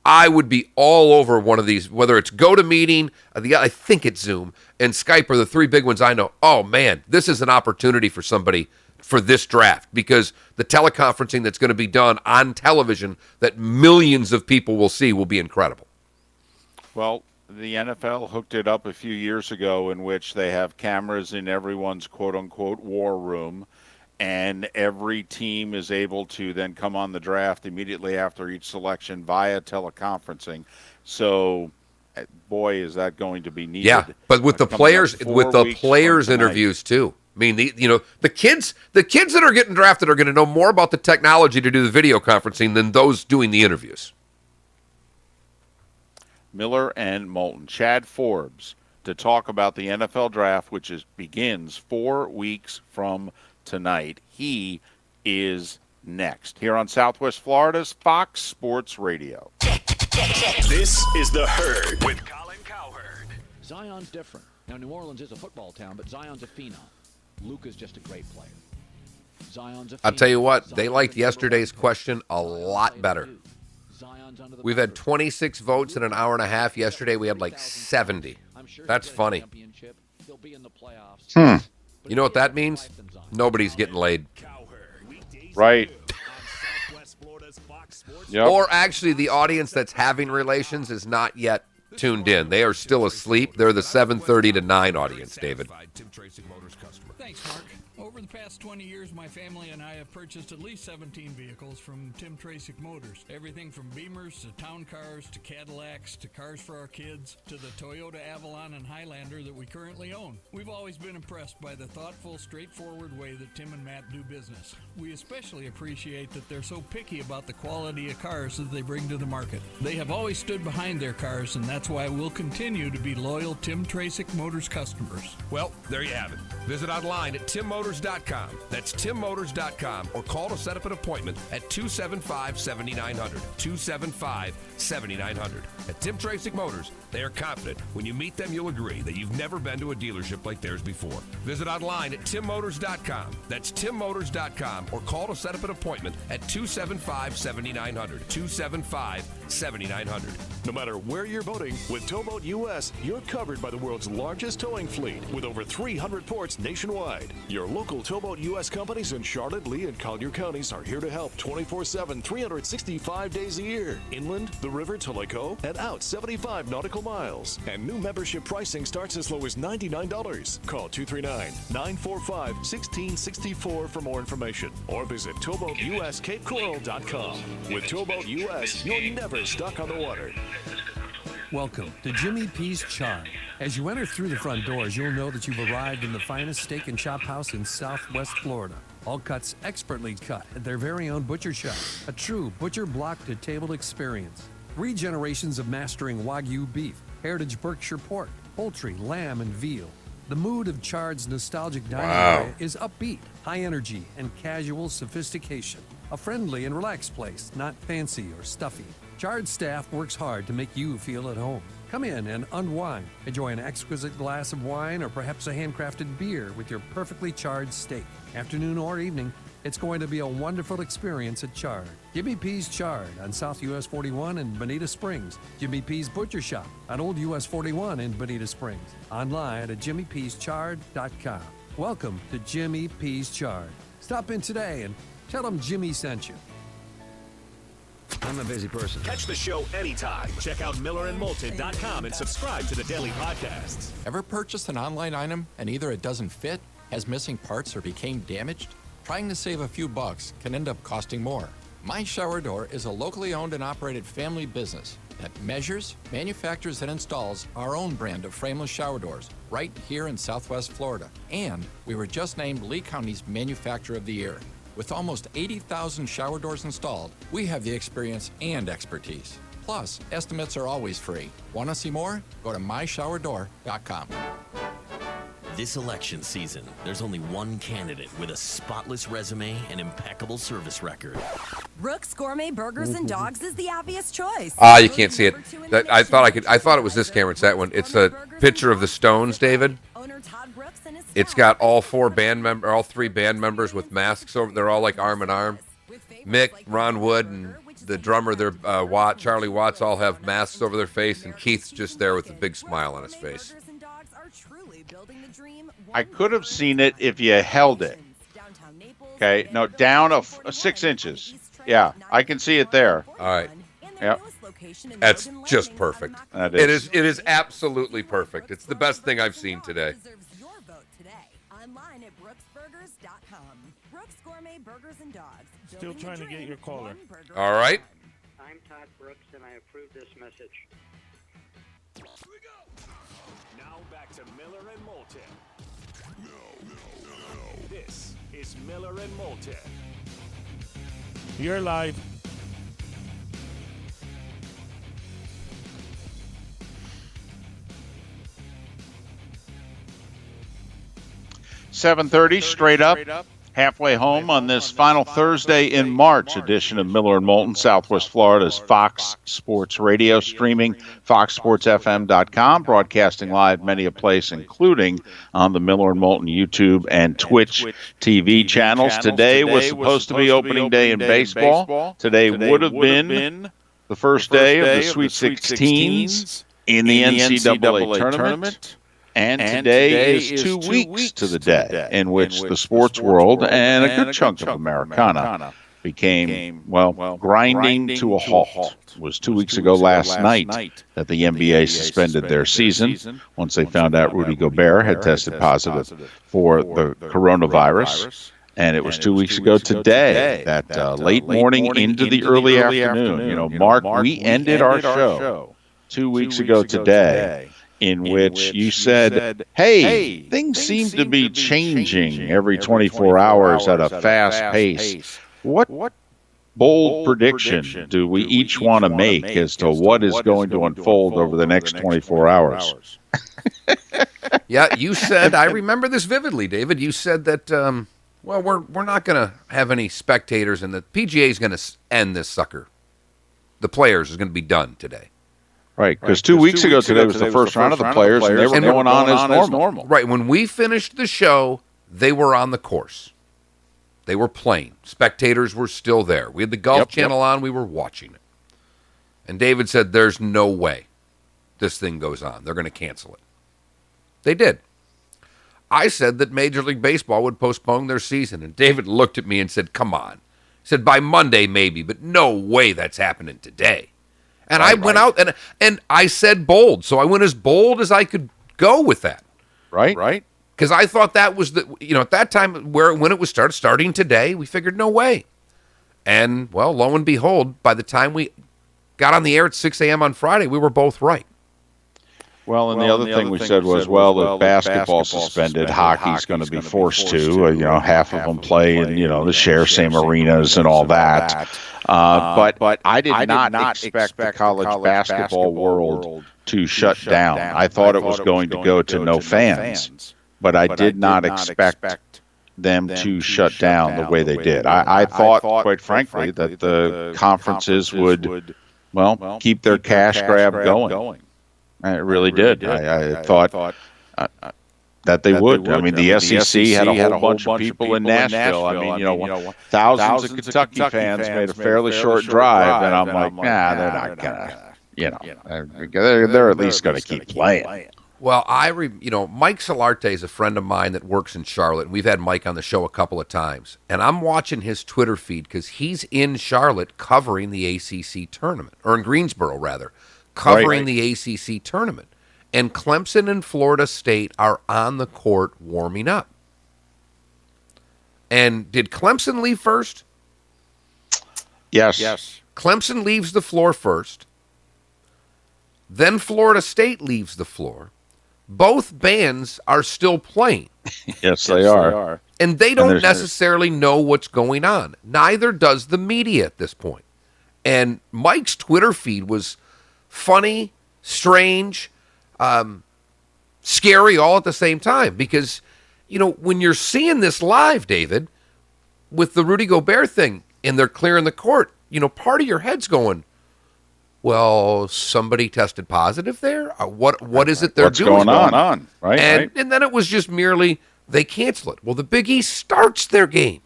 I would be all over one of these, whether it's GoToMeeting, I think it's Zoom, and Skype are the three big ones I know. Oh, man, this is an opportunity for somebody for this draft, because the teleconferencing that's going to be done on television that millions of people will see will be incredible. Well, the NFL hooked it up a few years ago, in which they have cameras in everyone's quote-unquote war room, and every team is able to then come on the draft immediately after each selection via teleconferencing. So, boy, is that going to be needed. Yeah, but with the players interviews too. I mean, the kids that are getting drafted are going to know more about the technology to do the video conferencing than those doing the interviews. Miller and Moulton. Chad Forbes to talk about the NFL draft, which begins 4 weeks from tonight. He is next here on Southwest Florida's Fox Sports Radio. This is The Herd with Colin Cowherd. Zion's different. Now, New Orleans is a football town, but Zion's a phenom. Luka's just a great player. Zion's a phenom. I'll tell you what, they liked yesterday's question a lot better. We've had 26 votes in an hour and a half. Yesterday we had like 70. That's funny. You know what that means? Nobody's getting laid. Right. Yep. Or actually, the audience that's having relations is not yet tuned in. They are still asleep. They're the 7:30 to 9 audience, David. Thanks, Mark. Over the past 20 years, my family and I have purchased at least 17 vehicles from Tim Tracek Motors. Everything from Beamers to town cars to Cadillacs to cars for our kids to the Toyota Avalon and Highlander that we currently own. We've always been impressed by the thoughtful, straightforward way that Tim and Matt do business. We especially appreciate that they're so picky about the quality of cars that they bring to the market. They have always stood behind their cars, and that's why we'll continue to be loyal Tim Tracek Motors customers. Well, there you have it. Visit online at timmotors.com. That's timmotors.com, or call to set up an appointment at 275-7900. 275-7900. At Tim Tracek Motors, they are confident when you meet them you'll agree that you've never been to a dealership like theirs before. Visit online at timmotors.com. That's timmotors.com, or call to set up an appointment at 275-7900. 275-7900. No matter where you're boating, with Towboat US, you're covered by the world's largest towing fleet with over 300 ports nationwide. Your local Towboat US companies in Charlotte, Lee, and Collier counties are here to help 24/7, 365 days a year. Inland, the river to Lake O, and out 75 nautical miles. And new membership pricing starts as low as $99. Call 239-945-1664 for more information, or visit towboatuscapecoral.com. With Towboat US, you're never stuck on the water. Welcome to Jimmy P's Chard. As you enter through the front doors, you'll know that you've arrived in the finest steak and chop house in Southwest Florida. All cuts expertly cut at their very own butcher shop. A true butcher block-to-table experience. 3 generations of mastering Wagyu beef, heritage Berkshire pork, poultry, lamb, and veal. The mood of Chard's nostalgic dining area is upbeat, high energy, and casual sophistication. A friendly and relaxed place, not fancy or stuffy. Chard's staff works hard to make you feel at home. Come in and unwind. Enjoy an exquisite glass of wine or perhaps a handcrafted beer with your perfectly charred steak. Afternoon or evening, it's going to be a wonderful experience at Chard. Jimmy P's Chard on South US 41 in Bonita Springs. Jimmy P's Butcher Shop on Old US 41 in Bonita Springs. Online at jimmypschard.com. Welcome to Jimmy P's Chard. Stop in today and tell them Jimmy sent you. I'm a busy person. Catch the show anytime. Check out MillerandMoulton.com and subscribe to the daily podcasts. Ever purchased an online item and either it doesn't fit, has missing parts, or became damaged? Trying to save a few bucks can end up costing more. My Shower Door is a locally owned and operated family business that measures, manufactures, and installs our own brand of frameless shower doors right here in Southwest Florida. And we were just named Lee County's Manufacturer of the Year. With almost 80,000 shower doors installed, we have the experience and expertise. Plus, estimates are always free. Want to see more? Go to myshowerdor.com. This election season, there's only one candidate with a spotless resume and impeccable service record. Brooks Gourmet Burgers and Dogs is the obvious choice. You can't see it. I thought it was this camera. It's that one. It's a picture of the Stones, David. Owner Todd Brooks and his It's got all three band members with masks over. They're all like arm in arm. Mick, Ron Wood, and the drummer, Charlie Watts, all have masks over their face, and Keith's just there with a big smile on his face. I could have seen it if you held it. Okay, no, down 6 inches. Yeah, I can see it there. All right. Yep. That's just perfect. That is. It is absolutely perfect. It's the best thing I've seen today. Online at brooksburgers.com. Brooks Gourmet Burgers and Dogs. Still trying to get your caller. All right. I'm Todd Brooks, and I approve this message. Now back to Miller and Moulton. This is Miller and Moulton. You're live. $7:30 straight up. Halfway home on this final Thursday in March edition of Miller and Moulton, Southwest Florida's Fox Sports Radio, streaming foxsportsfm.com, broadcasting live many a place, including on the Miller and Moulton YouTube and Twitch TV channels. Today was supposed to be opening day in baseball. Today would have been the first day of the Sweet 16s in the NCAA tournament. And today is 2 weeks to the day in which the sports world and a good chunk of Americana became, grinding to a halt. It was 2 weeks ago last night that the NBA suspended their season once they found out Rudy Gobert had tested positive for the coronavirus. And it was 2 weeks ago today, that late morning into the early afternoon. Mark, we ended our show 2 weeks ago today, in which you said, hey, things seem to be changing every 24 hours at a fast pace. What bold prediction do we each want to make as to what is going to unfold over the next 24 hours? Yeah, you said, I remember this vividly, David. You said that, we're not going to have any spectators, and the PGA is going to end this sucker. The Players is going to be done today. Right, because 2 weeks ago today was the first round of the Players, and they were going on as normal. Right, when we finished the show, they were on the course. They were playing. Spectators were still there. We had the Golf Channel on. We were watching it. And David said, there's no way this thing goes on. They're going to cancel it. They did. I said that Major League Baseball would postpone their season, and David looked at me and said, come on. He said, by Monday maybe, but no way that's happening today. And I went out and I said bold. So I went as bold as I could go with that. Right. Because I thought that was at that time when it was starting today, we figured no way. And, well, lo and behold, by the time we got on the air at 6 a.m. on Friday, we were both right. Well, and the other thing we said was, if basketball suspended, hockey's going to be forced to. Half of them play in, the share same arenas and all that. But I did not expect the college basketball world to shut down. I thought it was going to go to no fans, but I did not expect them to shut down the way they did. I thought, quite frankly, that the conferences would, keep their cash grab going. I really did. I thought that they would. I mean, the SEC had a whole bunch of people in Nashville. I mean, thousands of Kentucky fans made a fairly short drive, and I'm like, they're not gonna, they're at least gonna keep playing. Well, Mike Solarte is a friend of mine that works in Charlotte, and we've had Mike on the show a couple of times. And I'm watching his Twitter feed because he's in Charlotte covering the ACC tournament, or in Greensboro, rather, covering the ACC tournament. And Clemson and Florida State are on the court warming up. And did Clemson leave first? Yes. Clemson leaves the floor first. Then Florida State leaves the floor. Both bands are still playing. Yes, they are. And they don't necessarily know what's going on. Neither does the media at this point. And Mike's Twitter feed was funny, strange, scary all at the same time. Because, when you're seeing this live, David, with the Rudy Gobert thing, and they're clearing the court, part of your head's going, well, somebody tested positive there? What is it they're doing? What's going on? Right? And then it was just merely they cancel it. Well, the Big East starts their game.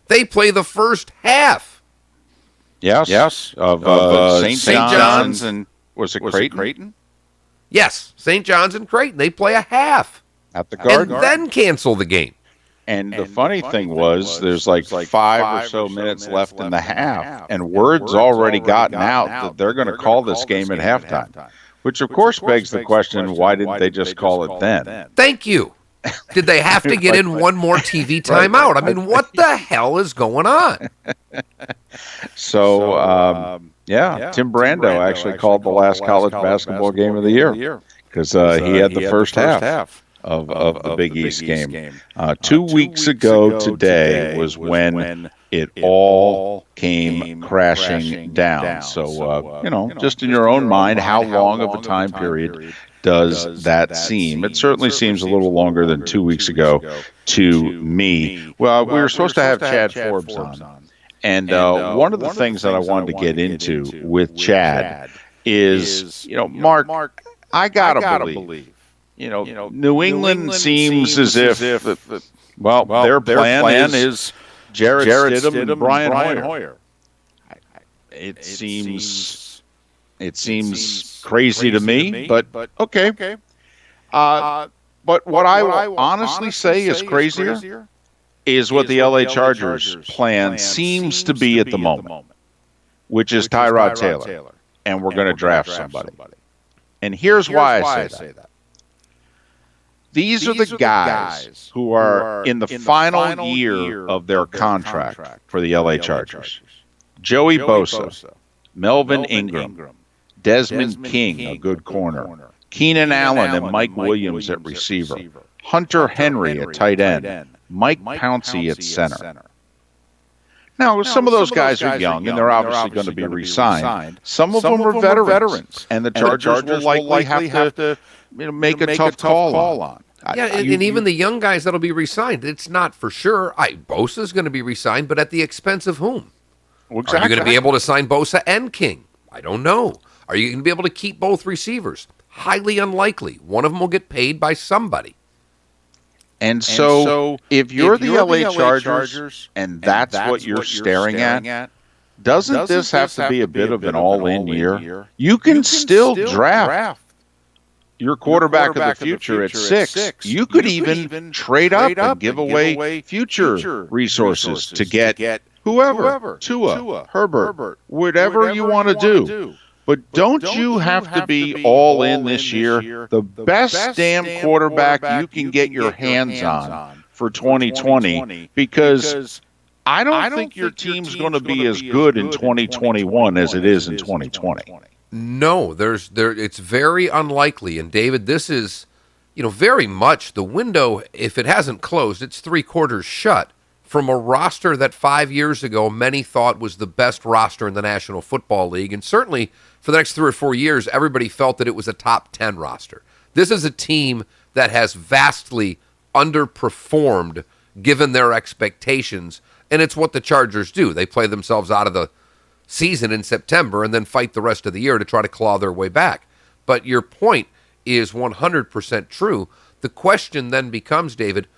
They play the first half. Yes. Of St. John's and was it Creighton? Yes, St. John's and Creighton. They play a half at the Garden, and then cancel the game. And the funny thing was, there's like 5 or so minutes left in the half, and word's already gotten out that they're going to call this game at halftime. Which, of course, begs the question, why didn't they just call it then? Thank you. Did they have to get in one more TV timeout? I mean, what the hell is going on? So, Tim Brando actually called the last college basketball game of the year because he had the first half of the Big East game. 2 weeks ago today was when it all came crashing down. So, just in your own mind, how long of a time period does that seem? It certainly seems a little longer than 2 weeks ago to me. Well, we were supposed to have Chad Forbes on. And one of the things that I wanted to get into with Chad is, Mark, I got to believe, New England seems as if, their plan is Jarrett Stidham and Brian Hoyer. It seems crazy to me, but okay. But what I will honestly say is crazier is what the LA Chargers plan seems to be at the moment, which is Tyrod Taylor, and we're going to draft somebody. And here's why I say that. These are the guys who are in the final year of their contract for the LA Chargers. Joey Bosa, Melvin Ingram, Desmond King, a good corner, Keenan Allen and Mike Williams at receiver, Hunter Henry at tight end, Mike Pouncey at center. Now, some of those guys are young, and they're obviously going to be re-signed. Some of them are veterans, and the Chargers will likely have to make a tough call on. And even the young guys that'll be re-signed, it's not for sure. Bosa's going to be re-signed, but at the expense of whom? Exactly. Are you going to be able to sign Bosa and King? I don't know. Are you going to be able to keep both receivers? Highly unlikely. One of them will get paid by somebody. And so if you're the LA Chargers and that's what you're staring at, doesn't this have to be a bit of an all-in year? You can still draft your quarterback of the future at 6. You could even trade up and give away future resources to get whoever, Tua, Herbert, whatever you want to do. But don't you have to be all in this year? The best damn quarterback you can get your hands on for 2020, because I don't think your team's going to be as good in 2021 as it is in 2020. No, it's very unlikely. And David, this is, very much the window. If it hasn't closed, it's 3/4 shut from a roster that 5 years ago many thought was the best roster in the National Football League, and certainly for the next 3 or 4 years, everybody felt that it was a top 10 roster. This is a team that has vastly underperformed given their expectations, and it's what the Chargers do. They play themselves out of the season in September and then fight the rest of the year to try to claw their way back. But your point is 100% true. The question then becomes, David,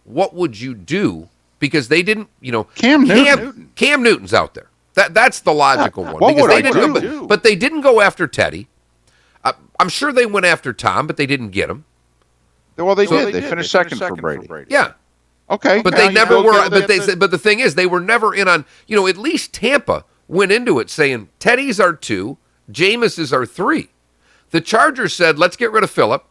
what would you do? Because they didn't, Cam Newton's out there. That's the logical one. What because would they I didn't do? But they didn't go after Teddy. I'm sure they went after Tom, but they didn't get him. Well, they did. They finished second for Brady. Yeah. Okay. But they never were. But the thing is, they were never in on. At least Tampa went into it saying Teddy's our 2, Jameis is our 3. The Chargers said, let's get rid of Phillip.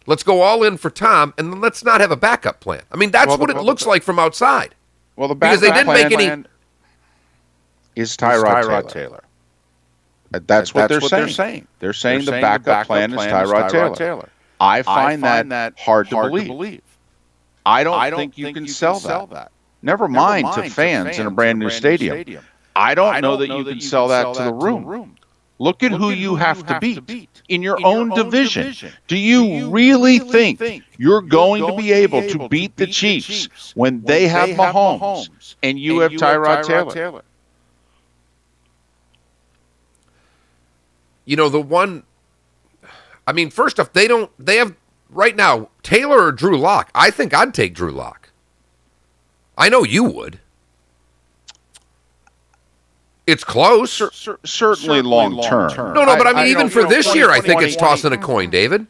Let's go all in for Tom, and then let's not have a backup plan. I mean, that's what it looks like from outside. Well, the backup plan is Tyrod Taylor. That's what they're saying. They're saying the backup plan is Tyrod Taylor. I find that hard to believe. I don't think you can sell that. Never mind to fans in a brand new stadium. I don't know that you can sell that to the room. Look at who you have to beat in your own division. Do you really think you're going to be able to beat the Chiefs when they have Mahomes and you have Tyrod Taylor? The one, first off, they have right now, Taylor or Drew Lock? I think I'd take Drew Lock. I know you would. It's close. Certainly long term. No, but I mean, even for this year, I think it's tossing a coin, David.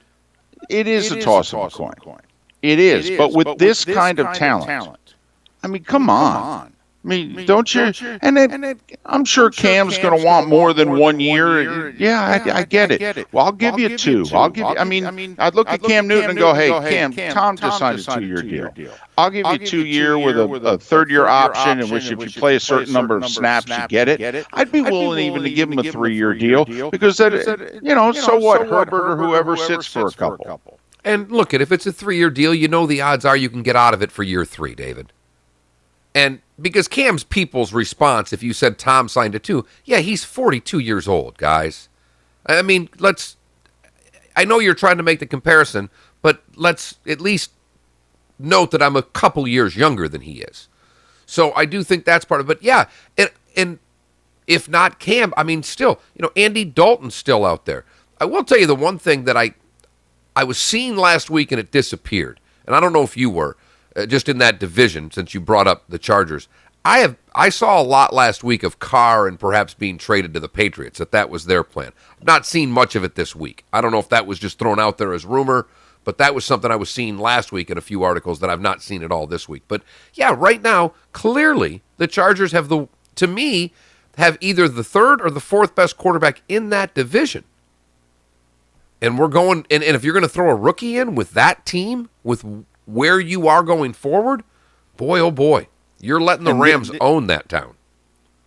It is a toss of a coin. It is, but with this kind of talent, I mean, come on. I mean, don't you? And I'm sure Cam's going to want more than 1 year. Yeah, I get it. Well, I'll give you 2. I'll give you. I mean, I'd look at Cam Newton and go, "Hey, Cam, Tom just signed a 2-year deal. I'll give you 2 year with a 3rd-year option, in which if you play a certain number of snaps, you get it. I'd be willing even to give him a 3-year deal because that, so what? Herbert or whoever sits for a couple. And look, if it's a 3-year deal, the odds are you can get out of it for year 3, David. And because Cam's people's response, if you said Tom signed a 2, yeah, he's 42 years old, guys. I mean, I know you're trying to make the comparison, but let's at least note that I'm a couple years younger than he is. So I do think that's part of it. But yeah, and if not Cam, I mean, still, Andy Dalton's still out there. I will tell you the one thing that I was seeing last week and it disappeared. And I don't know if you were. Just in that division, since you brought up the Chargers, I saw a lot last week of Carr and perhaps being traded to the Patriots, that was their plan. I've not seen much of it this week. I don't know if that was just thrown out there as rumor, but that was something I was seeing last week in a few articles that I've not seen at all this week. But yeah, right now, clearly, the Chargers have either the 3rd or the 4th best quarterback in that division. And we're going, and if you're going to throw a rookie in with that team, with where you are going forward, boy, oh boy, you're letting the Rams own that town.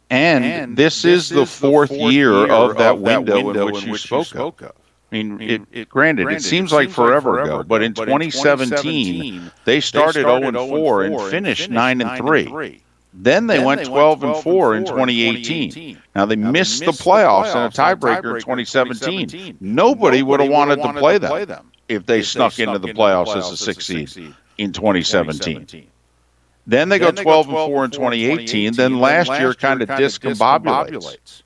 And this is the 4th year of that window in which you spoke of. I mean, granted, it seems like forever ago, but in 2017, they started 0-4 and finished 9-3. Then they went 12-4 in 2018. Now, they missed the playoffs in a tiebreaker in 2017. Nobody would have wanted to play them if they snuck into the playoffs as a 6th seed in 2017. Then they go 12-4 in 2018. Then last year kind of discombobulates.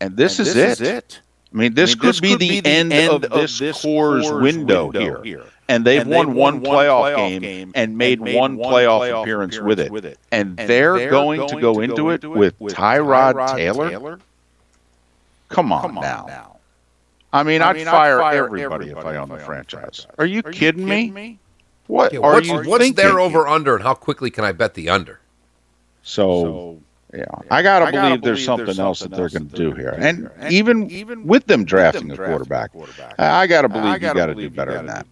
And this is it. I mean, this could be the end of this core's window here. And they've won one playoff game and made one playoff appearance with it. And they're going to go into it with Tyrod Taylor? Come on now. I mean, I'd fire everybody if I owned the franchise. Are you kidding me? What are you thinking? What's their over-under, and how quickly can I bet the under? So yeah, I gotta believe there's something else that they're going to do here. And even with them drafting a quarterback, I gotta believe you got to do better than that.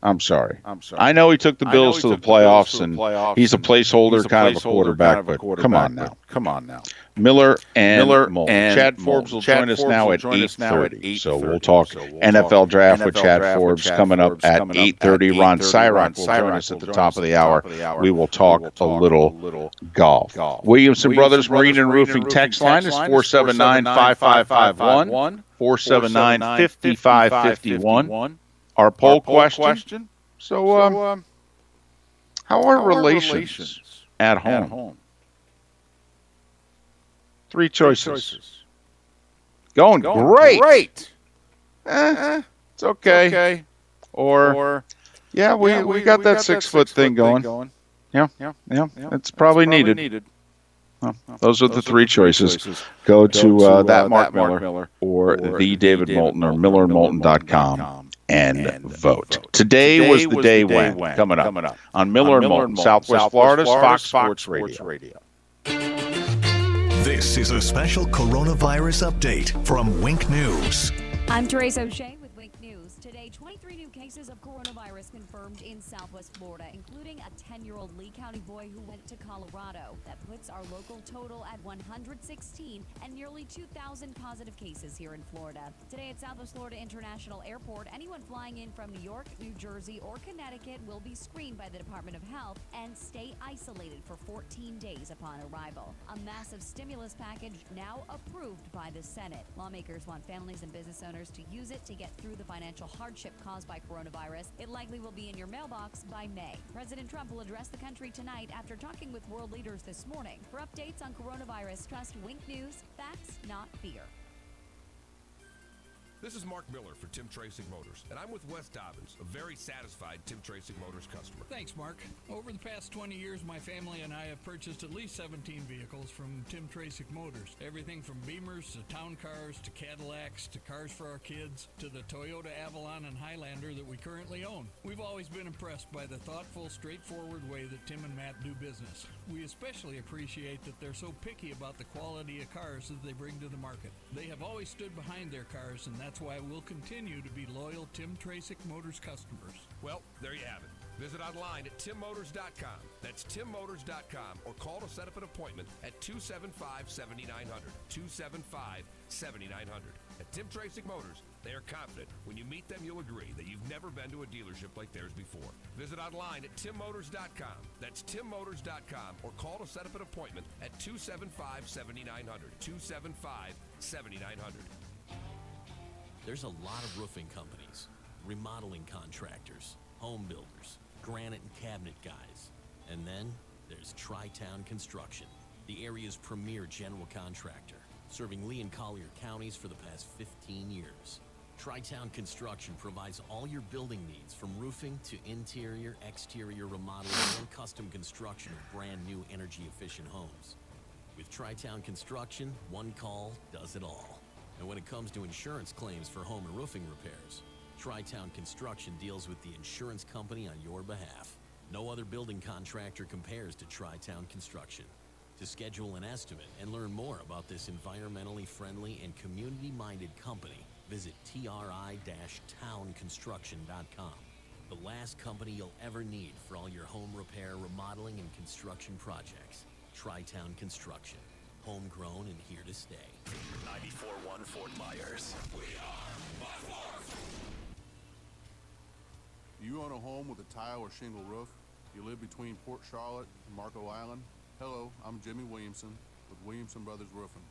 I'm sorry. I know he took the Bills to the playoffs, and he's a placeholder kind of a quarterback, but come on now. Miller and Moulton. Chad Forbes will join us now at 8:30. So we'll talk NFL draft with Chad Forbes coming up at 8:30. Ron Cyrock will join us at the top of the hour. We will talk a little golf. Williamson Brothers Marine and Roofing text line is 479-5551, 479-5551. Our poll question. So, how are relations at home? 3 choices. Going great. It's okay. Or yeah, we got that 6-foot thing going. Yeah. It's probably needed. Well, those are the 3 choices. Go to that Mark Miller or the David Moulton or MillerandMoulton.com. And vote. Today was the day when. Coming up on Miller and Moulton, Southwest Florida's Fox Sports Radio. This is a special coronavirus update from Wink News. I'm Therese O'Shea with Wink News. Today, 23 new cases of coronavirus confirmed in Southwest Florida, including a 10-year-old Lee County boy who went to Colorado. That puts our local total at 116 and nearly 2,000 positive cases here in Florida. Today at Southwest Florida International Airport, anyone flying in from New York, New Jersey, or Connecticut will be screened by the Department of Health and stay isolated for 14 days upon arrival. A massive stimulus package now approved by the Senate. Lawmakers want families and business owners to use it to get through the financial hardship caused by coronavirus. It likely will be in your mailbox by May. President Trump will address the country tonight after talking with world leaders this morning. For updates on coronavirus, trust Wink News, facts, not fear. This is Mark Miller for Tim Tracing Motors, and I'm with Wes Dobbins, a very satisfied Tim Tracing Motors customer. Thanks, Mark. Over the past 20 years, my family and I have purchased at least 17 vehicles from Tim Tracing Motors. Everything from Beamers to town cars to Cadillacs to cars for our kids to the Toyota Avalon and Highlander that we currently own. We've always been impressed by the thoughtful, straightforward way that Tim and Matt do business. We especially appreciate that they're so picky about the quality of cars that they bring to the market. They have always stood behind their cars, and that's why we'll continue to be loyal Tim Tracing Motors customers. Well, there you have it. Visit online at timmotors.com. That's timmotors.com, or call to set up an appointment at 275-7900. 275-7900. At Tim Tracing Motors, they are confident when you meet them you'll agree that you've never been to a dealership like theirs before. Visit online at timmotors.com. That's timmotors.com, or call to set up an appointment at 275-7900. 275-7900. There's a lot of roofing companies, remodeling contractors, home builders, granite and cabinet guys. And then there's Tri-Town Construction, the area's premier general contractor, serving Lee and Collier counties for the past 15 years. Tri-Town Construction provides all your building needs, from roofing to interior, exterior remodeling, and custom construction of brand new energy-efficient homes. With Tri-Town Construction, one call does it all. And when it comes to insurance claims for home and roofing repairs, Tri-Town Construction deals with the insurance company on your behalf. No other building contractor compares to Tri-Town Construction. To schedule an estimate and learn more about this environmentally friendly and community-minded company, visit tri-townconstruction.com. The last company you'll ever need for all your home repair, remodeling, and construction projects. Tri-Town Construction. Homegrown and here to stay. 94.1 Fort Myers. We are Buffalo. You own a home with a tile or shingle roof? You live between Port Charlotte and Marco Island? Hello, I'm Jimmy Williamson with Williamson Brothers Roofing.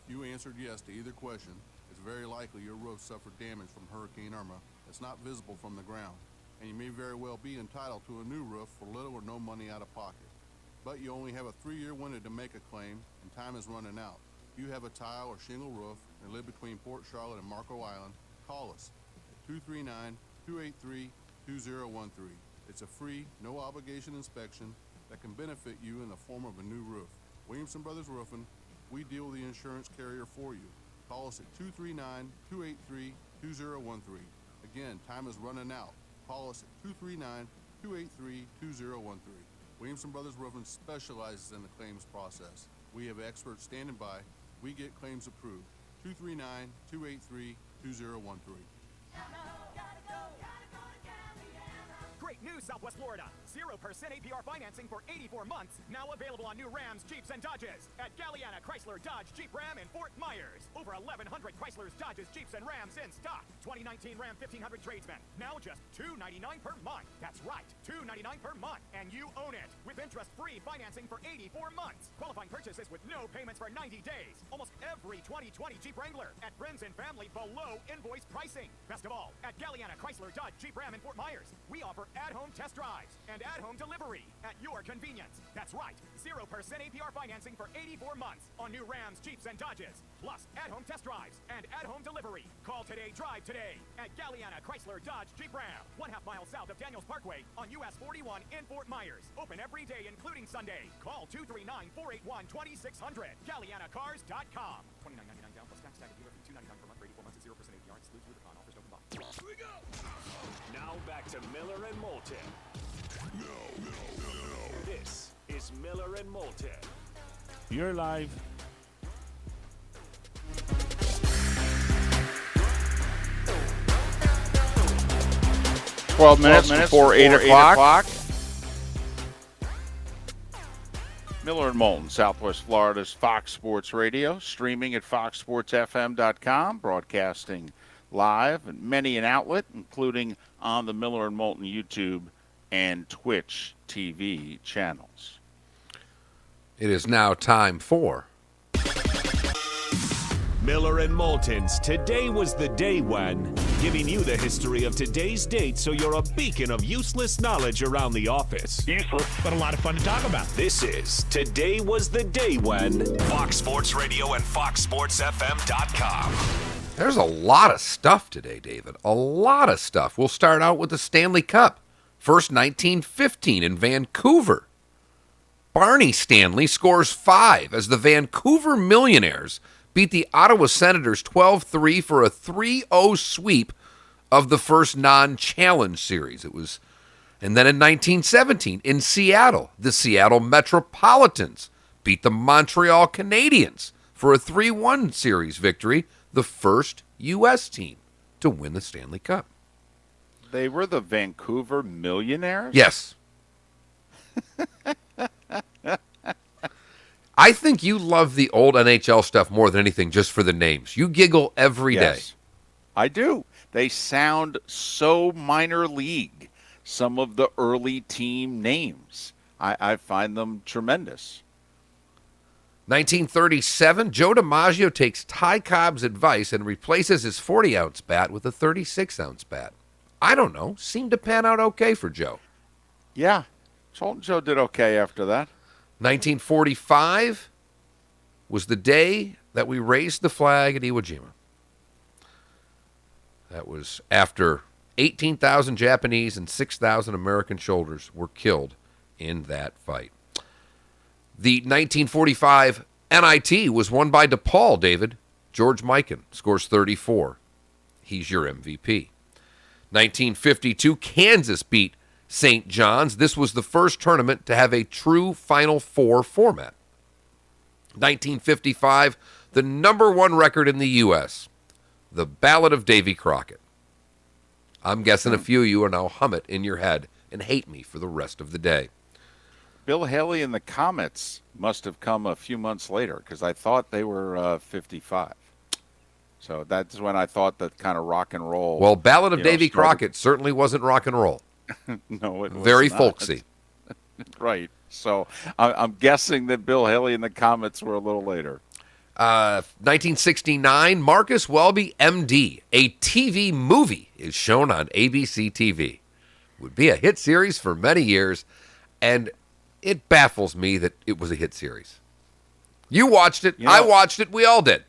If you answered yes to either question, it's very likely your roof suffered damage from Hurricane Irma that's not visible from the ground, and you may very well be entitled to a new roof for little or no money out of pocket. But you only have a 3-year window to make a claim, and time is running out. If you have a tile or shingle roof and live between Port Charlotte and Marco Island, call us at 239-283-2013. It's a free, no-obligation inspection that can benefit you in the form of a new roof. Williamson Brothers Roofing, we deal with the insurance carrier for you. Call us at 239-283-2013. Again, time is running out. Call us at 239-283-2013. Williamson Brothers Roofing specializes in the claims process. We have experts standing by. We get claims approved. 239-283-2013. Great news, Southwest Florida. 0% APR financing for 84 months. Now available on new Rams, Jeeps, and Dodges at Galliana Chrysler Dodge Jeep Ram in Fort Myers. Over 1,100 Chryslers, Dodges, Jeeps, and Rams in stock. 2019 Ram 1500 Tradesman. Now just $299 per month. That's right, $299 per month. And you own it with interest-free financing for 84 months. Qualifying purchases with no payments for 90 days. Almost every 2020 Jeep Wrangler at Friends and Family below invoice pricing. Best of all, at Galliana Chrysler Dodge Jeep Ram in Fort Myers, we offer at-home test drives and at-home delivery at your convenience. That's right, 0% APR financing for 84 months on new Rams, Jeeps, and Dodges, plus at-home test drives and at-home delivery. Call today, drive today at Galliana Chrysler Dodge Jeep Ram, 1/2 mile south of Daniels Parkway on US 41 in Fort Myers. Open every day, including Sunday. Call 239-481-2600. GallianaCars.com. $29.99 down plus tax, tag, dealer fee $299 per month for 84 months at 0% APR. Excludes with upon offers, open box. Here we go. Now back to Miller and Moulton. No. This is Miller and Moulton. You're live. Minutes before 8 o'clock. Miller and Moulton, Southwest Florida's Fox Sports Radio, streaming at foxsportsfm.com, broadcasting live at many an outlet, including on the Miller and Moulton YouTube and Twitch TV channels. It is now time for Miller and Moulton's Today Was the Day When, giving you the history of today's date so you're a beacon of useless knowledge around the office. Useless, but a lot of fun to talk about. This is Today Was the Day When, Fox Sports Radio and foxsportsfm.com. There's a lot of stuff today, David. A lot of stuff. We'll start out with the Stanley Cup. First, 1915 in Vancouver. Barney Stanley scores 5 as the Vancouver Millionaires beat the Ottawa Senators 12-3 for a 3-0 sweep of the first non-challenge series. And then in 1917 in Seattle, the Seattle Metropolitans beat the Montreal Canadiens for a 3-1 series victory, the first U.S. team to win the Stanley Cup. They were the Vancouver Millionaires? Yes. I think you love the old NHL stuff more than anything, just for the names. You giggle every day. I do. They sound so minor league, some of the early team names. I find them tremendous. 1937, Joe DiMaggio takes Ty Cobb's advice and replaces his 40-ounce bat with a 36-ounce bat. I don't know. Seemed to pan out okay for Joe. Yeah. Joe did okay after that. 1945 was the day that we raised the flag at Iwo Jima. That was after 18,000 Japanese and 6,000 American soldiers were killed in that fight. The 1945 NIT was won by DePaul, David. George Mikan scores 34. He's your MVP. 1952, Kansas beat St. John's. This was the first tournament to have a true Final Four format. 1955, the number 1 record in the U.S., The Ballad of Davy Crockett. I'm guessing a few of you will now hum it in your head and hate me for the rest of the day. Bill Haley and the Comets must have come a few months later because I thought they were 55. So that's when I thought that kind of rock and roll. Well, Ballad of Davy Crockett certainly wasn't rock and roll. No, it was very not. folksy. Right. So I'm guessing that Bill Haley and the Comets were a little later. 1969, Marcus Welby, MD, a TV movie, is shown on ABC TV. Would be a hit series for many years, and it baffles me that it was a hit series. You watched it. I watched it. We all did.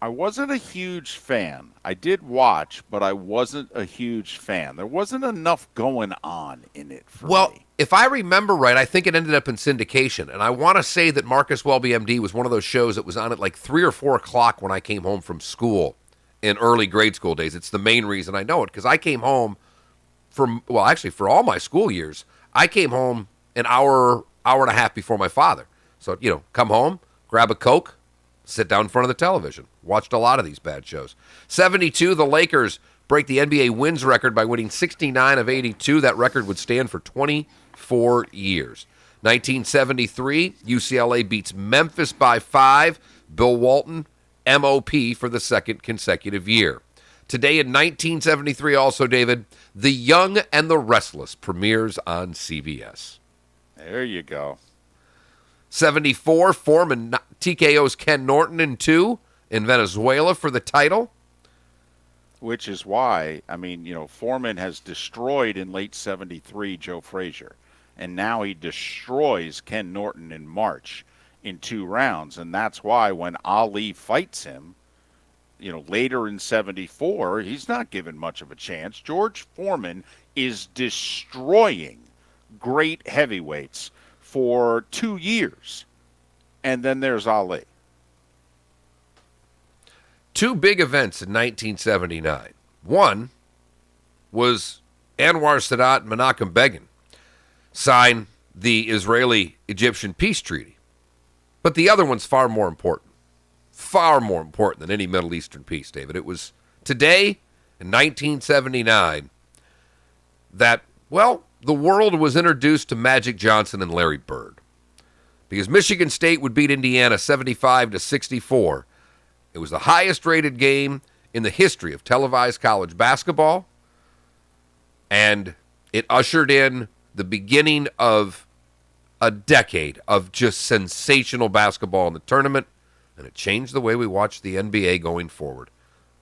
I wasn't a huge fan. I did watch, but I wasn't a huge fan. There wasn't enough going on in it for me. If I remember right, I think it ended up in syndication. And I want to say that Marcus Welby, MD, was one of those shows that was on at like 3 or 4 o'clock when I came home from school in early grade school days. It's the main reason I know it, because I came home for all my school years, I came home an hour and a half before my father. So, come home, grab a Coke, sit down in front of the television. Watched a lot of these bad shows. 72, the Lakers break the NBA wins record by winning 69 of 82. That record would stand for 24 years. 1973, UCLA beats Memphis by 5. Bill Walton, MOP for the second consecutive year. Today in 1973 also, David, The Young and the Restless premieres on CBS. There you go. 74, Foreman TKO's Ken Norton in 2 in Venezuela for the title. Which is why, Foreman has destroyed in late 73 Joe Frazier. And now he destroys Ken Norton in March in 2 rounds. And that's why when Ali fights him, later in 74, he's not given much of a chance. George Foreman is destroying great heavyweights for 2 years. And then there's Ali. 2 big events in 1979. One was Anwar Sadat and Menachem Begin sign the Israeli-Egyptian peace treaty. But the other one's far more important than any Middle Eastern peace, David. It was today in 1979 that, the world was introduced to Magic Johnson and Larry Bird. Because Michigan State would beat Indiana 75-64. It was the highest-rated game in the history of televised college basketball, and it ushered in the beginning of a decade of just sensational basketball in the tournament, and it changed the way we watch the NBA going forward.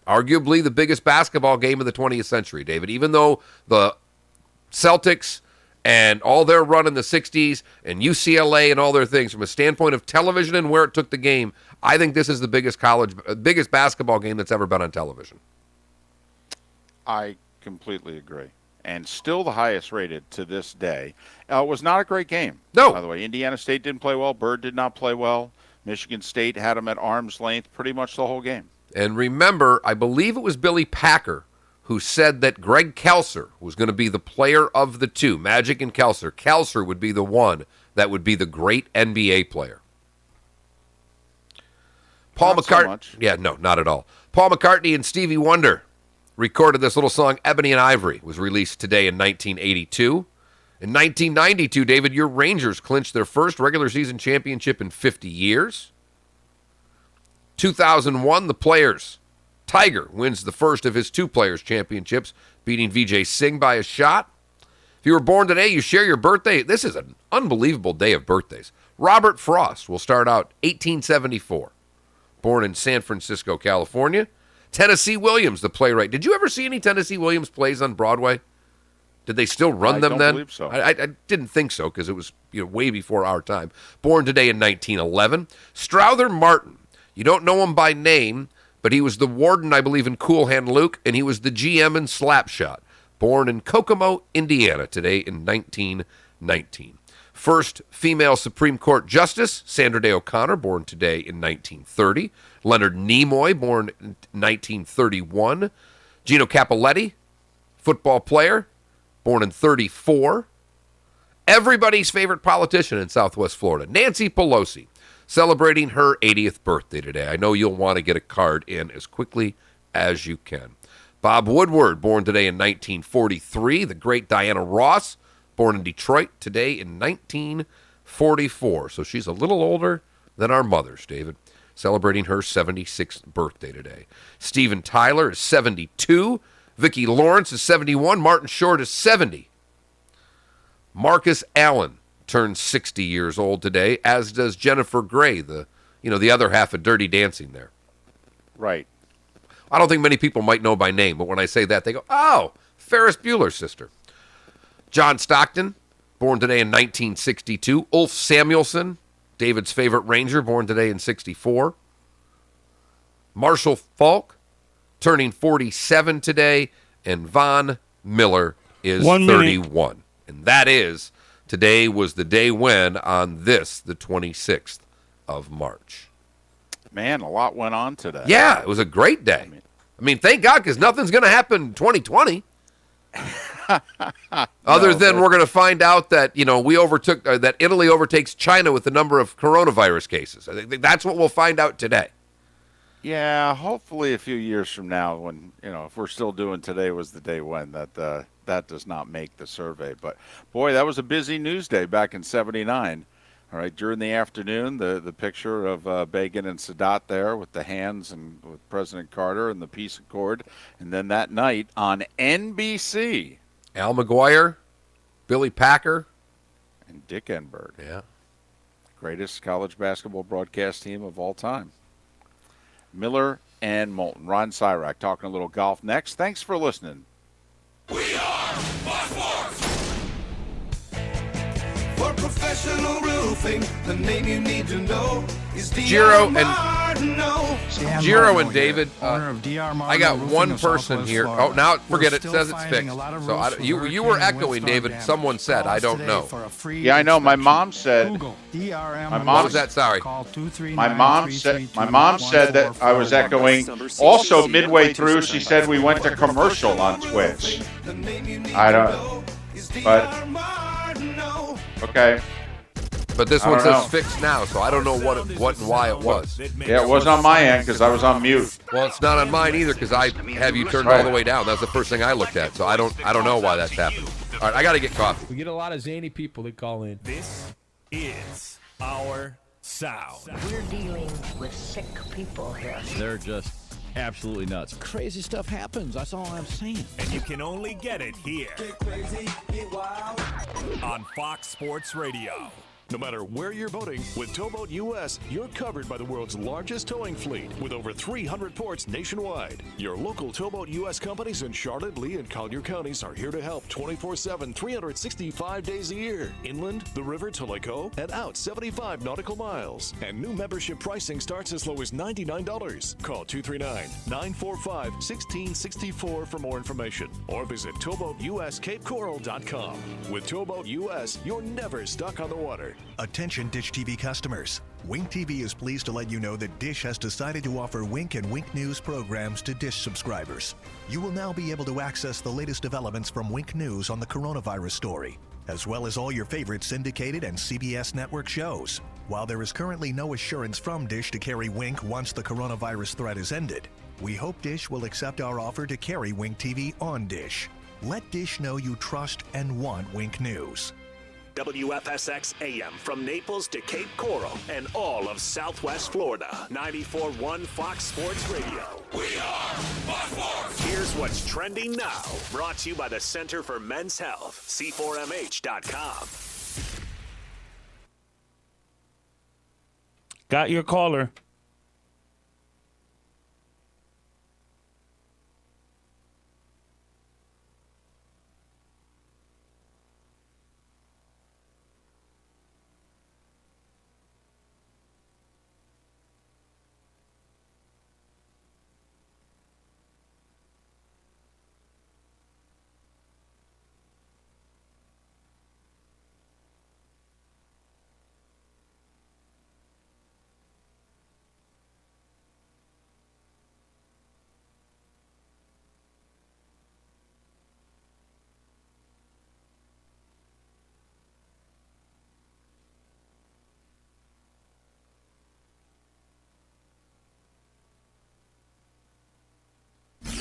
Arguably the biggest basketball game of the 20th century, David, even though the Celtics and all their run in the 60s and UCLA and all their things, from a standpoint of television and where it took the game, I think this is the biggest basketball game that's ever been on television. I completely agree. And still the highest rated to this day. It was not a great game. No. By the way, Indiana State didn't play well. Byrd did not play well. Michigan State had them at arm's length pretty much the whole game. And remember, I believe it was Billy Packer who said that Greg Kelser was going to be the player of the two, Magic and Kelser. Kelser would be the one that would be the great NBA player. Paul McCartney. Yeah, no, not at all. Paul McCartney and Stevie Wonder recorded this little song, Ebony and Ivory. It was released today in 1982. In 1992, David, your Rangers clinched their first regular season championship in 50 years. 2001, the Players. Tiger wins the first of his two Players championships, beating Vijay Singh by a shot. If you were born today, you share your birthday. This is an unbelievable day of birthdays. Robert Frost will start out 1874. Born in San Francisco, California. Tennessee Williams, the playwright. Did you ever see any Tennessee Williams plays on Broadway? Did they still run them then? I don't believe so. I didn't think so because it was way before our time. Born today in 1911. Strother Martin. You don't know him by name, but he was the warden, I believe, in Cool Hand Luke, and he was the GM in Slapshot. Born in Kokomo, Indiana, today in 1919. First female Supreme Court Justice, Sandra Day O'Connor, born today in 1930. Leonard Nimoy, born in 1931. Gino Cappelletti, football player, born in 34. Everybody's favorite politician in Southwest Florida, Nancy Pelosi, celebrating her 80th birthday today. I know you'll want to get a card in as quickly as you can. Bob Woodward, born today in 1943. The great Diana Ross, born in Detroit today in 1944. So she's a little older than our mothers, David, celebrating her 76th birthday today. Steven Tyler is 72. Vicki Lawrence is 71. Martin Short is 70. Marcus Allen turns 60 years old today, as does Jennifer Grey, the other half of Dirty Dancing there. Right. I don't think many people might know by name, but when I say that, they go, oh, Ferris Bueller's sister. John Stockton, born today in 1962. Ulf Samuelson, David's favorite Ranger, born today in 64. Marshall Falk, turning 47 today. And Von Miller is 31. And that is, today was the day when, on this, the 26th of March. Man, a lot went on today. Yeah, it was a great day. I mean, thank God, because nothing's going to happen in 2020. Other than we're going to find out that, we overtook, that Italy overtakes China with the number of coronavirus cases. I think that's what we'll find out today. Yeah, hopefully a few years from now when, if we're still doing today was the day when, that does not make the survey. But, boy, that was a busy news day back in 79. All right, during the afternoon, the picture of Begin and Sadat there with the hands and with President Carter and the peace accord. And then that night on NBC. Al McGuire, Billy Packer. And Dick Enberg. Yeah. Greatest college basketball broadcast team of all time. Miller and Moulton. Ron Syrak talking a little golf next. Thanks for listening. We are Fox Sports. For professional roofing, the name you need to know is Giro and David. I got one person here. Oh, now forget it. It says it's fixed. So you were echoing, David. Someone said. I don't know. Yeah, I know. My mom said. My mom was that. Sorry. My mom said that I was echoing. Also, midway through, she said we went to commercial on Twitch. I don't. But okay. But this one says fixed now, so I don't know what and why it was. Yeah, it was on my end because I was on mute. Well, it's not on mine either because I have you turned all the way down. That's the first thing I looked at, so I don't know why that's happening. All right, I got to get coffee. We get a lot of zany people that call in. This is our sound. We're dealing with sick people here. They're just absolutely nuts. Crazy stuff happens. That's all I'm saying. And you can only get it here. Get crazy, get wild. On Fox Sports Radio. No matter where you're boating, with Towboat US, you're covered by the world's largest towing fleet with over 300 ports nationwide. Your local Towboat US companies in Charlotte, Lee, and Collier counties are here to help 24/7, 365 days a year. Inland, the river to Lake O, and out 75 nautical miles. And new membership pricing starts as low as $99. Call 239-945-1664 for more information, or visit towboatuscapecoral.com. With Towboat US, you're never stuck on the water. Attention Dish TV customers. Wink TV is pleased to let you know that Dish has decided to offer Wink and Wink News programs to Dish subscribers. You will now be able to access the latest developments from Wink News on the coronavirus story, as well as all your favorite syndicated and CBS network shows. While there is currently no assurance from Dish to carry Wink once the coronavirus threat is ended, we hope Dish will accept our offer to carry Wink TV on Dish. Let Dish know you trust and want Wink News. WFSX AM from Naples to Cape Coral and all of Southwest Florida. 94.1 Fox Sports Radio. We are Fox Sports. Here's what's trending now. Brought to you by the Center for Men's Health. C4MH.com. Got your caller.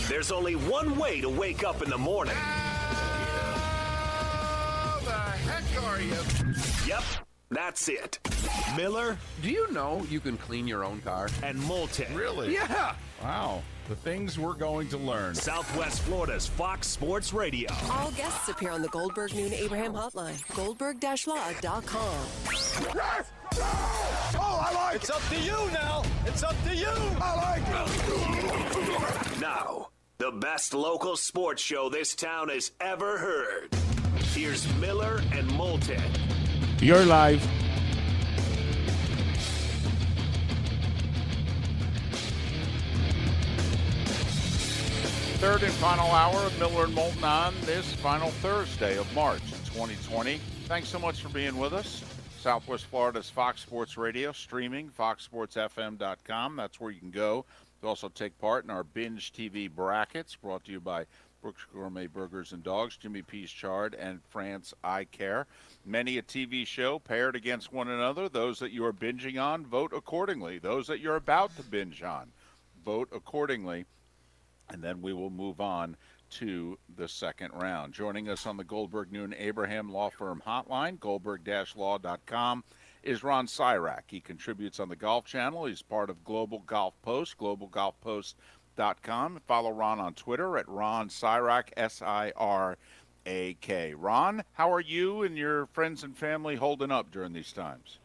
There's only one way to wake up in the morning. How the heck are you? Yep, that's it. Miller. Do you know you can clean your own car? And Moulton. Really? Yeah. Wow. The things we're going to learn. Southwest Florida's Fox Sports Radio. All guests appear on the Goldberg Noon Abraham hotline. Goldberg-law.com. Yes! Oh, I like it! It's up to you now! It's up to you! I like it! Now, the best local sports show this town has ever heard. Here's Miller and Moulton. You're live. Third and final hour of Miller and Moulton on this final Thursday of March 2020. Thanks so much for being with us. Southwest Florida's Fox Sports Radio, streaming, foxsportsfm.com. That's where you can go to also take part in our Binge TV brackets, brought to you by Brooks Gourmet Burgers and Dogs, Jimmy P's Chard, and France Eye Care. Many a TV show paired against one another. Those that you are binging on, vote accordingly. Those that you're about to binge on, vote accordingly. And then we will move on to the second round. Joining us on the Goldberg Noon Abraham Law Firm hotline, goldberg-law.com, is Ron Sirak. He contributes on the Golf Channel. He's part of Global Golf Post, globalgolfpost.com. Follow Ron on Twitter at Ron Sirak, S-I-R-A-K. Ron, how are you and your friends and family holding up during these times?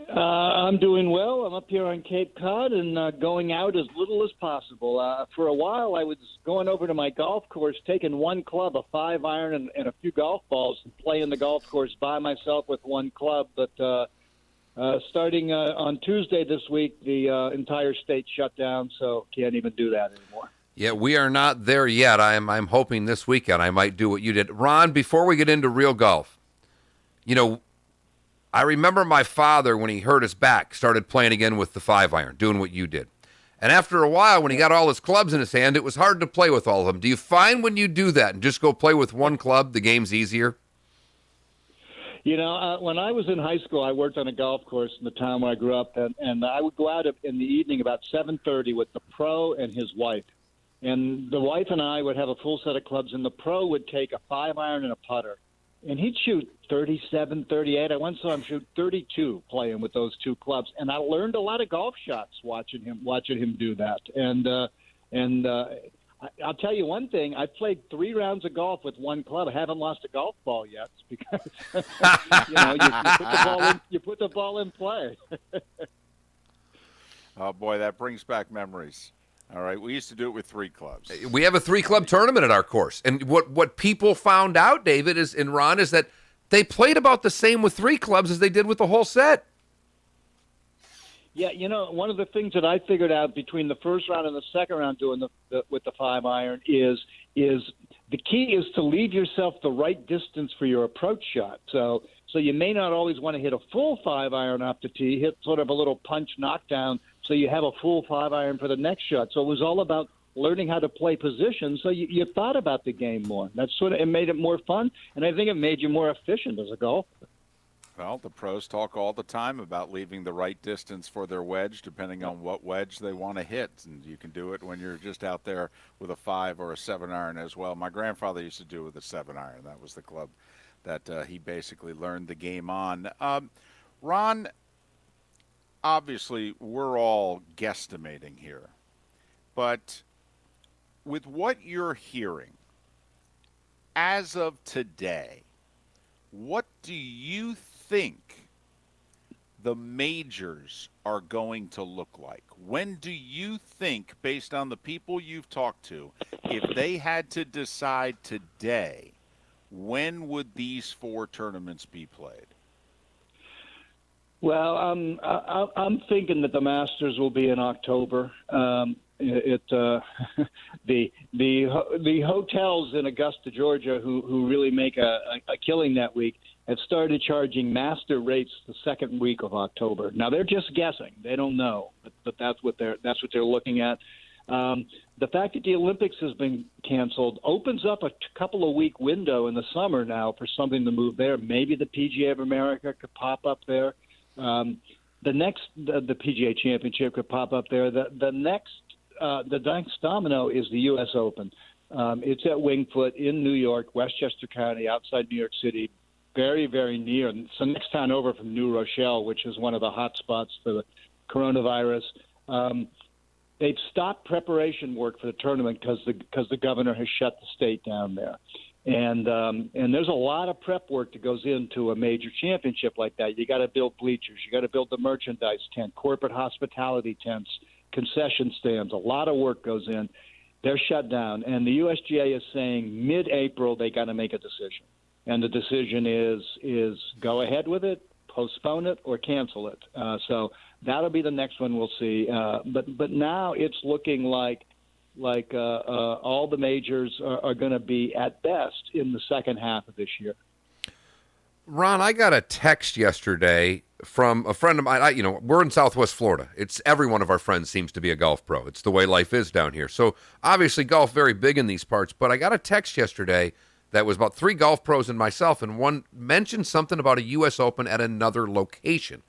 I'm doing well. I'm up here on Cape Cod and going out as little as possible. For a while, I was going over to my golf course, taking one club, a 5-iron, and a few golf balls, and playing the golf course by myself with one club. But starting on Tuesday this week, the entire state shut down, so can't even do that anymore. Yeah, we are not there yet. I'm hoping this weekend I might do what you did. Ron, before we get into real golf, you know, I remember my father, when he hurt his back, started playing again with the 5-iron, doing what you did. And after a while, when he got all his clubs in his hand, it was hard to play with all of them. Do you find when you do that and just go play with one club, the game's easier? You know, when I was in high school, I worked on a golf course in the town where I grew up, and I would go out in the evening about 7:30 with the pro and his wife. And the wife and I would have a full set of clubs, and the pro would take a 5-iron and a putter. And he'd shoot 37, 38. I once saw him shoot 32 playing with those two clubs. And I learned a lot of golf shots watching him do that. And I'll tell you one thing. I've played 3 rounds of golf with one club. I haven't lost a golf ball yet because you put the ball in play. Oh, boy, that brings back memories. All right, we used to do it with 3 clubs. We have a 3-club tournament at our course. And what people found out, David, and Ron, is that they played about the same with 3 clubs as they did with the whole set. Yeah, one of the things that I figured out between the first round and the second round doing with the 5-iron is the key is to leave yourself the right distance for your approach shot. So you may not always want to hit a full 5-iron off the tee, hit sort of a little punch knockdown so you have a full 5-iron for the next shot. So it was all about learning how to play position, so you thought about the game more. It made it more fun, and I think it made you more efficient as a golfer. Well, the pros talk all the time about leaving the right distance for their wedge, depending on what wedge they want to hit. And you can do it when you're just out there with a 5 or a 7-iron as well. My grandfather used to do it with a 7-iron. That was the club that he basically learned the game on. Ron, obviously, we're all guesstimating here. But with what you're hearing, as of today, what do you think the majors are going to look like? When do you think, based on the people you've talked to, if they had to decide today, when would these 4 tournaments be played? Well, I'm thinking that the Masters will be in October. The hotels in Augusta, Georgia, who really make a killing that week, have started charging master rates the second week of October. Now they're just guessing; they don't know, but that's what they're looking at. The fact that the Olympics has been canceled opens up a couple of week window in the summer now for something to move there. Maybe the PGA of America could pop up there. The PGA Championship could pop up there. The next domino is the U.S. Open. It's at Wingfoot in New York, Westchester County, outside New York City, very, very near. It's the next town over from New Rochelle, which is one of the hot spots for the coronavirus. They've stopped preparation work for the tournament because the governor has shut the state down there. And there's a lot of prep work that goes into a major championship like that. You got to build bleachers. You got to build the merchandise tent, corporate hospitality tents, concession stands. A lot of work goes in. They're shut down. And the USGA is saying mid-April they got to make a decision. And the decision is go ahead with it, postpone it, or cancel it. So that'll be the next one we'll see. But now it's looking like all the majors are going to be at best in the second half of this year. Ron, I got a text yesterday from a friend of mine. We're in Southwest Florida. Every one of our friends seems to be a golf pro. It's the way life is down here. So obviously golf very big in these parts. But I got a text yesterday that was about 3 golf pros and myself, and one mentioned something about a U.S. Open at another location.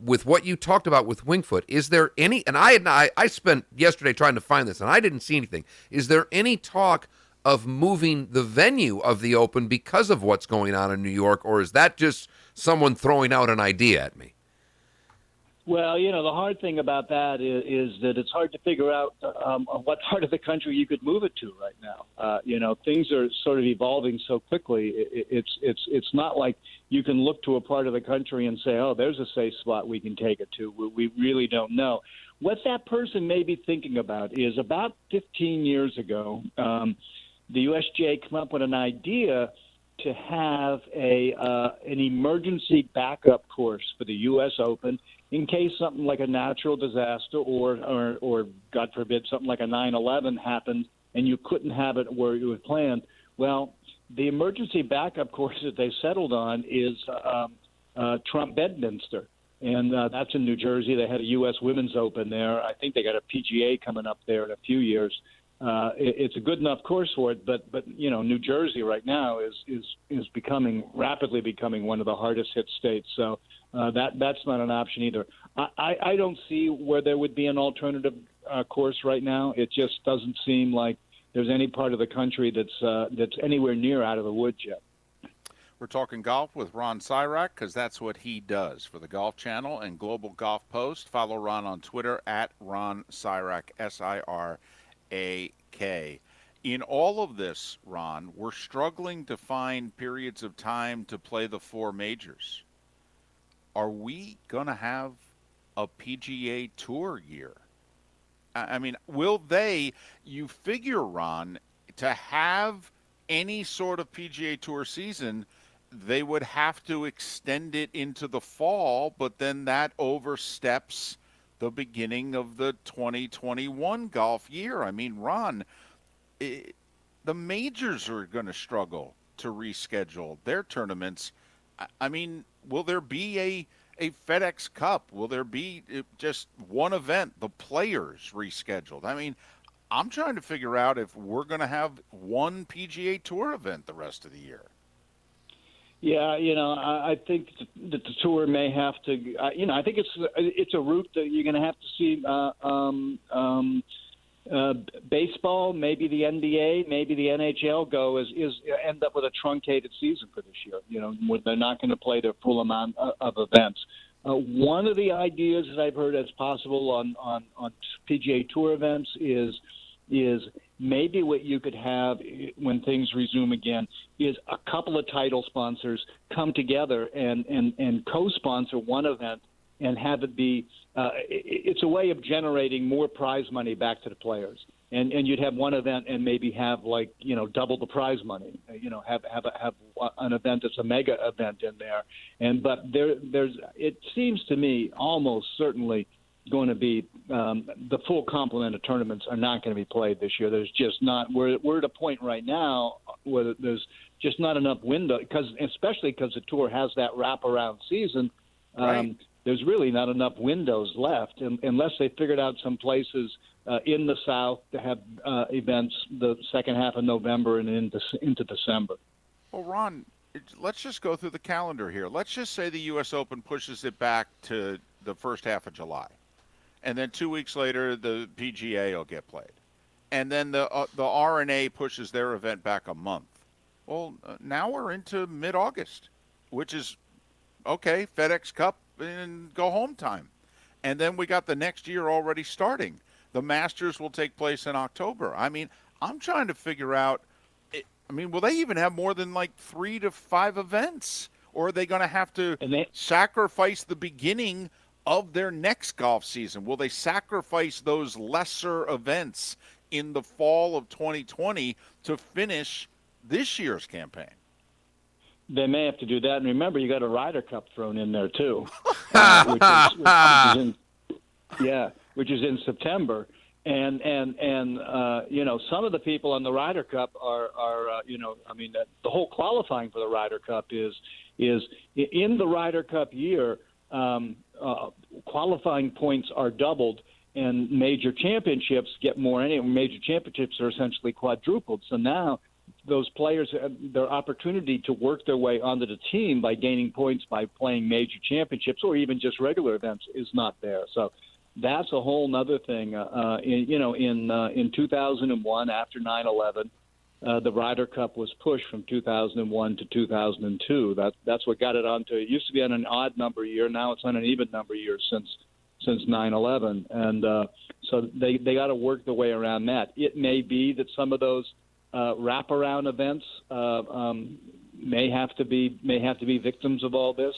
With what you talked about with Wingfoot, is there any? And I spent yesterday trying to find this, and I didn't see anything. Is there any talk of moving the venue of the Open because of what's going on in New York, or is that just someone throwing out an idea at me? Well, the hard thing about that is that it's hard to figure out what part of the country you could move it to right now. Things are sort of evolving so quickly. It's not like you can look to a part of the country and say, oh, there's a safe spot we can take it to. We really don't know. What that person may be thinking about is about 15 years ago, the USGA came up with an idea to have an emergency backup course for the U.S. Open in case something like a natural disaster or God forbid, something like a 9/11 happened and you couldn't have it where you had planned. Well, the emergency backup course that they settled on is Trump Bedminster, and that's in New Jersey. They had a U.S. Women's Open there. I think they got a PGA coming up there in a few years. It's a good enough course for it, but New Jersey right now is rapidly becoming one of the hardest hit states. So that's not an option either. I don't see where there would be an alternative course right now. It just doesn't seem like there's any part of the country that's anywhere near out of the woods yet. We're talking golf with Ron Sirak because that's what he does for the Golf Channel and Global Golf Post. Follow Ron on Twitter at Ron Sirak, Sirak. decay. In all of this, Ron, we're struggling to find periods of time to play the 4 majors. Are we going to have a PGA Tour year? I mean, will they, you figure, Ron, to have any sort of PGA Tour season, they would have to extend it into the fall, but then that oversteps the beginning of the 2021 golf year. I mean, Ron, the majors are going to struggle to reschedule their tournaments. I mean, will there be a FedEx Cup? Will there be just one event, the Players, rescheduled? I mean, I'm trying to figure out if we're going to have one PGA Tour event the rest of the year. Yeah, I think that the tour may have to. I think it's a route that you're going to have to see. Baseball, maybe the NBA, maybe the NHL go is end up with a truncated season for this year. Where they're not going to play their full amount of events. One of the ideas that I've heard as possible on PGA Tour events is maybe what you could have when things resume again is a couple of title sponsors come together and co-sponsor one event and have it be it's a way of generating more prize money back to the players. And you'd have one event and maybe have double the prize money. Have an event that's a mega event in there. But there's it seems to me almost certainly going to be the full complement of tournaments are not going to be played this year. There's just not. We're at a point right now where there's just not enough window especially because the tour has that wraparound season. Right. There's really not enough windows left unless they figured out some places in the South to have events the second half of November and into December. Well, Ron, let's just go through the calendar here. Let's just say the U.S. Open pushes it back to the first half of July. And then 2 weeks later, the PGA will get played. And then the R&A pushes their event back a month. Well, now we're into mid-August, which is, okay, FedEx Cup and go home time. And then we got the next year already starting. The Masters will take place in October. I mean, I'm trying to figure out, will they even have more than 3 to 5 events? Or are they going to have to sacrifice the beginning of their next golf season? Will they sacrifice those lesser events in the fall of 2020 to finish this year's campaign? They may have to do that. And remember, you got a Ryder Cup thrown in there, too, which is in September. And some of the people on the Ryder Cup are the whole qualifying for the Ryder Cup is in the Ryder Cup year, qualifying points are doubled and major championships get more. Major championships are essentially quadrupled. So now those players, their opportunity to work their way onto the team by gaining points by playing major championships or even just regular events is not there. So that's a whole nother thing. In 2001, after 9/11, the Ryder Cup was pushed from 2001 to 2002. That's what got it onto. It used to be on an odd number year. Now it's on an even number year since 9/11, and so they got to work their way around that. It may be that some of those wraparound events may have to be victims of all this.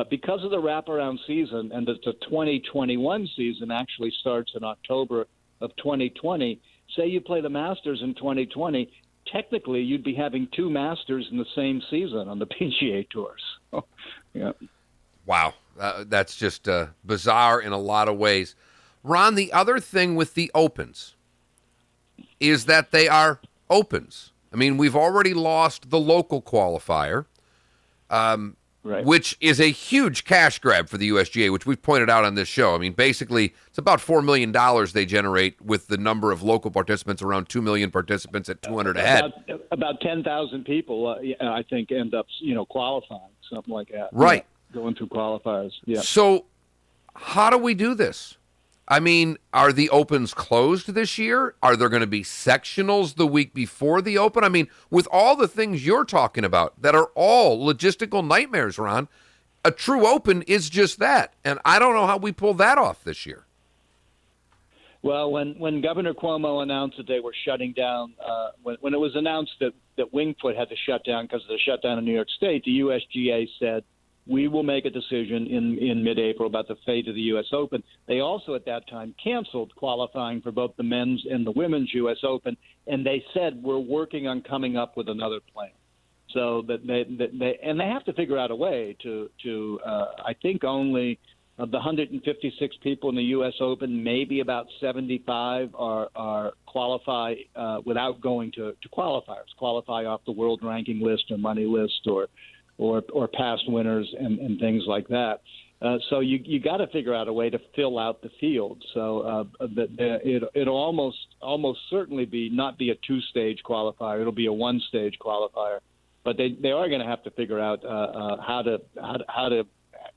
Because of the wraparound season and the 2021 season actually starts in October of 2020, say you play the Masters in 2020, technically you'd be having 2 Masters in the same season on the PGA Tours. Yeah. Wow. That's just bizarre in a lot of ways. Ron, the other thing with the Opens is that they are Opens. I mean, we've already lost the local qualifier. Right. Which is a huge cash grab for the USGA, which we've pointed out on this show. I mean, basically, it's about $4 million they generate with the number of local participants, around 2 million participants at 200 a head. About 10,000 people, I think, end up, qualifying, something like that. Right. Going through qualifiers. Yeah. So how do we do this? I mean, are the Opens closed this year? Are there going to be sectionals the week before the Open? I mean, with all the things you're talking about that are all logistical nightmares, Ron, a true Open is just that. And I don't know how we pull that off this year. Well, when Governor Cuomo announced that they were shutting down, when it was announced that Winged Foot had to shut down because of the shutdown in New York State, the USGA said, we will make a decision in mid-April about the fate of the U.S. Open. They also at that time canceled qualifying for both the men's and the women's U.S. Open, and they said we're working on coming up with another plan. So that they have to figure out a way to I think only of the 156 people in the U.S. Open, maybe about 75 are qualify without going to qualifiers, qualify off the world ranking list or money list or past winners and things like that. So you got to figure out a way to fill out the field. So it'll almost certainly not be a two-stage qualifier. It'll be a one-stage qualifier. But they are going to have to figure out how to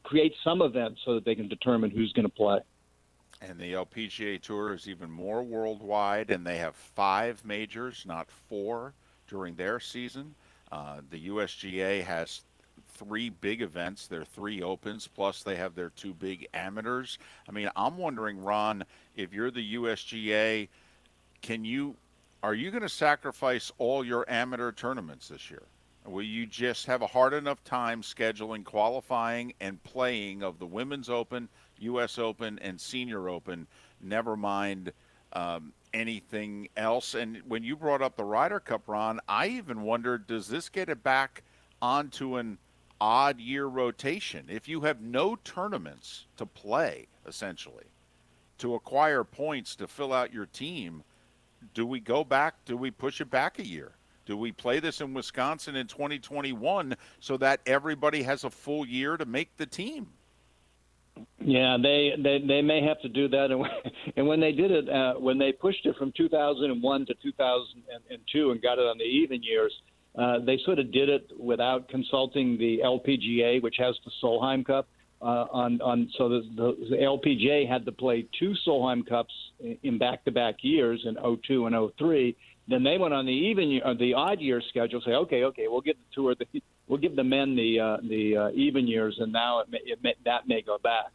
create some events so that they can determine who's going to play. And the LPGA Tour is even more worldwide, and they have 5 majors, not 4, during their season. The USGA has 3 big events, their 3 Opens, plus they have their 2 big amateurs. I mean, I'm wondering, Ron, if you're the USGA, are you going to sacrifice all your amateur tournaments this year? Will you just have a hard enough time scheduling qualifying and playing of the Women's Open, U.S. Open, and Senior Open, never mind anything else? And when you brought up the Ryder Cup, Ron, I even wondered, does this get it back onto an odd year rotation? If you have no tournaments to play, essentially, to acquire points to fill out your team, do we go back? Do we push it back a year? Do we play this in Wisconsin in 2021 so that everybody has a full year to make the team? Yeah, they may have to do that. And when they did it, when they pushed it from 2001 to 2002 and got it on the even years, they sort of did it without consulting the LPGA, which has the Solheim Cup. So the LPGA had to play 2 Solheim Cups in back-to-back years in 2002 and 2003. Then they went on the odd year schedule. Say, okay, we'll give the tour, we'll give the men the even years, and now that may go back.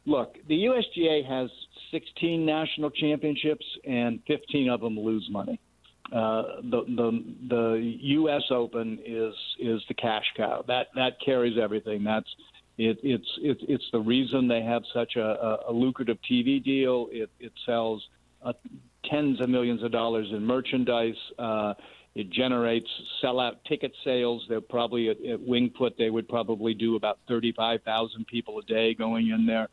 Look, the USGA has 16 national championships, and 15 of them lose money. The U.S. Open is the cash cow. That carries everything. It's the reason they have such a lucrative TV deal. It sells tens of millions of dollars in merchandise. It generates sellout ticket sales. They're probably at Winged Foot, they would probably do about 35,000 people a day going in there.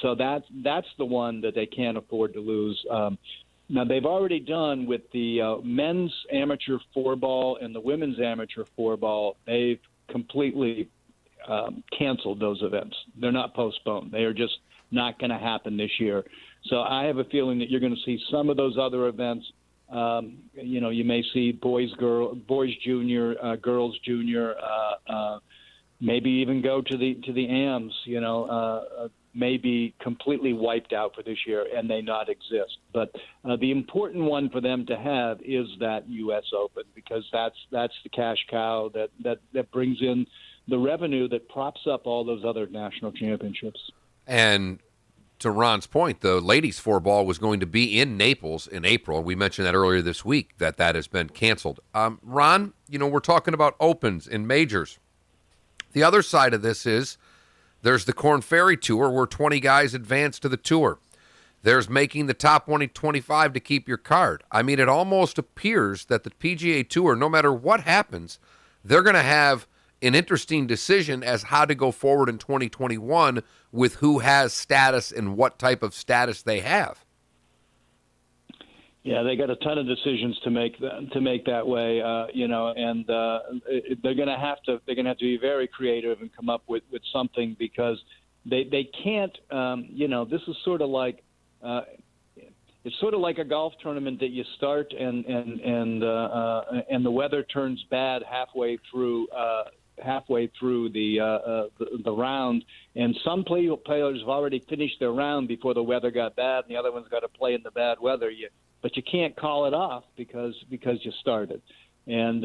So that's the one that they can't afford to lose. Now, they've already done with the men's amateur 4-ball and the women's amateur 4-ball, they've completely canceled those events. They're not postponed. They are just not going to happen this year. So I have a feeling that you're going to see some of those other events. You may see boys junior, girls junior, maybe even go to the AMs. May be completely wiped out for this year and they not exist. But the important one for them to have is that U.S. Open, because that's the cash cow that brings in the revenue that props up all those other national championships. And to Ron's point, the ladies 4-ball was going to be in Naples in April. We mentioned that earlier this week, that has been canceled. Ron, we're talking about opens and majors. The other side of this is there's the Korn Ferry Tour where 20 guys advance to the tour. There's making the top 125 to keep your card. I mean, it almost appears that the PGA Tour, no matter what happens, they're going to have an interesting decision as how to go forward in 2021 with who has status and what type of status they have. Yeah, they got a ton of decisions to make that way, and they're going to have to be very creative and come up with something, because they can't. This is sort of like it's sort of like a golf tournament that you start and the weather turns bad halfway through the round, and some players have already finished their round before the weather got bad, and the other one's got to play in the bad weather. But you can't call it off because you started, and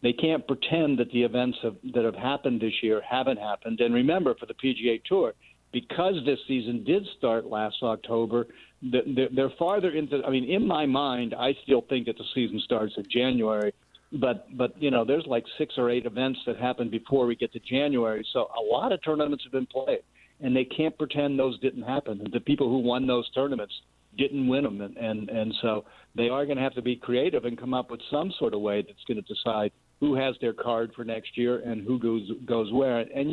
they can't pretend that the events that have happened this year haven't happened. And remember, for the PGA Tour, because this season did start last October, they're farther into. I mean, in my mind, I still think that the season starts in January. But there's like 6 or 8 events that happen before we get to January. So a lot of tournaments have been played, and they can't pretend those didn't happen. The people who won those tournaments didn't win them, and so they are going to have to be creative and come up with some sort of way that's going to decide who has their card for next year and who goes where. And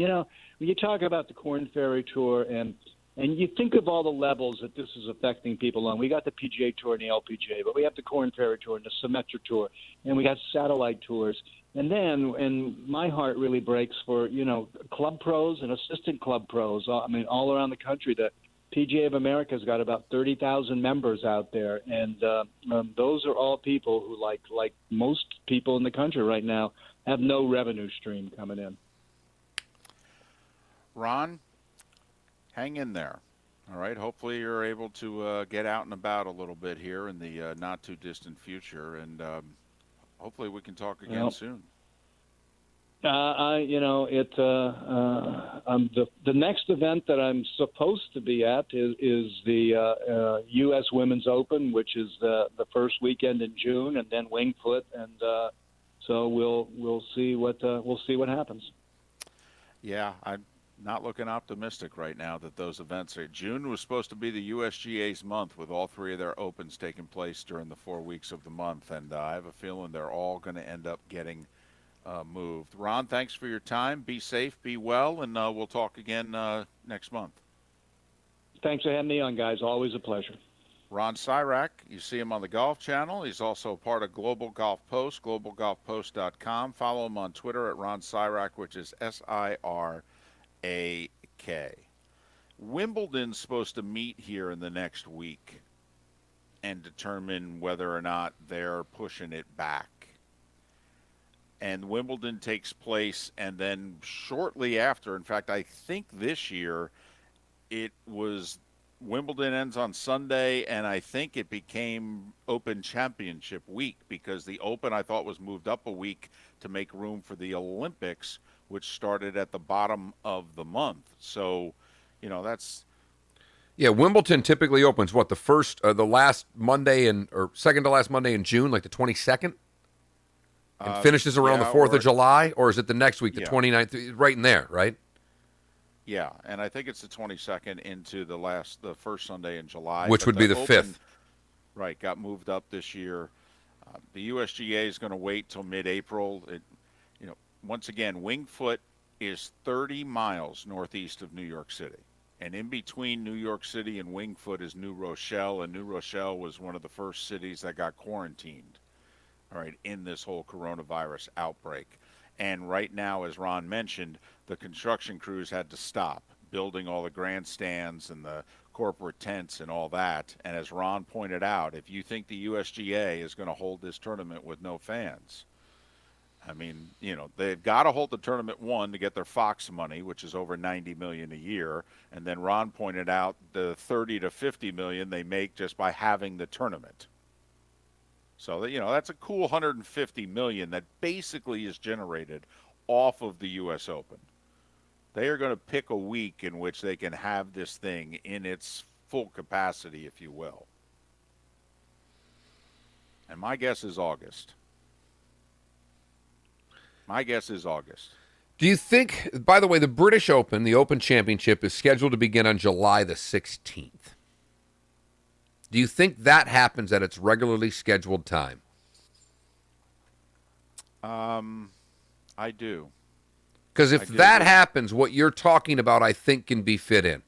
when you talk about the Korn Ferry Tour and you think of all the levels that this is affecting people on. We got the PGA Tour and the LPGA, but we have the Korn Ferry Tour and the Symetra Tour, and we got satellite tours. And my heart really breaks for, club pros and assistant club pros. I mean, all around the country. The PGA of America's got about 30,000 members out there, and those are all people who, like most people in the country right now, have no revenue stream coming in. Ron, hang in there. All right. Hopefully you're able to get out and about a little bit here in the not too distant future, and hopefully we can talk again soon. The next event that I'm supposed to be at is the U.S. Women's Open, which is the first weekend in June, and then Winged Foot, and so we'll see what happens. Yeah, I'm not looking optimistic right now that those events are. June was supposed to be the USGA's month with all 3 of their opens taking place during the 4 weeks of the month, and I have a feeling they're all going to end up getting moved. Ron, thanks for your time. Be safe, be well, and we'll talk again next month. Thanks for having me on, guys. Always a pleasure. Ron Sirak, you see him on the Golf Channel. He's also part of Global Golf Post, globalgolfpost.com. Follow him on Twitter at Ron Sirak, which is SIRAK. Wimbledon's supposed to meet here in the next week and determine whether or not they're pushing it back. And Wimbledon takes place, and then shortly after, in fact, I think this year it was Wimbledon ends on Sunday, and I think it became Open Championship week because the Open I thought was moved up a week to make room for the Olympics, which started at the bottom of the month. So, that's... Yeah, Wimbledon typically opens, the last Monday or second to last Monday in June, like the 22nd? And finishes around the 4th of July? Or is it the next week, the 29th? Right in there, right? Yeah, and I think it's the 22nd into the first Sunday in July. Which would be the 5th. Right, got moved up this year. The USGA is going to wait till mid-April. Once again, Winged Foot is 30 miles northeast of New York City. And in between New York City and Winged Foot is New Rochelle, and New Rochelle was one of the first cities that got quarantined, all right, in this whole coronavirus outbreak. And right now, as Ron mentioned, the construction crews had to stop building all the grandstands and the corporate tents and all that. And as Ron pointed out, if you think the USGA is going to hold this tournament with no fans, I mean, they've got to hold the tournament, one, to get their Fox money, which is over $90 million a year. And then Ron pointed out the $30 to $50 million they make just by having the tournament. So, that's a cool $150 million that basically is generated off of the U.S. Open. They are going to pick a week in which they can have this thing in its full capacity, if you will. And my guess is August. Do you think, by the way, the British Open, the Open Championship, is scheduled to begin on July the 16th? Do you think that happens at its regularly scheduled time? I do. Because if that happens, what you're talking about, I think, can be fit in.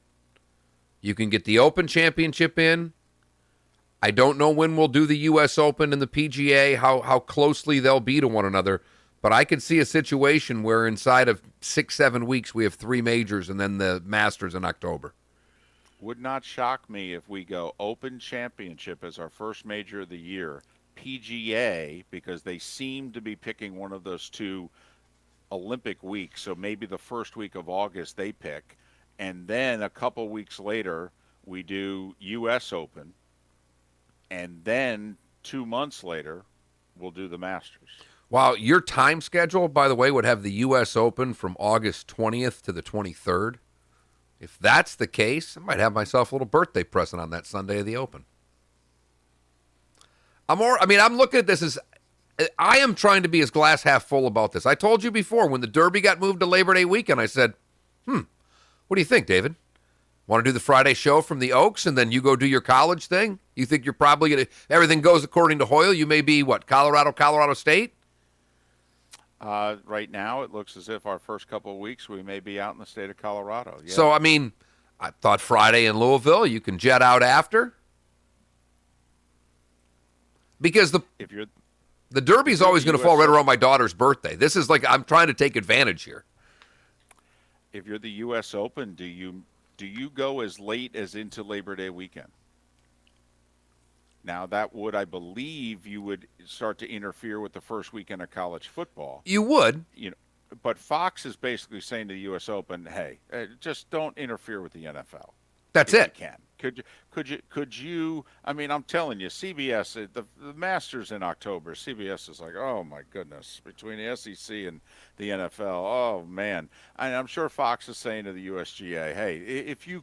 You can get the Open Championship in. I don't know when we'll do the U.S. Open and the PGA, how closely they'll be to one another. But I could see a situation where inside of 6-7 weeks we have 3 majors and then the Masters in October. Would not shock me if we go Open Championship as our first major of the year, PGA, because they seem to be picking one of those 2 Olympic weeks, so maybe the first week of August they pick, and then a couple weeks later we do U.S. Open, and then 2 months later we'll do the Masters. Wow, your time schedule, by the way, would have the U.S. Open from August 20th to the 23rd. If that's the case, I might have myself a little birthday present on that Sunday of the Open. I'm looking at this as I am trying to be as glass half full about this. I told you before when the Derby got moved to Labor Day weekend, I said, what do you think, David? Want to do the Friday show from the Oaks and then you go do your college thing? You think you're probably going to, everything goes according to Hoyle? You may be, Colorado State? Right now, it looks as if our first couple of weeks we may be out in the state of Colorado. Yeah. So, I thought Friday in Louisville, you can jet out after. Because the Derby's always going to fall right around my daughter's birthday. This is like I'm trying to take advantage here. If you're the U.S. Open, do you go as late as into Labor Day weekend? Now, that would, I believe, you would start to interfere with the first weekend of college football. You would. But Fox is basically saying to the U.S. Open, hey, just don't interfere with the NFL. That's it. You can. Could you? I'm telling you, CBS, the Masters in October. CBS is like, oh my goodness, between the SEC and the NFL, oh man. And I'm sure Fox is saying to the USGA, hey, if you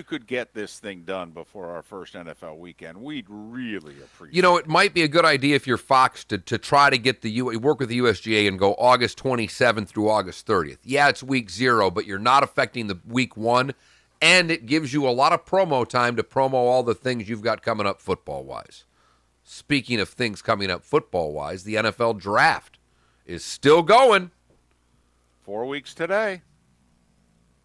could get this thing done before our first NFL weekend, we'd really appreciate it. It might be a good idea if you're Fox to try to get work with the USGA and go August 27th through August 30th. Yeah, it's week 0, but you're not affecting the week 1, and it gives you a lot of promo time to promo all the things you've got coming up football-wise. Speaking of things coming up football-wise, the NFL draft is still going. 4 weeks today.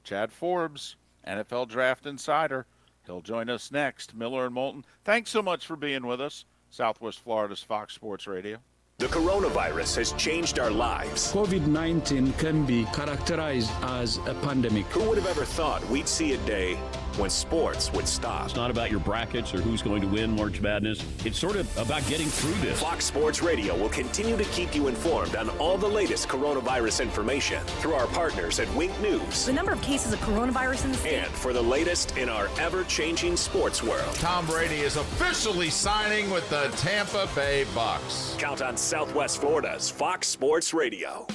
Chad Forbes, NFL Draft Insider. He'll join us next. Miller and Moulton, thanks so much for being with us. Southwest Florida's Fox Sports Radio. The coronavirus has changed our lives. COVID-19 can be characterized as a pandemic. Who would have ever thought we'd see a day when sports would stop? It's not about your brackets or who's going to win March Madness. It's sort of about getting through this. Fox Sports Radio will continue to keep you informed on all the latest coronavirus information through our partners at Wink News. The number of cases of coronavirus in the state. And for the latest in our ever-changing sports world. Tom Brady is officially signing with the Tampa Bay Bucks. Count on Southwest Florida's Fox Sports Radio.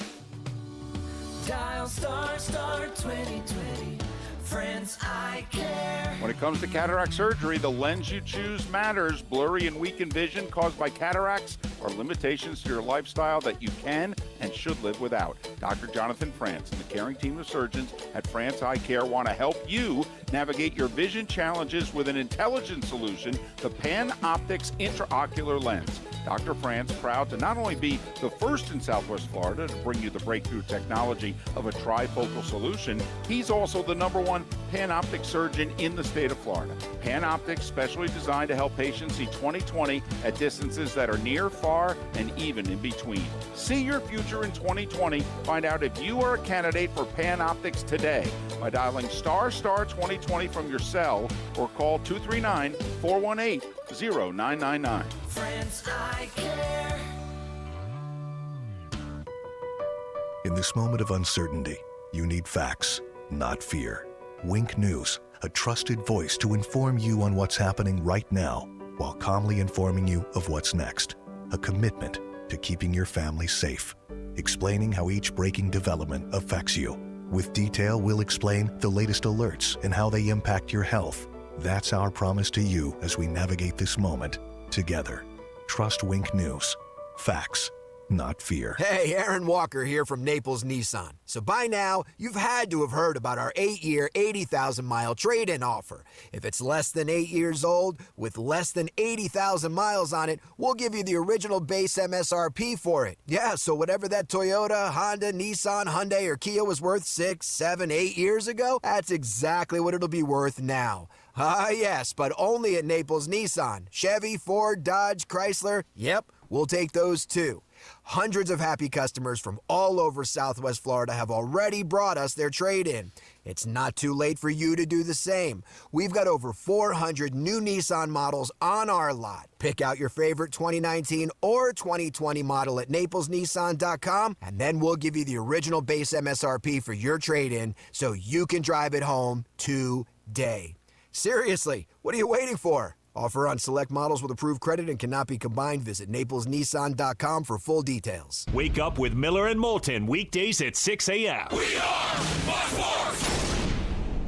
Dial star 2020. Friends, I care. When it comes to cataract surgery, the lens you choose matters. Blurry and weakened vision caused by cataracts are limitations to your lifestyle that you can and should live without. Dr. Jonathan France and the caring team of surgeons at France Eye Care want to help you navigate your vision challenges with an intelligent solution, the PanOptix intraocular lens. Dr. France, proud to not only be the first in Southwest Florida to bring you the breakthrough technology of a trifocal solution, he's also the #1 PanOptix surgeon in the state of Florida. PanOptix, specially designed to help patients see 20/20 at distances that are near, far, and even in between. See your future in 2020. Find out if you are a candidate for PanOptix today by dialing star 2020 from your cell or call 239-418-0999. Friends, I care. In this moment of uncertainty, you need facts, not fear. Wink News, a trusted voice to inform you on what's happening right now while calmly informing you of what's next. A commitment to keeping your family safe, explaining how each breaking development affects you. With detail, we'll explain the latest alerts and how they impact your health. That's our promise to you as we navigate this moment together. Trust Wink News. Facts, not fear. Hey, Aaron Walker here from Naples Nissan. So by now, you've had to have heard about our 8-year, 80,000-mile trade-in offer. If it's less than 8 years old, with less than 80,000 miles on it, we'll give you the original base MSRP for it. Yeah, so whatever that Toyota, Honda, Nissan, Hyundai, or Kia was worth 6, 7, 8 years ago, that's exactly what it'll be worth now. Ah, yes, but only at Naples Nissan. Chevy, Ford, Dodge, Chrysler, yep, we'll take those too. Hundreds of happy customers from all over Southwest Florida have already brought us their trade-in. It's not too late for you to do the same. We've got over 400 new Nissan models on our lot. Pick out your favorite 2019 or 2020 model at naplesnissan.com, and then we'll give you the original base MSRP for your trade-in so you can drive it home today. Seriously, what are you waiting for? Offer on select models with approved credit and cannot be combined. Visit naplesnissan.com for full details. Wake up with Miller and Moulton weekdays at 6 a.m. We are Fox Sports.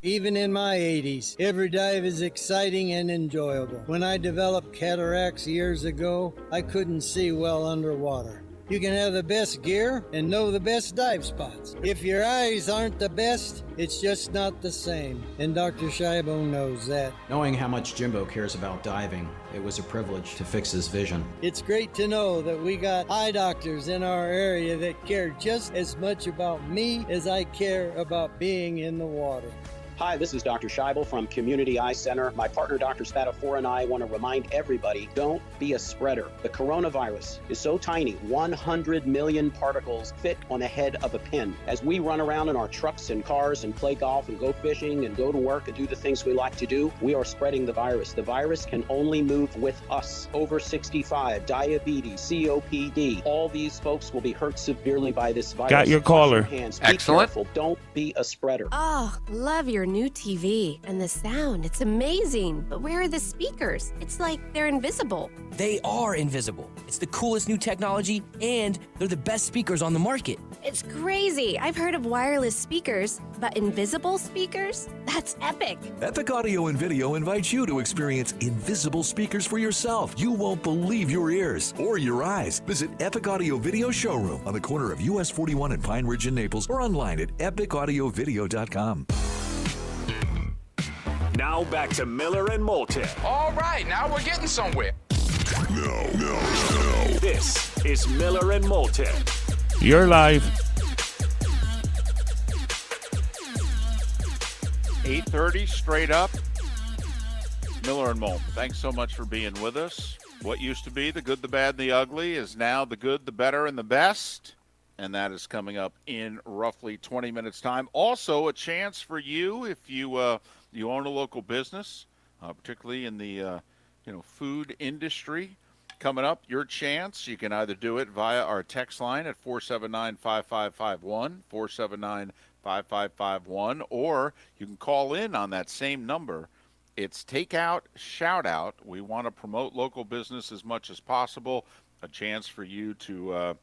Even in my 80s, every dive is exciting and enjoyable. When I developed cataracts years ago, I couldn't see well underwater. You can have the best gear and know the best dive spots. If your eyes aren't the best, it's just not the same. And Dr. Scheibo knows that. Knowing how much Jimbo cares about diving, it was a privilege to fix his vision. It's great to know that we got eye doctors in our area that care just as much about me as I care about being in the water. Hi, this is Dr. Scheibel from Community Eye Center. My partner, Dr. Spatafor, and I want to remind everybody, don't be a spreader. The coronavirus is so tiny, 100 million particles fit on the head of a pin. As we run around in our trucks and cars and play golf and go fishing and go to work and do the things we like to do, we are spreading the virus. The virus can only move with us. Over 65, diabetes, COPD, all these folks will be hurt severely by this virus. Got your caller. Excellent. Careful. Don't be a spreader. Oh, love your new TV and the sound. It's amazing. But where are the speakers? It's like they're invisible. They are invisible. It's the coolest new technology, and they're the best speakers on the market. It's crazy. I've heard of wireless speakers, but invisible speakers? That's epic. Epic Audio and Video invites you to experience invisible speakers for yourself. You won't believe your ears or your eyes. Visit Epic Audio Video Showroom on the corner of US 41 and Pine Ridge in Naples or online at epicaudiovideo.com. Now back to Miller and Moulton. All right, now we're getting somewhere. No. This is Miller and Moulton. You're live. 8:30 straight up. Miller and Moulton, thanks so much for being with us. What used to be the good, the bad, and the ugly is now the good, the better, and the best. And that is coming up in roughly 20 minutes' time. Also, a chance for you if you own a local business, particularly in the food industry. Coming up, your chance. You can either do it via our text line at 479-5551, 479-5551, or you can call in on that same number. It's Takeout Shout Out. We want to promote local business as much as possible. A chance for you to,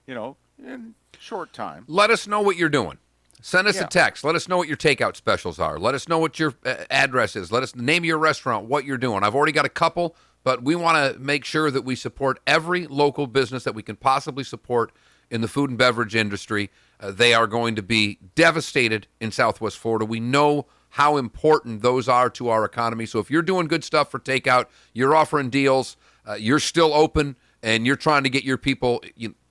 in short time. Let us know what you're doing. Send us a text. Let us know what your takeout specials are. Let us know what your address is. Let us name your restaurant, what you're doing. I've already got a couple, but we want to make sure that we support every local business that we can possibly support in the food and beverage industry. They are going to be devastated in Southwest Florida. We know how important those are to our economy. So if you're doing good stuff for takeout, you're offering deals, you're still open, and you're trying to get your people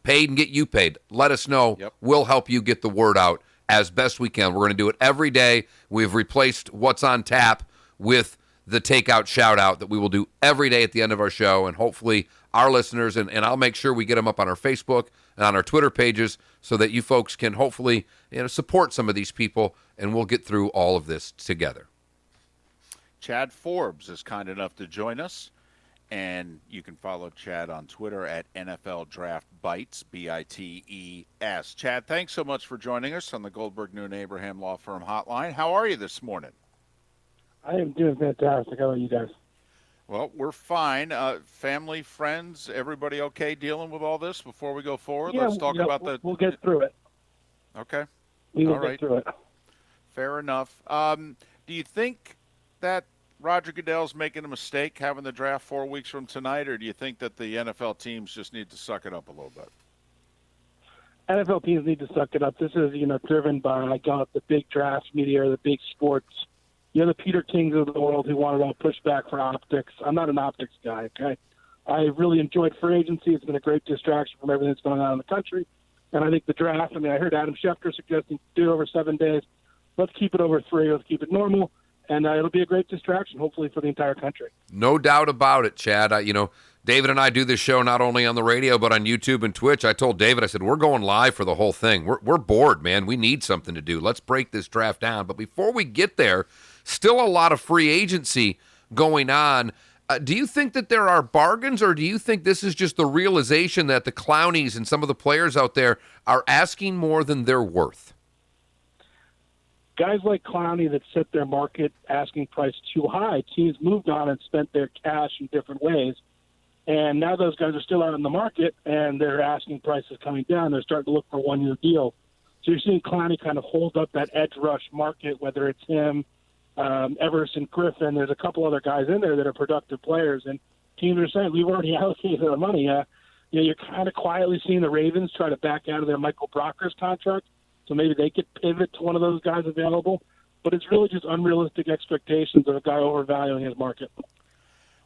paid and get you paid, let us know. Yep. We'll help you get the word out as best we can. We're going to do it every day. We've replaced What's on Tap with the Takeout Shout Out that we will do every day at the end of our show. And hopefully our listeners, and I'll make sure we get them up on our Facebook and on our Twitter pages so that you folks can hopefully support some of these people, and we'll get through all of this together. Chad Forbes is kind enough to join us. And you can follow Chad on Twitter at NFL Draft Bites, B-I-T-E-S. Chad, thanks so much for joining us on the Goldberg Noon Abraham Law Firm Hotline. How are you this morning? I am doing fantastic. How are you guys? Well, we're fine. Family, friends, everybody okay dealing with all this before we go forward? Yeah, Let's talk about the... We'll get through it. Okay. We will all get through it. Fair enough. Do you think that Roger Goodell's making a mistake having the draft 4 weeks from tonight, or do you think that the NFL teams just need to suck it up a little bit? NFL teams need to suck it up. This is, driven by the big draft media or the big sports. The Peter Kings of the world who want it all pushed back for optics. I'm not an optics guy, okay? I really enjoyed free agency. It's been a great distraction from everything that's going on in the country. And I think the draft, I heard Adam Schefter suggesting do it over 7 days. Let's keep it over 3. Let's keep it normal. And it'll be a great distraction, hopefully, for the entire country. No doubt about it, Chad. David and I do this show not only on the radio but on YouTube and Twitch. I told David, I said, we're going live for the whole thing. We're bored, man. We need something to do. Let's break this draft down. But before we get there, still a lot of free agency going on. Do you think that there are bargains, or do you think this is just the realization that the Clownies and some of the players out there are asking more than they're worth? Guys like Clowney that set their market asking price too high, teams moved on and spent their cash in different ways. And now those guys are still out in the market, and their asking price is coming down. They're starting to look for one-year deal. So you're seeing Clowney kind of hold up that edge rush market, whether it's him, Everson Griffin. There's a couple other guys in there that are productive players, and teams are saying we've already allocated our money. You're kind of quietly seeing the Ravens try to back out of their Michael Brockers contract, so maybe they could pivot to one of those guys available. But it's really just unrealistic expectations of a guy overvaluing his market.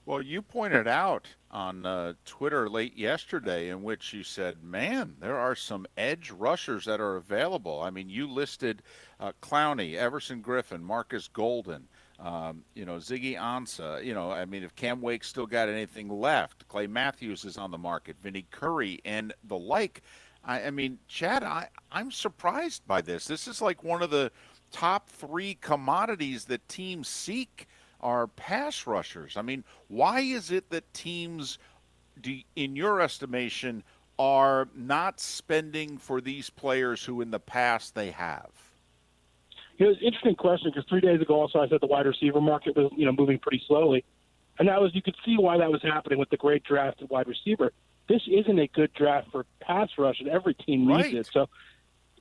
Well, you pointed out on Twitter late yesterday in which you said, man, there are some edge rushers that are available. I mean, you listed Clowney, Everson Griffin, Marcus Golden, Ziggy Ansah. I mean, if Cam Wake still got anything left, Clay Matthews is on the market, Vinny Curry, and the like. I mean, Chad, I'm surprised by this. This is like one of the top 3 commodities that teams seek are pass rushers. I mean, why is it that teams, in your estimation, are not spending for these players who in the past they have? It was an interesting question because 3 days ago also I said the wide receiver market was moving pretty slowly. And that was, you could see why that was happening with the great draft at wide receiver. This isn't a good draft for pass rush, and every team needs it. So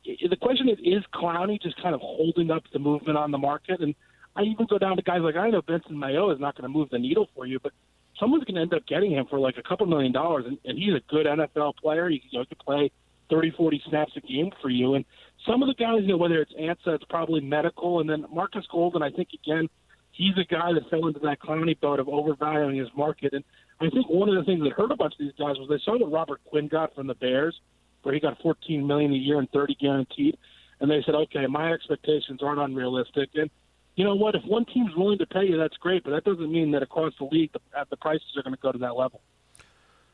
the question is Clowney just kind of holding up the movement on the market? And I even go down to guys like, I know Benson Mayo is not going to move the needle for you, but someone's going to end up getting him for like a couple $1 million, and he's a good NFL player. He could play 30, 40 snaps a game for you. And some of the guys, whether it's Ansah, it's probably medical. And then Marcus Golden, I think, again, he's a guy that fell into that Clowney boat of overvaluing his market. And I think one of the things that hurt a bunch of these guys was they saw what Robert Quinn got from the Bears, where he got $14 million a year and $30 guaranteed. And they said, okay, my expectations aren't unrealistic. And you know what? If one team's willing to pay you, that's great, but that doesn't mean that across the league the prices are going to go to that level.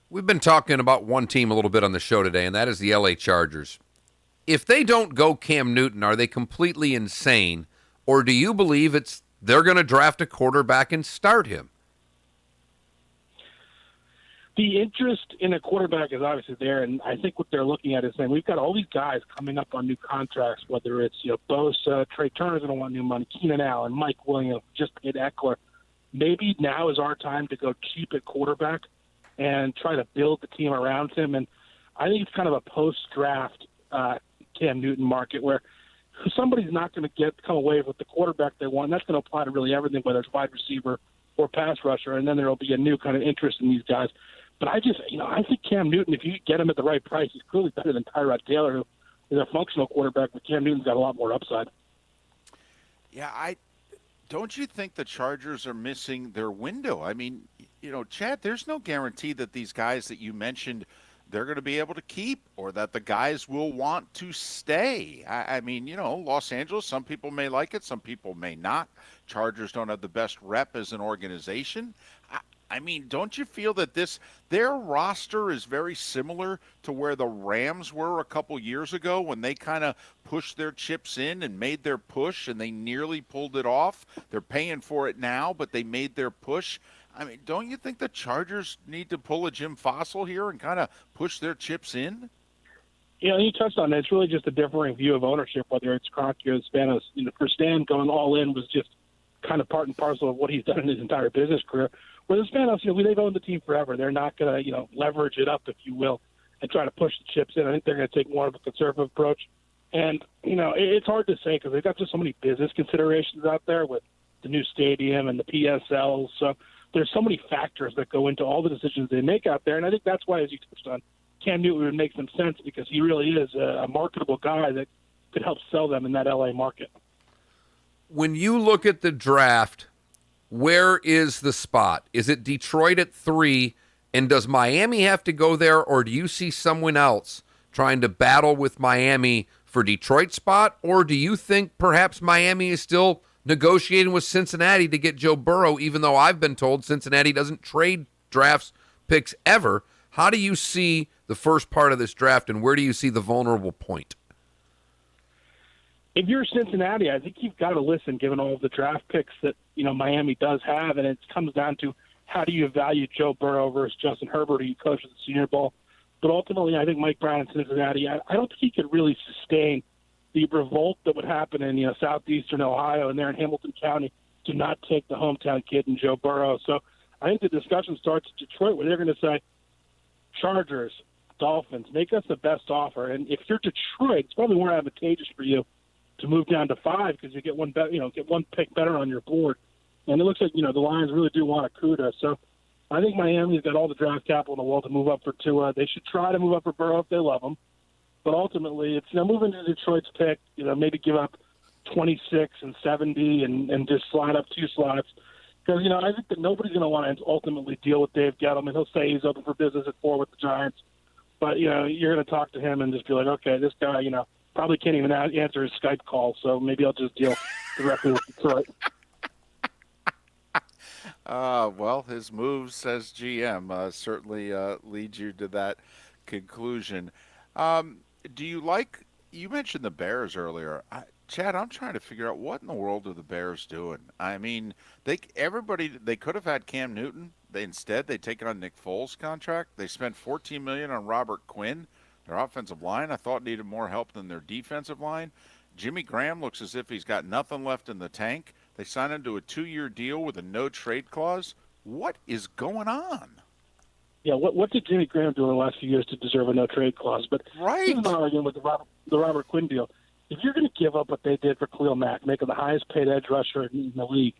We've been talking about one team a little bit on the show today, and that is the LA Chargers. If they don't go Cam Newton, are they completely insane, or do you believe they're going to draft a quarterback and start him? The interest in a quarterback is obviously there, and I think what they're looking at is saying we've got all these guys coming up on new contracts, whether it's Bosa, Trey Turner's going to want new money, Keenan Allen, Mike Williams, just paid Eckler. Maybe now is our time to go cheap at quarterback and try to build the team around him. And I think it's kind of a post-draft Cam Newton market where somebody's not going to come away with the quarterback they want. And that's going to apply to really everything, whether it's wide receiver or pass rusher, and then there will be a new kind of interest in these guys. But I think Cam Newton, if you get him at the right price, he's clearly better than Tyrod Taylor, who is a functional quarterback, but Cam Newton's got a lot more upside. Yeah, don't you think the Chargers are missing their window? I mean, Chad, there's no guarantee that these guys that you mentioned they're going to be able to keep or that the guys will want to stay. I mean, Los Angeles, some people may like it, some people may not. Chargers don't have the best rep as an organization. I mean, don't you feel that their roster is very similar to where the Rams were a couple years ago when they kind of pushed their chips in and made their push and they nearly pulled it off? They're paying for it now, but they made their push. I mean, don't you think the Chargers need to pull a Jim Fossil here and kind of push their chips in? Yeah, you touched on it. It's really just a differing view of ownership, whether it's Kroenke or Spanos. For Stan, going all in was just kind of part and parcel of what he's done in his entire business career. Whereas the Spanos, they've owned the team forever. They're not going to, leverage it up, if you will, and try to push the chips in. I think they're going to take more of a conservative approach. And, it's hard to say because they've got just so many business considerations out there with the new stadium and the PSLs. So there's so many factors that go into all the decisions they make out there. And I think that's why, as you touched on, Cam Newton would make some sense because he really is a marketable guy that could help sell them in that LA market. When you look at the draft, where is the spot? Is it Detroit at 3, and does Miami have to go there, or do you see someone else trying to battle with Miami for Detroit's spot, or do you think perhaps Miami is still negotiating with Cincinnati to get Joe Burrow, even though I've been told Cincinnati doesn't trade drafts picks ever? How do you see the first part of this draft, and where do you see the vulnerable point? If you're Cincinnati, I think you've got to listen, given all of the draft picks that Miami does have, and it comes down to how do you value Joe Burrow versus Justin Herbert, who you coached at the Senior Bowl. But ultimately, I think Mike Brown in Cincinnati, I don't think he could really sustain the revolt that would happen in southeastern Ohio and there in Hamilton County to not take the hometown kid and Joe Burrow. So I think the discussion starts at Detroit, where they're going to say, Chargers, Dolphins, make us the best offer. And if you're Detroit, it's probably more advantageous for you to move down to 5 because you get one get one pick better on your board. And it looks like, the Lions really do want Okudah. So I think Miami's got all the draft capital in the world to move up for Tua. They should try to move up for Burrow if they love him. But ultimately, it's moving to Detroit's pick, maybe give up 26 and 70 and just slide up 2 slots. Because, I think that nobody's going to want to ultimately deal with Dave Gettleman. He'll say he's open for business at 4 with the Giants. But, you're going to talk to him and just be like, okay, this guy, probably can't even answer his Skype call, so maybe I'll just deal directly with Detroit. Well, his moves as GM certainly lead you to that conclusion. Do you like – you mentioned the Bears earlier. Chad, I'm trying to figure out what in the world are the Bears doing. I mean, they could have had Cam Newton. Instead, they take on Nick Foles' contract. They spent $14 million on Robert Quinn. Their offensive line, I thought, needed more help than their defensive line. Jimmy Graham looks as if he's got nothing left in the tank. They signed him to a 2-year deal with a no-trade clause. What is going on? Yeah, what did Jimmy Graham do in the last few years to deserve a no-trade clause? But right. Even arguing with the Robert Quinn deal, if you're going to give up what they did for Khalil Mack, making the highest-paid edge rusher in the league,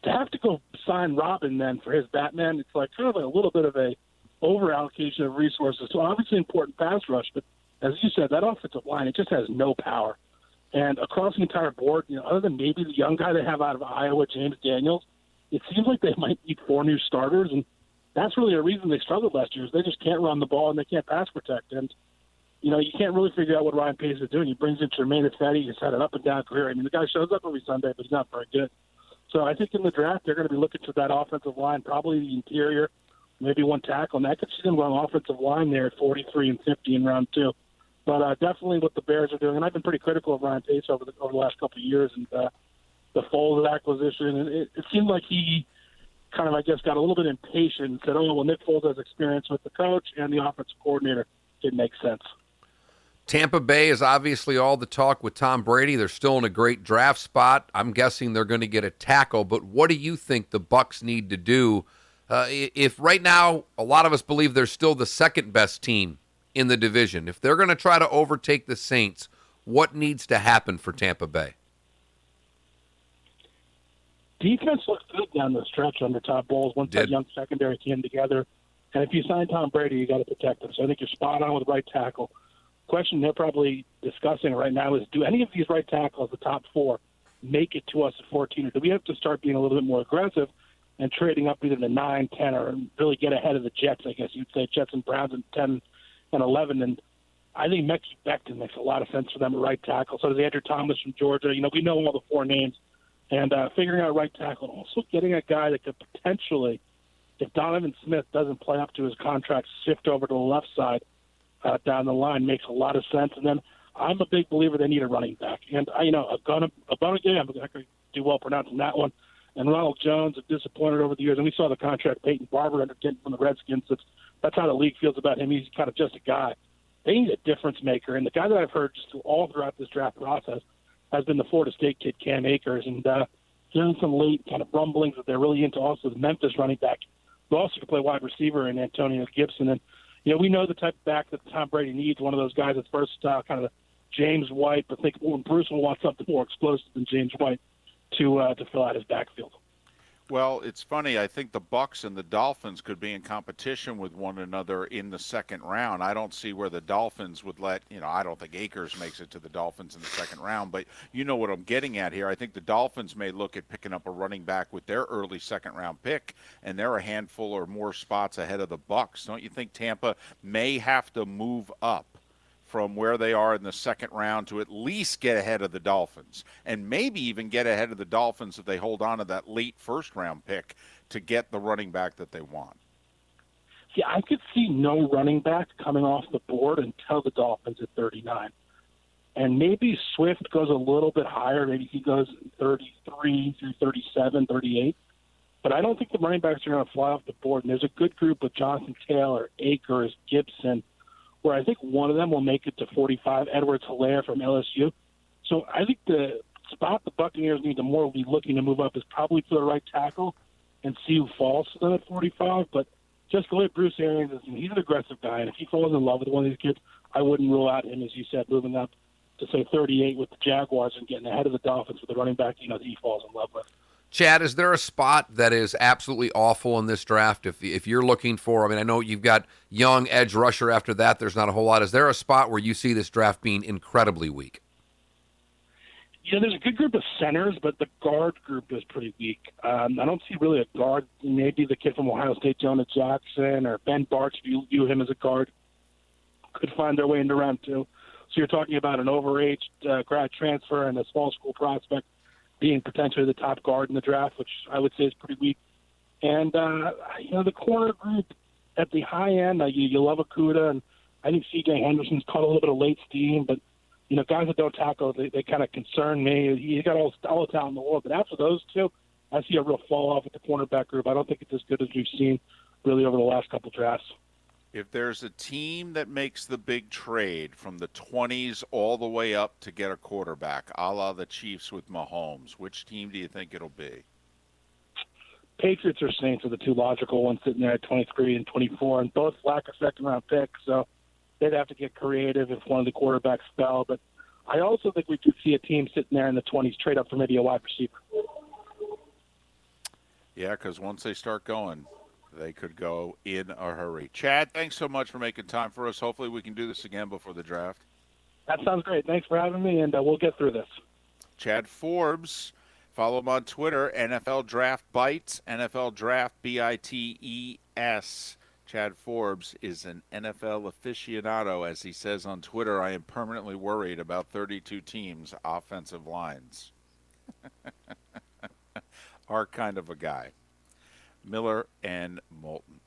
to have to go sign Robin then for his Batman, it's like kind of a little bit of a over-allocation of resources. So obviously important pass rush, but as you said, that offensive line, it just has no power. And across the entire board, other than maybe the young guy they have out of Iowa, James Daniels, it seems like they might need 4 new starters, and that's really a reason they struggled last year is they just can't run the ball and they can't pass protect. And, you can't really figure out what Ryan Pace is doing. He brings in Tremaine Ifedi. He's had an up-and-down career. I mean, the guy shows up every Sunday, but he's not very good. So I think in the draft they're going to be looking for that offensive line, probably the interior, maybe one tackle, and I could see them going offensive line there at 43 and 50 in round 2. But definitely what the Bears are doing, and I've been pretty critical of Ryan Pace over the last couple of years, and the Foles acquisition, and it seemed like he kind of, I guess, got a little bit impatient and said, oh, well, Nick Foles has experience with the coach and the offensive coordinator. It makes sense. Tampa Bay is obviously all the talk with Tom Brady. They're still in a great draft spot. I'm guessing they're going to get a tackle, but what do you think the Bucs need to do? If right now a lot of us believe they're still the second best team in the division, if they're going to try to overtake the Saints, what needs to happen for Tampa Bay? Defense looked good down the stretch under Todd Bowles once that young secondary came together. And if you sign Tom Brady, you got to protect him. So I think you're spot on with right tackle. Question they're probably discussing right now is, do any of these right tackles, the top 4, make it to us at 14? Or do we have to start being a little bit more aggressive and trading up either to 9, 10, or really get ahead of the Jets, I guess you'd say, Jets and Browns in 10 and 11? And I think Mekhi Becton makes a lot of sense for them at right tackle. So does Andrew Thomas from Georgia. We know all the 4 names. And figuring out right tackle, and also getting a guy that could potentially, if Donovan Smith doesn't play up to his contract, shift over to the left side down the line makes a lot of sense. And then I'm a big believer they need a running back. And, Abunagay, I'm not going to do well pronouncing that one, and Ronald Jones have disappointed over the years. And we saw the contract Peyton Barber ended up getting from the Redskins. That's how the league feels about him. He's kind of just a guy. They need a difference maker. And the guy that I've heard just all throughout this draft process has been the Florida State kid, Cam Akers, and hearing some late kind of rumblings that they're really into also the Memphis running back, who also can play wide receiver, in Antonio Gibson. And, we know the type of back that Tom Brady needs, one of those guys that's versatile, kind of the James White, but I think Bruce will want something more explosive than James White to fill out his backfield. Well, it's funny. I think the Bucs and the Dolphins could be in competition with one another in the second round. I don't see where the Dolphins would let, I don't think Akers makes it to the Dolphins in the second round, but you know what I'm getting at here. I think the Dolphins may look at picking up a running back with their early second round pick, and they're a handful or more spots ahead of the Bucs. Don't you think Tampa may have to move up from where they are in the second round to at least get ahead of the Dolphins, and maybe even get ahead of the Dolphins if they hold on to that late first-round pick to get the running back that they want? Yeah, I could see no running back coming off the board until the Dolphins at 39. And maybe Swift goes a little bit higher. Maybe he goes 33 through 37, 38. But I don't think the running backs are going to fly off the board. And there's a good group with Jonathan Taylor, Akers, Gibson, where I think one of them will make it to 45, Edwards-Helaire from LSU. So I think the spot the Buccaneers need to more be looking to move up is probably for the right tackle and see who falls to them at 45. But just the way Bruce Arians is, he's an aggressive guy, and if he falls in love with one of these kids, I wouldn't rule out him, as you said, moving up to, say, 38 with the Jaguars and getting ahead of the Dolphins with the running back, that he falls in love with. Chad, is there a spot that is absolutely awful in this draft? If you're looking for, I know you've got young edge rusher after that. There's not a whole lot. Is there a spot where you see this draft being incredibly weak? There's a good group of centers, but the guard group is pretty weak. I don't see really a guard. Maybe the kid from Ohio State, Jonah Jackson, or Ben Bartz, if you view him as a guard, could find their way into round 2. So you're talking about an overaged grad transfer and a small school prospect being potentially the top guard in the draft, which I would say is pretty weak. And, the corner group at the high end, you love Okudah, and I think C.J. Henderson's caught a little bit of late steam, but, guys that don't tackle, they kind of concern me. He's got all the talent in the world, but after those two, I see a real fall-off at the cornerback group. I don't think it's as good as we've seen really over the last couple drafts. If there's a team that makes the big trade from the 20s all the way up to get a quarterback, a la the Chiefs with Mahomes, which team do you think it'll be? Patriots or Saints are the two logical ones sitting there at 23 and 24, and both lack a second-round pick, so they'd have to get creative if one of the quarterbacks fell. But I also think we could see a team sitting there in the 20s trade up for maybe a wide receiver. Yeah, because once they start going, they could go in a hurry. Chad, thanks so much for making time for us. Hopefully we can do this again before the draft. That sounds great. Thanks for having me, and we'll get through this. Chad Forbes. Follow him on Twitter, NFL Draft Bites, NFL Draft BITES. Chad Forbes is an NFL aficionado. As he says on Twitter, I am permanently worried about 32 teams' offensive lines. Our kind of a guy. Miller and Moulton.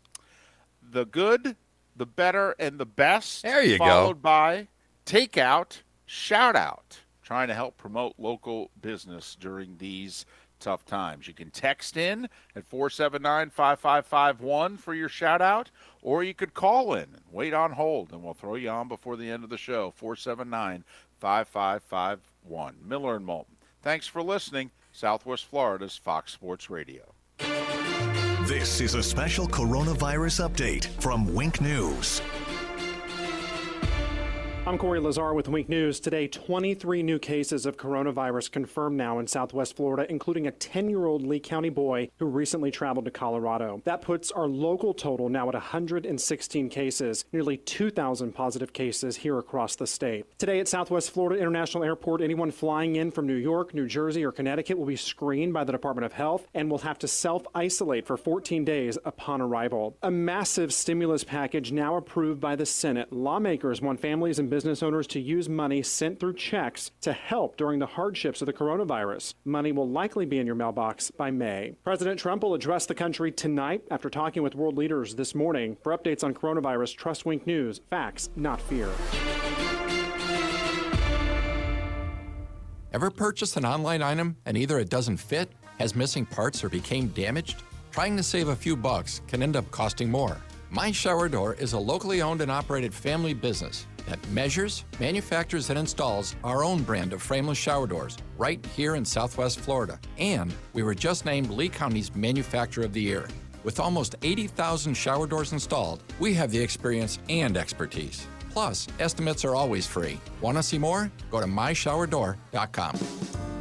The good, the better, and the best. There you go. Followed by Takeout, Shout Out. Trying to help promote local business during these tough times. You can text in at 479-5551 for your shout out, or you could call in and wait on hold, and we'll throw you on before the end of the show. 479-5551. Miller and Moulton. Thanks for listening. Southwest Florida's Fox Sports Radio. This is a special coronavirus update from Wink News. I'm Corey Lazar with Wink News. Today, 23 new cases of coronavirus confirmed now in Southwest Florida, including a 10-year-old Lee County boy who recently traveled to Colorado. That puts our local total now at 116 cases, nearly 2,000 positive cases here across the state. Today at Southwest Florida International Airport, anyone flying in from New York, New Jersey, or Connecticut will be screened by the Department of Health and will have to self-isolate for 14 days upon arrival. A massive stimulus package now approved by the Senate. Lawmakers want families and business owners to use money sent through checks to help during the hardships of the coronavirus. Money will likely be in your mailbox by May. President Trump will address the country tonight after talking with world leaders this morning. For updates on coronavirus, trust Wink News. Facts, not fear. Ever purchased an online item and either it doesn't fit, has missing parts, or became damaged? Trying to save a few bucks can end up costing more. My Shower Door is a locally owned and operated family business that measures, manufactures, and installs our own brand of frameless shower doors right here in Southwest Florida. And we were just named Lee County's Manufacturer of the Year. With almost 80,000 shower doors installed, we have the experience and expertise. Plus, estimates are always free. Want to see more? Go to myshowerdoor.com.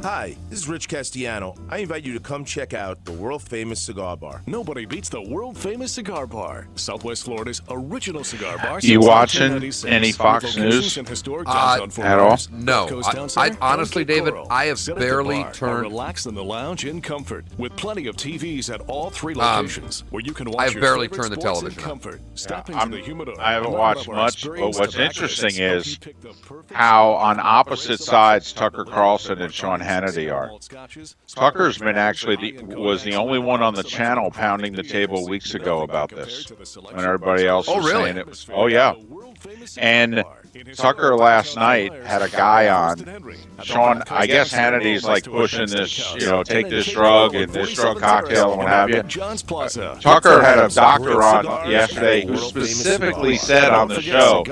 Hi, this is Rich Castellano. I invite you to come check out the world-famous cigar bar. Nobody beats the world-famous cigar bar. Southwest Florida's original cigar bar. You watching any Fox News at all? No. I honestly, David, I have barely turned. Relax in the lounge in comfort with plenty of TVs at all three locations where you can watch I have your barely favorite turned the sports television in on. comfort. Stop into the humidor. I haven't watched much, but what's interesting is how on opposite sides Tucker Carlson and Sean Hannity are. Tucker's been actually was the only one on the channel pounding the table weeks ago about this, when everybody else was saying it was. Oh yeah, and Tucker last night had a guy on. Sean, I guess Hannity's like pushing this, take this drug and this drug cocktail and what have you. Tucker had a doctor on yesterday who specifically said on the show,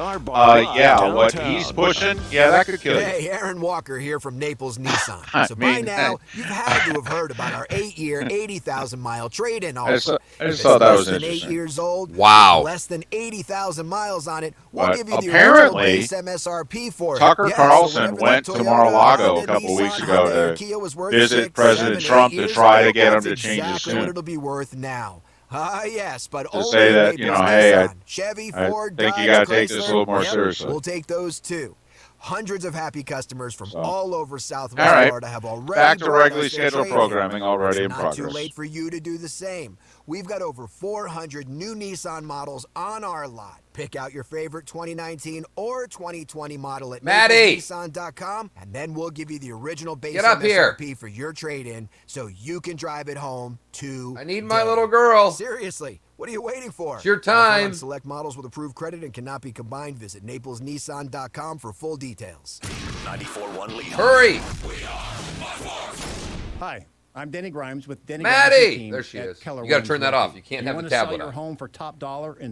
what he's pushing, that could kill you. Hey, Aaron Walker here from Naples Nissan. So by now, you've had to have heard about our 8-year, 80,000-mile trade-in offer. I just thought that was less than 8 interesting. years old, Wow. with less than 80,000 miles on it, we'll But give you the original apparently, base MSRP for it. Tucker Yeah, so Carlson whatever went that to Toyota, Mar-a-Lago a Honda, couple Nissan, weeks ago Hyundai, or to Kia was worth visit 6, President 7, Trump 8 to years try ago, to get him that's to change his exactly what tune. it'll be worth now. Yes, but To only say in that, Naples, hey, Nissan. Chevy, Ford, I think you Dodge, got to take this a little more Chrysler, seriously. We'll take those too. Hundreds of happy customers from all over Southwest All right. Florida have already Back to brought regularly us their scheduled trade-in. programming already It's in not progress. too late for you to do the same. We've got over 400 new Nissan models on our lot. Pick out your favorite 2019 or 2020 model at Maddie! NaplesNissan.com, and then we'll give you the original base Get up here. MSRP for your trade-in so you can drive it home today. I need my little girl. Seriously, what are you waiting for? It's your Offer on time. select models with approved credit and cannot be combined. Visit NaplesNissan.com for full details. 94.1 Lehigh. Hurry. Hi, I'm Denny Grimes with Denny Maddie! Grimes' team There she at is. Keller You gotta turn Williams that off. Realty. You can't You have wanna the tablet sell your on. home for top dollar in